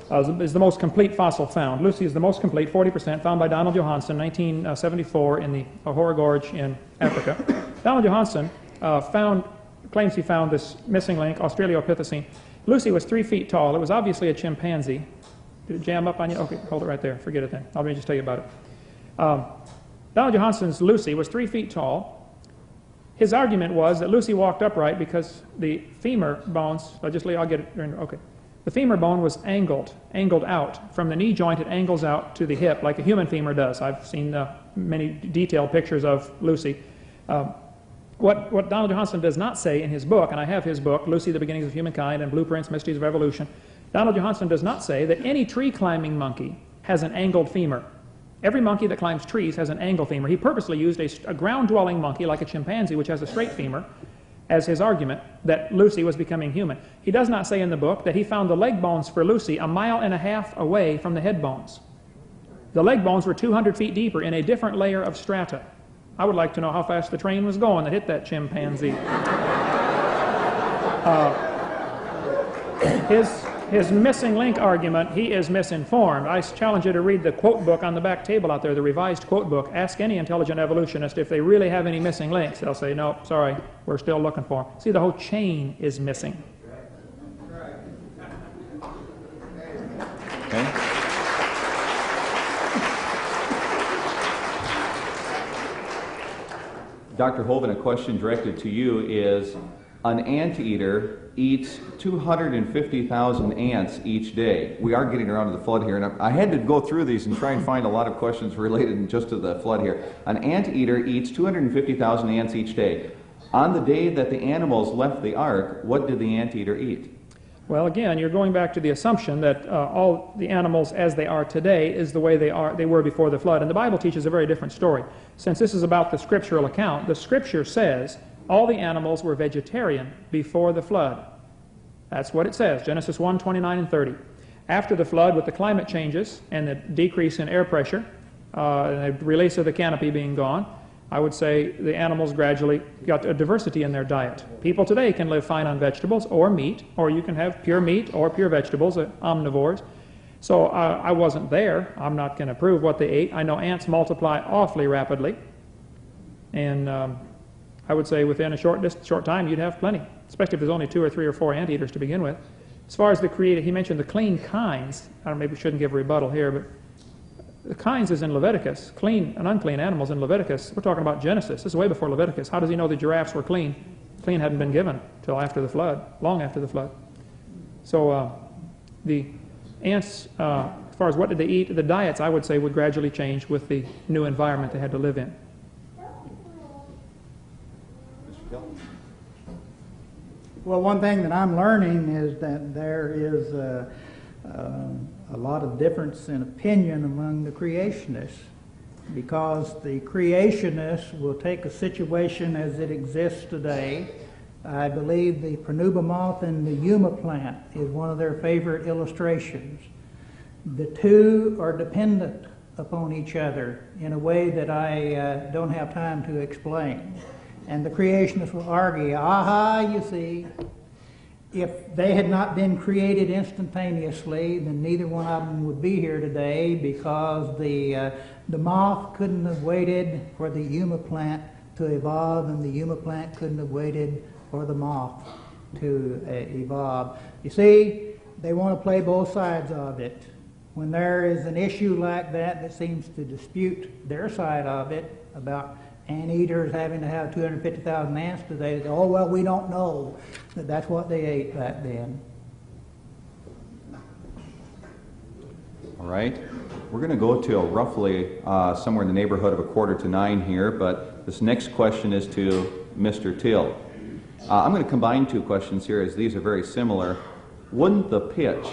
is the most complete fossil found. Lucy is the most complete, 40%, found by Donald Johanson, 1974, in the Ahura Gorge in Africa. Donald Johanson claims he found this missing link, Australopithecine. Lucy was 3 feet tall. It was obviously a chimpanzee. Did it jam up on you? Okay, hold it right there. Forget it then. Let me just tell you about it. Donald Johanson's Lucy was 3 feet tall. His argument was that Lucy walked upright because the femur bones, I'll get it, okay. The femur bone was angled out. From the knee joint, it angles out to the hip like a human femur does. I've seen many detailed pictures of Lucy. What Donald Johanson does not say in his book, and I have his book, Lucy, the Beginnings of Humankind and Blueprints, Mysteries of Evolution, Donald Johanson does not say that any tree-climbing monkey has an angled femur. Every monkey that climbs trees has an angled femur. He purposely used a ground-dwelling monkey like a chimpanzee, which has a straight femur, as his argument that Lucy was becoming human. He does not say in the book that he found the leg bones for Lucy 1.5 miles away from the head bones. The leg bones were 200 feet deeper in a different layer of strata. I would like to know how fast the train was going that hit that chimpanzee. His missing link argument, he is misinformed. I challenge you to read the quote book on the back table out there, the revised quote book. Ask any intelligent evolutionist if they really have any missing links. They'll say, no, sorry, we're still looking for them. See, the whole chain is missing. Okay. Dr. Hovind, a question directed to you is, an anteater eats 250,000 ants each day. We are getting around to the flood here, and I had to go through these and try and find a lot of questions related just to the flood here. An anteater eats 250,000 ants each day. On the day that the animals left the ark, what did the anteater eat? Well, again, you're going back to the assumption that all the animals as they are today is the way they were before the flood. And the Bible teaches a very different story. Since this is about the scriptural account, the scripture says all the animals were vegetarian before the flood. That's what it says, Genesis 1, 29 and 30. After the flood, with the climate changes and the decrease in air pressure, and the release of the canopy being gone, I would say the animals gradually got a diversity in their diet. People today can live fine on vegetables or meat, or you can have pure meat or pure vegetables, omnivores. So I wasn't there. I'm not going to prove what they ate. I know ants multiply awfully rapidly. And I would say within a short time you'd have plenty, especially if there's only 2 or 3 or 4 anteaters to begin with. As far as the created, he mentioned the clean kinds. I don't know, maybe we shouldn't give a rebuttal here, but the kinds is in Leviticus. Clean and unclean animals in Leviticus. We're talking about Genesis. This is way before Leviticus. How does he know the giraffes were clean? Clean hadn't been given till after the flood, long after the flood. So the ants, as far as what did they eat, the diets, I would say, would gradually change with the new environment they had to live in. Well, one thing that I'm learning is that there is a lot of difference in opinion among the creationists, because the creationists will take a situation as it exists today. I believe the Pronuba moth and the Yuma plant is one of their favorite illustrations. The two are dependent upon each other in a way that I don't have time to explain. And the creationists will argue, aha, you see, if they had not been created instantaneously, then neither one of them would be here today, because the moth couldn't have waited for the Yuma plant to evolve, and the Yuma plant couldn't have waited for the moth to evolve. You see, they want to play both sides of it. When there is an issue like that that seems to dispute their side of it, about anteaters having to have 250,000 ants today, they say, oh, well, we don't know that that's what they ate back then. All right. We're going to go till roughly somewhere in the neighborhood of 8:45 here, but this next question is to Mr. Till. I'm going to combine two questions here, as these are very similar. Wouldn't the pitch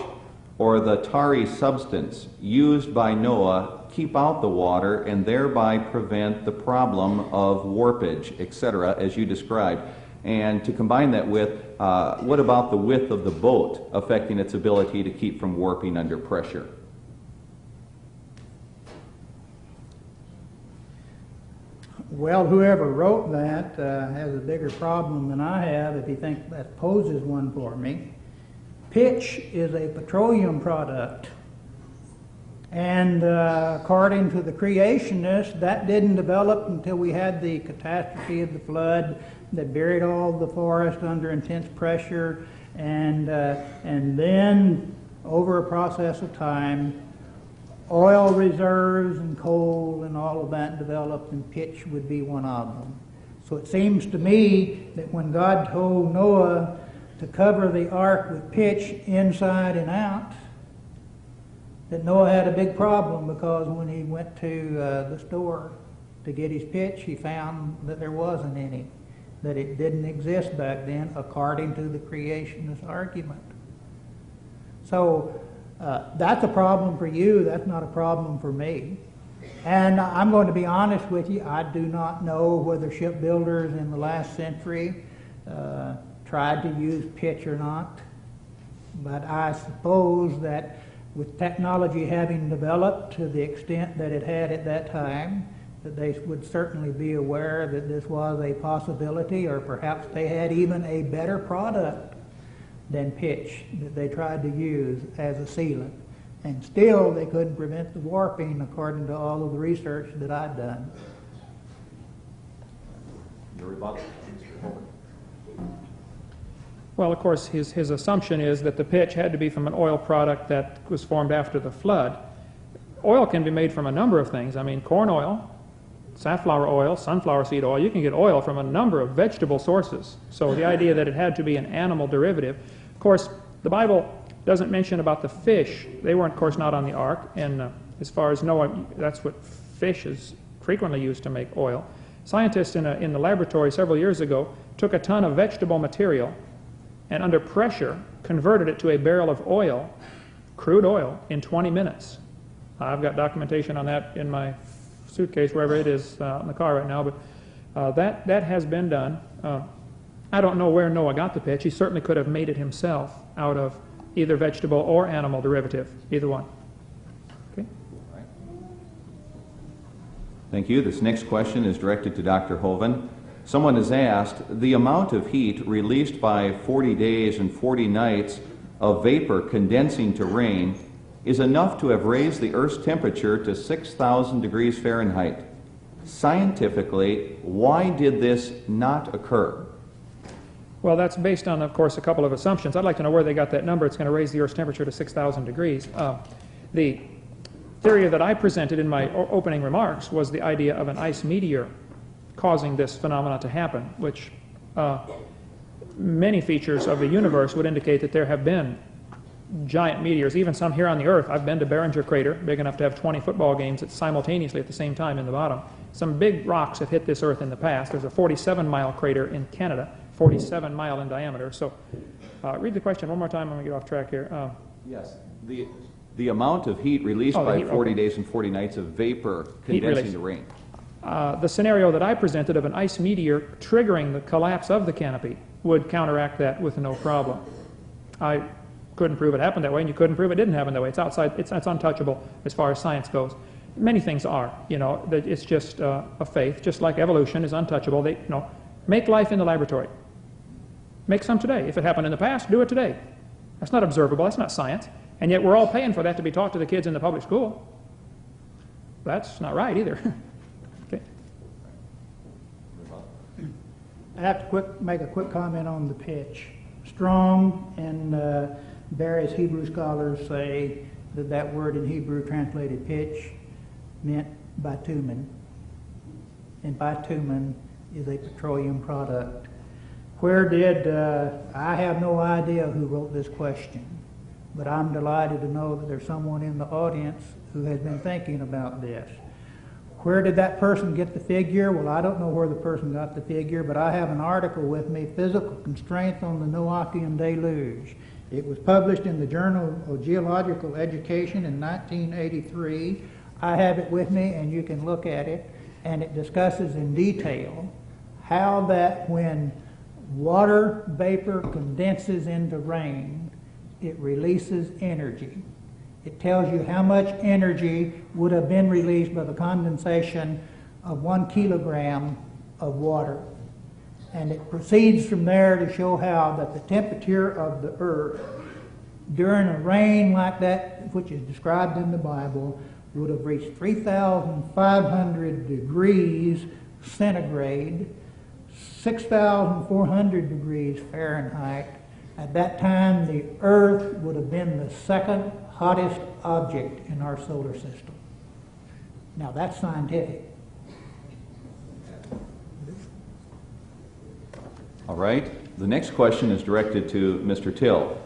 or the tarry substance used by Noah keep out the water and thereby prevent the problem of warpage, etc., as you described? And to combine that with, what about the width of the boat affecting its ability to keep from warping under pressure? Well, whoever wrote that has a bigger problem than I have if he thinks that poses one for me. Pitch is a petroleum product. And according to the creationists, that didn't develop until we had the catastrophe of the flood that buried all the forest under intense pressure. And then, over a process of time, oil reserves and coal and all of that developed, and pitch would be one of them. So it seems to me that when God told Noah to cover the ark with pitch inside and out, that Noah had a big problem, because when he went to the store to get his pitch, he found that there wasn't any, that it didn't exist back then, according to the creationist argument. So that's a problem for you. That's not a problem for me. And I'm going to be honest with you, I do not know whether shipbuilders in the last century tried to use pitch or not. But I suppose that with technology having developed to the extent that it had at that time, that they would certainly be aware that this was a possibility, or perhaps they had even a better product than pitch that they tried to use as a sealant. And still they couldn't prevent the warping, according to all of the research that I'd done. Your rebuttal. Well, of course, his assumption is that the pitch had to be from an oil product that was formed after the flood. Oil can be made from a number of things. I mean, corn oil safflower oil, sunflower seed oil. You can get oil from a number of vegetable sources. So the idea that it had to be an animal derivative. Of course, the Bible doesn't mention about the fish. They were, of course, not on the ark. And as far as Noah, that's what fish is frequently used to make oil. Scientists in the laboratory several years ago took a ton of vegetable material and under pressure converted it to a barrel of oil, crude oil, in 20 minutes. I've got documentation on that in my suitcase, wherever it is in the car right now, but that has been done. I don't know where Noah got the pitch. He certainly could have made it himself out of either vegetable or animal derivative, either one. Okay. Thank you. This next question is directed to Dr. Hovind. Someone has asked, the amount of heat released by 40 days and 40 nights of vapor condensing to rain is enough to have raised the Earth's temperature to 6,000 degrees Fahrenheit. Scientifically, why did this not occur? Well, that's based on, of course, a couple of assumptions. I'd like to know where they got that number. It's going to raise the Earth's temperature to 6,000 degrees. The theory that I presented in my opening remarks was the idea of an ice meteor causing this phenomenon to happen, which many features of the universe would indicate that there have been giant meteors, even some here on the Earth. I've been to Barringer Crater, big enough to have 20 football games simultaneously at the same time in the bottom. Some big rocks have hit this Earth in the past. There's a 47-mile crater in Canada, 47-mile in diameter. So read the question one more time. I'm going to get off track here. Yes. The amount of heat released by 40 days and 40 nights of vapor condensing to rain. The scenario that I presented of an ice meteor triggering the collapse of the canopy would counteract that with no problem. I couldn't prove it happened that way, and you couldn't prove it didn't happen that way. It's outside, it's untouchable as far as science goes. Many things are, it's just a faith, just like evolution is untouchable. Make life in the laboratory. Make some today. If it happened in the past, do it today. That's not observable, that's not science. And yet we're all paying for that to be taught to the kids in the public school. That's not right either. Okay. I have to make a quick comment on the pitch. Strong and various Hebrew scholars say that word in Hebrew translated pitch meant bitumen. And bitumen is a petroleum product. I have no idea who wrote this question, but I'm delighted to know that there's someone in the audience who has been thinking about this. Where did that person get the figure? Well, I don't know where the person got the figure, but I have an article with me, Physical Constraints on the Noachian Deluge. It was published in the Journal of Geological Education in 1983. I have it with me, and you can look at it, and it discusses in detail how that when water vapor condenses into rain, it releases energy. It tells you how much energy would have been released by the condensation of 1 kilogram of water. And it proceeds from there to show how that the temperature of the earth during a rain like that, which is described in the Bible, would have reached 3,500 degrees centigrade, 6,400 degrees Fahrenheit. At that time, the earth would have been the second hottest object in our solar system. Now that's scientific. All right. The next question is directed to Mr. Till.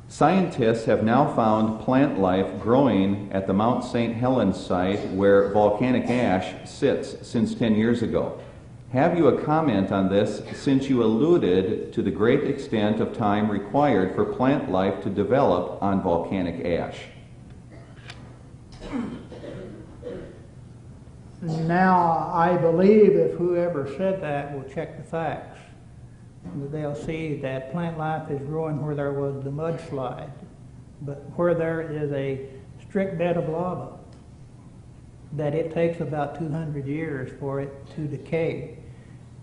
Scientists have now found plant life growing at the Mount St. Helens site where volcanic ash sits since 10 years ago. Have you a comment on this, since you alluded to the great extent of time required for plant life to develop on volcanic ash? Now, I believe if whoever said that will check the facts, they'll see that plant life is growing where there was the mudslide, but where there is a strict bed of lava, that it takes about 200 years for it to decay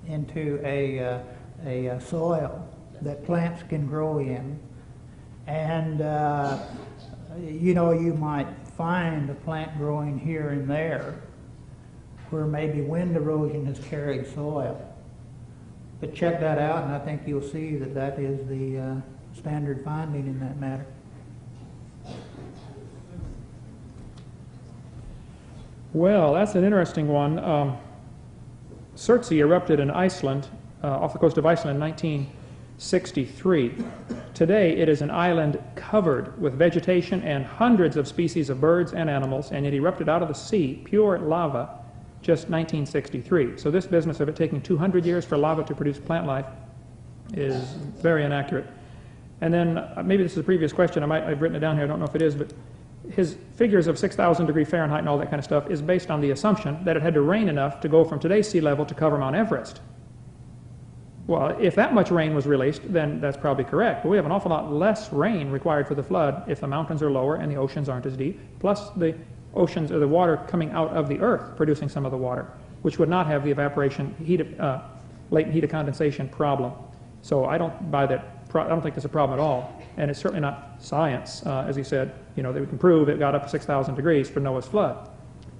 into a soil that plants can grow in. And, you might find a plant growing here and there where maybe wind erosion has carried soil. But check that out, and I think you'll see that that is the standard finding in that matter. Well, that's an interesting one. Surtsey erupted in Iceland, off the coast of Iceland in 1963. Today it is an island covered with vegetation and hundreds of species of birds and animals, and it erupted out of the sea, pure lava, just 1963. So this business of it taking 200 years for lava to produce plant life is very inaccurate. And then, maybe this is a previous question, I've written it down here, I don't know if it is, but his figures of 6,000 degree Fahrenheit and all that kind of stuff is based on the assumption that it had to rain enough to go from today's sea level to cover Mount Everest. Well, if that much rain was released, then that's probably correct. But we have an awful lot less rain required for the flood if the mountains are lower and the oceans aren't as deep, plus the oceans or the water coming out of the earth producing some of the water, which would not have the evaporation, latent heat of condensation problem. So I don't buy that. I don't think that's a problem at all. And it's certainly not science, as he said, that we can prove it got up to 6,000 degrees for Noah's flood.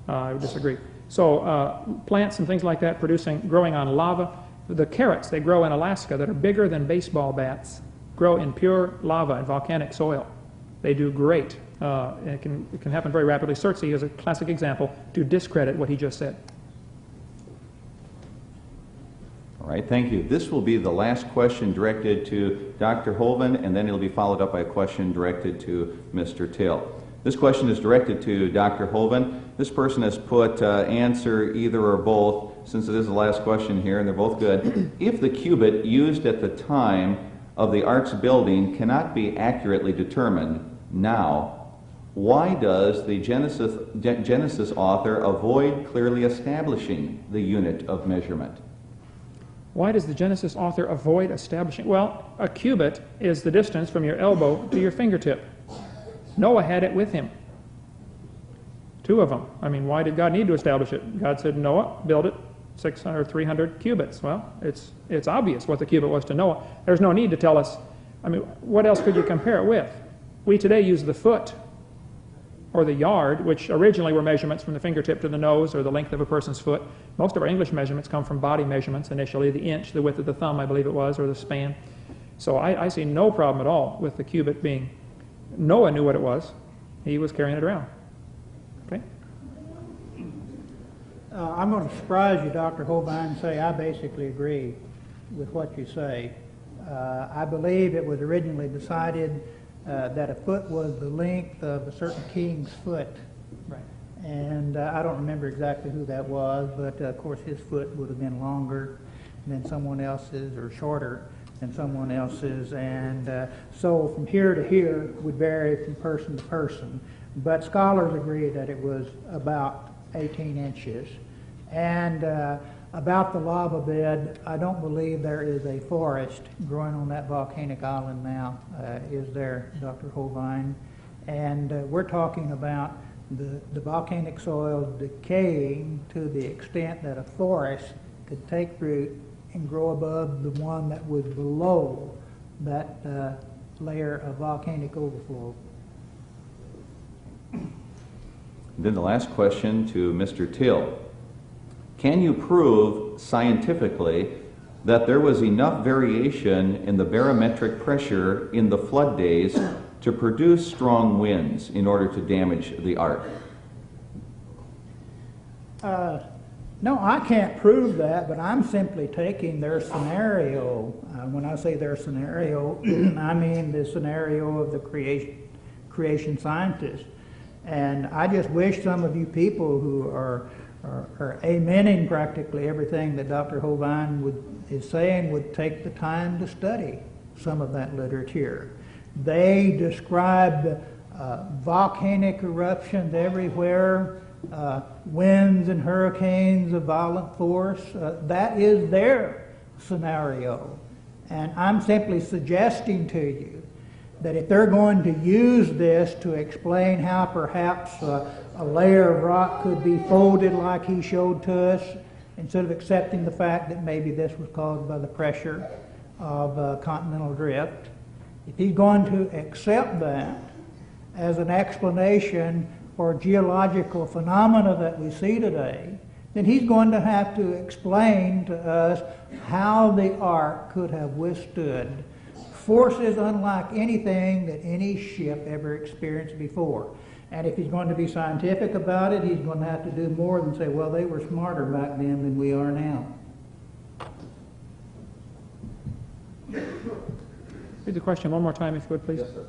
I would disagree. So plants and things like that growing on lava. The carrots they grow in Alaska that are bigger than baseball bats grow in pure lava and volcanic soil. They do great. And it can happen very rapidly. Surtsey is a classic example to discredit what he just said. All right, thank you. This will be the last question directed to Dr. Hovind, and then it'll be followed up by a question directed to Mr. Till. This question is directed to Dr. Hovind. This person has put answer either or both, since it is the last question here, and they're both good. If the cubit used at the time of the ark's building cannot be accurately determined now, why does the Genesis author avoid clearly establishing the unit of measurement? Why does the Genesis author avoid establishing? Well, a cubit is the distance from your elbow to your fingertip. Noah had it with him. 2 of them. I mean, why did God need to establish it? God said, Noah, build it 600 or 300 cubits. Well, it's obvious what the cubit was to Noah. There's no need to tell us. I mean, what else could you compare it with? We today use the foot or the yard, which originally were measurements from the fingertip to the nose or the length of a person's foot. Most of our English measurements come from body measurements initially, the inch, the width of the thumb, I believe it was, or the span. So I see no problem at all with the cubit being. Noah knew what it was. He was carrying it around. Okay? I'm going to surprise you, Dr. Hovind, and say I basically agree with what you say. I believe it was originally decided that a foot was the length of a certain king's foot. Right. And I don't remember exactly who that was, but of course his foot would have been longer than someone else's or shorter than someone else's. And so from here to here would vary from person to person. But scholars agree that it was about 18 inches. And about the lava bed, I don't believe there is a forest growing on that volcanic island now, is there, Dr. Hovind? And we're talking about the volcanic soil decaying to the extent that a forest could take root and grow above the one that was below that layer of volcanic overflow. Then the last question to Mr. Till. Can you prove scientifically that there was enough variation in the barometric pressure in the flood days to produce strong winds in order to damage the ark? No, I can't prove that, but I'm simply taking their scenario. When I say their scenario, I mean the scenario of the creation scientists. And I just wish some of you people who are amening practically everything that Dr. Hovind is saying would take the time to study some of that literature. They describe volcanic eruptions everywhere, winds and hurricanes of violent force. That is their scenario. And I'm simply suggesting to you that if they're going to use this to explain how perhaps a layer of rock could be folded like he showed to us, instead of accepting the fact that maybe this was caused by the pressure of continental drift, if he's going to accept that as an explanation for geological phenomena that we see today, then he's going to have to explain to us how the ark could have withstood forces unlike anything that any ship ever experienced before. And if he's going to be scientific about it, he's going to have to do more than say, well, they were smarter back then than we are now. Read the question one more time, if you would, please. Yes, sir.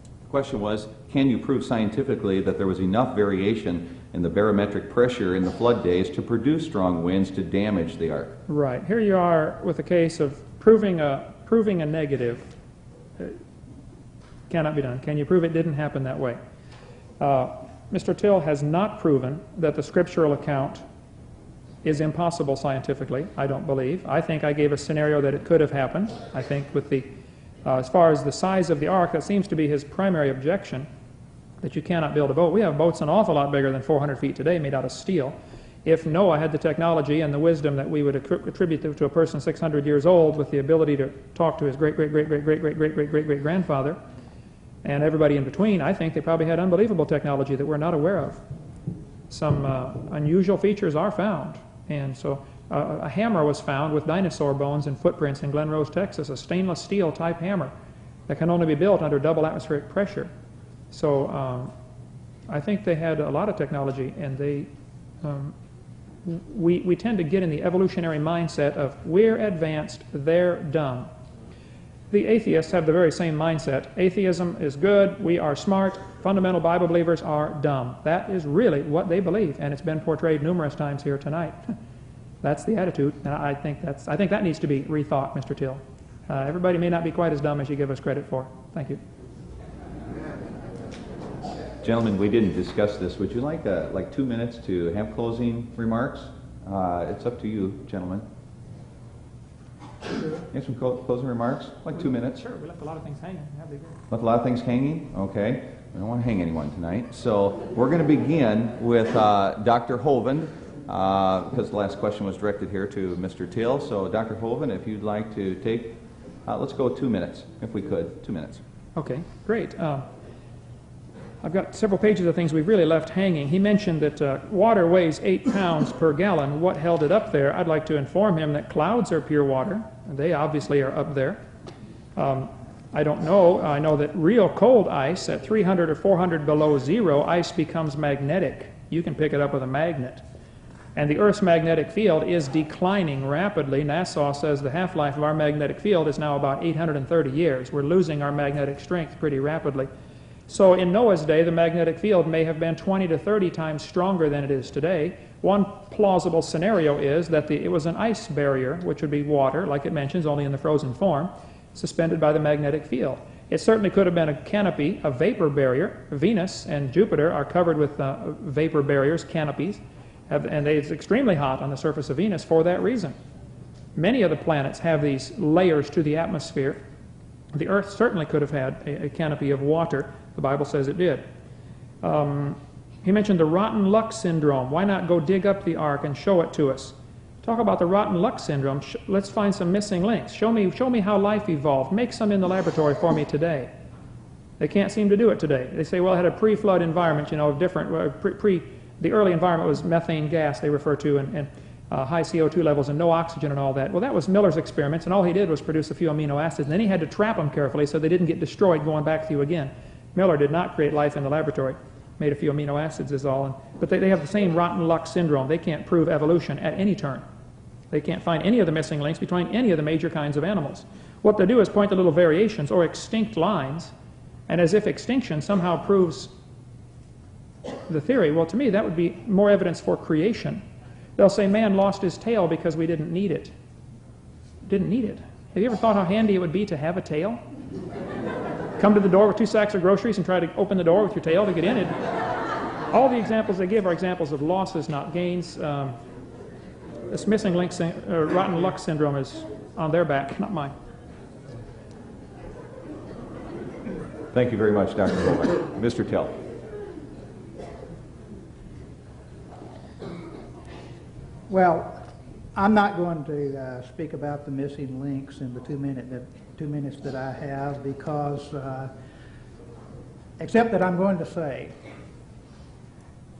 The question was, can you prove scientifically that there was enough variation in the barometric pressure in the flood days to produce strong winds to damage the ark? Right. Here you are with a case of proving a negative. Cannot be done. Can you prove it didn't happen that way? Mr. Till has not proven that the scriptural account is impossible scientifically, I don't believe. I think I gave a scenario that it could have happened. I think with the, as far as the size of the ark, that seems to be his primary objection, that you cannot build a boat. We have boats an awful lot bigger than 400 feet today made out of steel. If Noah had the technology and the wisdom that we would attribute to a person 600 years old with the ability to talk to his great-great-great-great-great-great-great-great-great-grandfather and everybody in between, I think they probably had unbelievable technology that we're not aware of. Some unusual features are found. And so a hammer was found with dinosaur bones and footprints in Glen Rose, Texas, a stainless steel type hammer that can only be built under double atmospheric pressure. So I think they had a lot of technology, and they we tend to get in the evolutionary mindset of we're advanced, they're dumb. The atheists have the very same mindset. Atheism is good, we are smart, fundamental Bible believers are dumb. That is really what they believe, and it's been portrayed numerous times here tonight. That's the attitude, and I think that needs to be rethought, Mr. Till. Everybody may not be quite as dumb as you give us credit for. Thank you. Gentlemen, we didn't discuss this. Would you like 2 minutes to have closing remarks? It's up to you, gentlemen. You have some closing remarks? Like 2 minutes? Sure, we left a lot of things hanging. That'd be good. Left a lot of things hanging? Okay. We don't want to hang anyone tonight. So we're going to begin with Dr. Hovind, because the last question was directed here to Mr. Till. So Dr. Hovind, if you'd like to take, let's go 2 minutes, if we could. 2 minutes. Okay, great. I've got several pages of things we've really left hanging. He mentioned that water weighs 8 pounds per gallon. What held it up there? I'd like to inform him that clouds are pure water. They obviously are up there. I don't know. I know that real cold ice at 300 or 400 below zero, ice becomes magnetic. You can pick it up with a magnet. And the Earth's magnetic field is declining rapidly. NASA says the half-life of our magnetic field is now about 830 years. We're losing our magnetic strength pretty rapidly. So in Noah's day, the magnetic field may have been 20 to 30 times stronger than it is today. One plausible scenario is that it was an ice barrier, which would be water, like it mentions, only in the frozen form, suspended by the magnetic field. It certainly could have been a canopy, a vapor barrier. Venus and Jupiter are covered with vapor barriers, canopies, and it's extremely hot on the surface of Venus for that reason. Many of the planets have these layers to the atmosphere. The Earth certainly could have had a canopy of water. The Bible says it did. He mentioned the rotten luck syndrome. Why not go dig up the ark and show it to us? Talk about the rotten luck syndrome. Let's find some missing links. Show me how life evolved. Make some in the laboratory for me today. They can't seem to do it today. They say, well, it had a pre-flood environment, different. The early environment was methane gas, they refer to, and high CO2 levels and no oxygen and all that. Well, that was Miller's experiments, and all he did was produce a few amino acids, and then he had to trap them carefully so they didn't get destroyed going back through again. Miller did not create life in the laboratory, made a few amino acids is all. But they have the same rotten luck syndrome. They can't prove evolution at any turn. They can't find any of the missing links between any of the major kinds of animals. What they do is point to little variations or extinct lines, and as if extinction somehow proves the theory. Well, to me, that would be more evidence for creation. They'll say man lost his tail because we didn't need it. Didn't need it. Have you ever thought how handy it would be to have a tail? Come to the door with 2 sacks of groceries and try to open the door with your tail to get in it. All the examples they give are examples of losses, not gains. This missing link, rotten luck syndrome is on their back, not mine. Thank you very much, Dr. Hovind. Mr. Till. Well, I'm not going to speak about the missing links in the 2 minutes that I have, because except that I'm going to say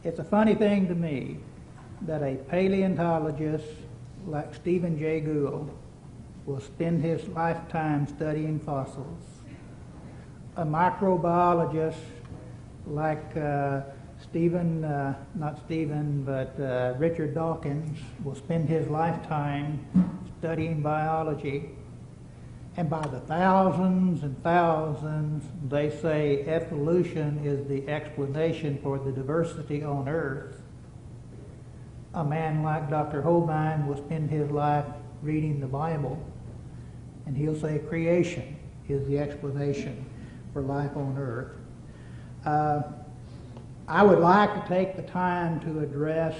it's a funny thing to me that a paleontologist like Stephen Jay Gould will spend his lifetime studying fossils. A microbiologist like Richard Dawkins will spend his lifetime studying biology. And by the thousands and thousands, they say evolution is the explanation for the diversity on Earth. A man like Dr. Hovind will spend his life reading the Bible, and he'll say creation is the explanation for life on Earth. I would like to take the time to address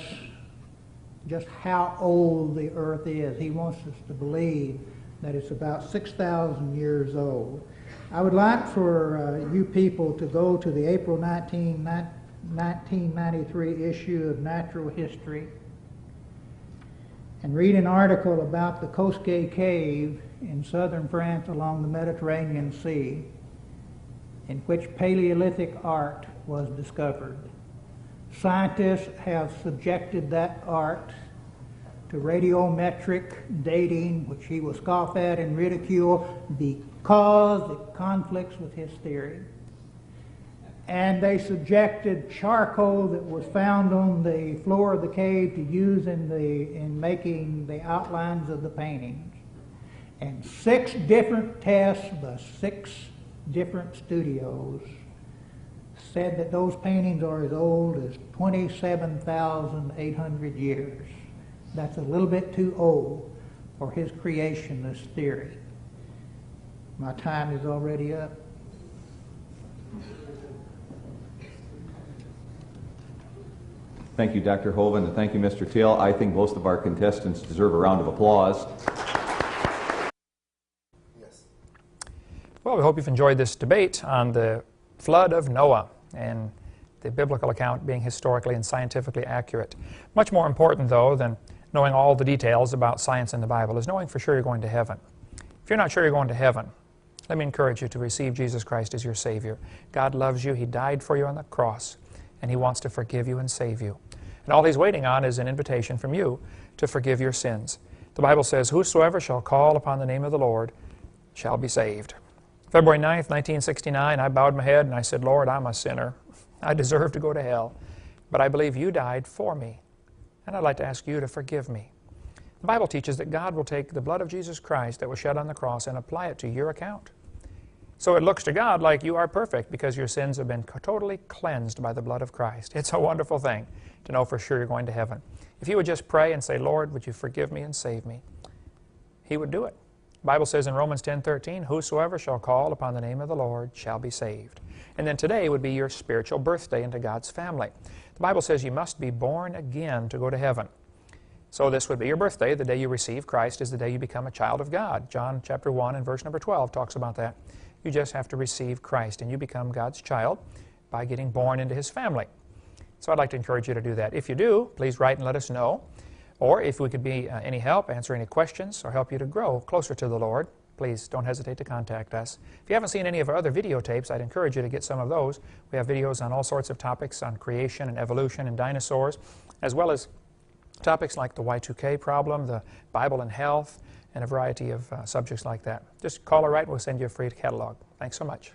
just how old the Earth is. He wants us to believe that it's about 6,000 years old. I would like for you people to go to the April 1993 issue of Natural History and read an article about the Cosquet Cave in southern France along the Mediterranean Sea, in which Paleolithic art was discovered. Scientists have subjected that art to radiometric dating, which he will scoff at and ridicule because it conflicts with his theory. And they subjected charcoal that was found on the floor of the cave to use in making the outlines of the paintings. And 6 different tests by 6 different studios said that those paintings are as old as 27,800 years. That's a little bit too old for his creationist theory. My time is already up. Thank you, Dr. Hovind, and thank you, Mr. Till. I think most of our contestants deserve a round of applause. Yes. Well, we hope you've enjoyed this debate on the flood of Noah and the biblical account being historically and scientifically accurate. Much more important, though, than knowing all the details about science in the Bible is knowing for sure you're going to heaven. If you're not sure you're going to heaven, let me encourage you to receive Jesus Christ as your Savior. God loves you. He died for you on the cross, and He wants to forgive you and save you. And all He's waiting on is an invitation from you to forgive your sins. The Bible says, "Whosoever shall call upon the name of the Lord shall be saved." February 9th, 1969, I bowed my head and I said, "Lord, I'm a sinner. I deserve to go to hell. But I believe you died for me. And I'd like to ask you to forgive me." The Bible teaches that God will take the blood of Jesus Christ that was shed on the cross and apply it to your account. So it looks to God like you are perfect because your sins have been totally cleansed by the blood of Christ. It's a wonderful thing to know for sure you're going to heaven. If you would just pray and say, "Lord, would you forgive me and save me?" He would do it. The Bible says in Romans 10:13, "Whosoever shall call upon the name of the Lord shall be saved." And then today would be your spiritual birthday into God's family. The Bible says you must be born again to go to heaven. So this would be your birthday. The day you receive Christ is the day you become a child of God. John chapter 1 and verse number 12 talks about that. You just have to receive Christ and you become God's child by getting born into His family. So I'd like to encourage you to do that. If you do, please write and let us know. Or if we could be any help, answer any questions, or help you to grow closer to the Lord, please don't hesitate to contact us. If you haven't seen any of our other videotapes, I'd encourage you to get some of those. We have videos on all sorts of topics on creation and evolution and dinosaurs, as well as topics like the Y2K problem, the Bible and health, and a variety of subjects like that. Just call or write and we'll send you a free catalog. Thanks so much.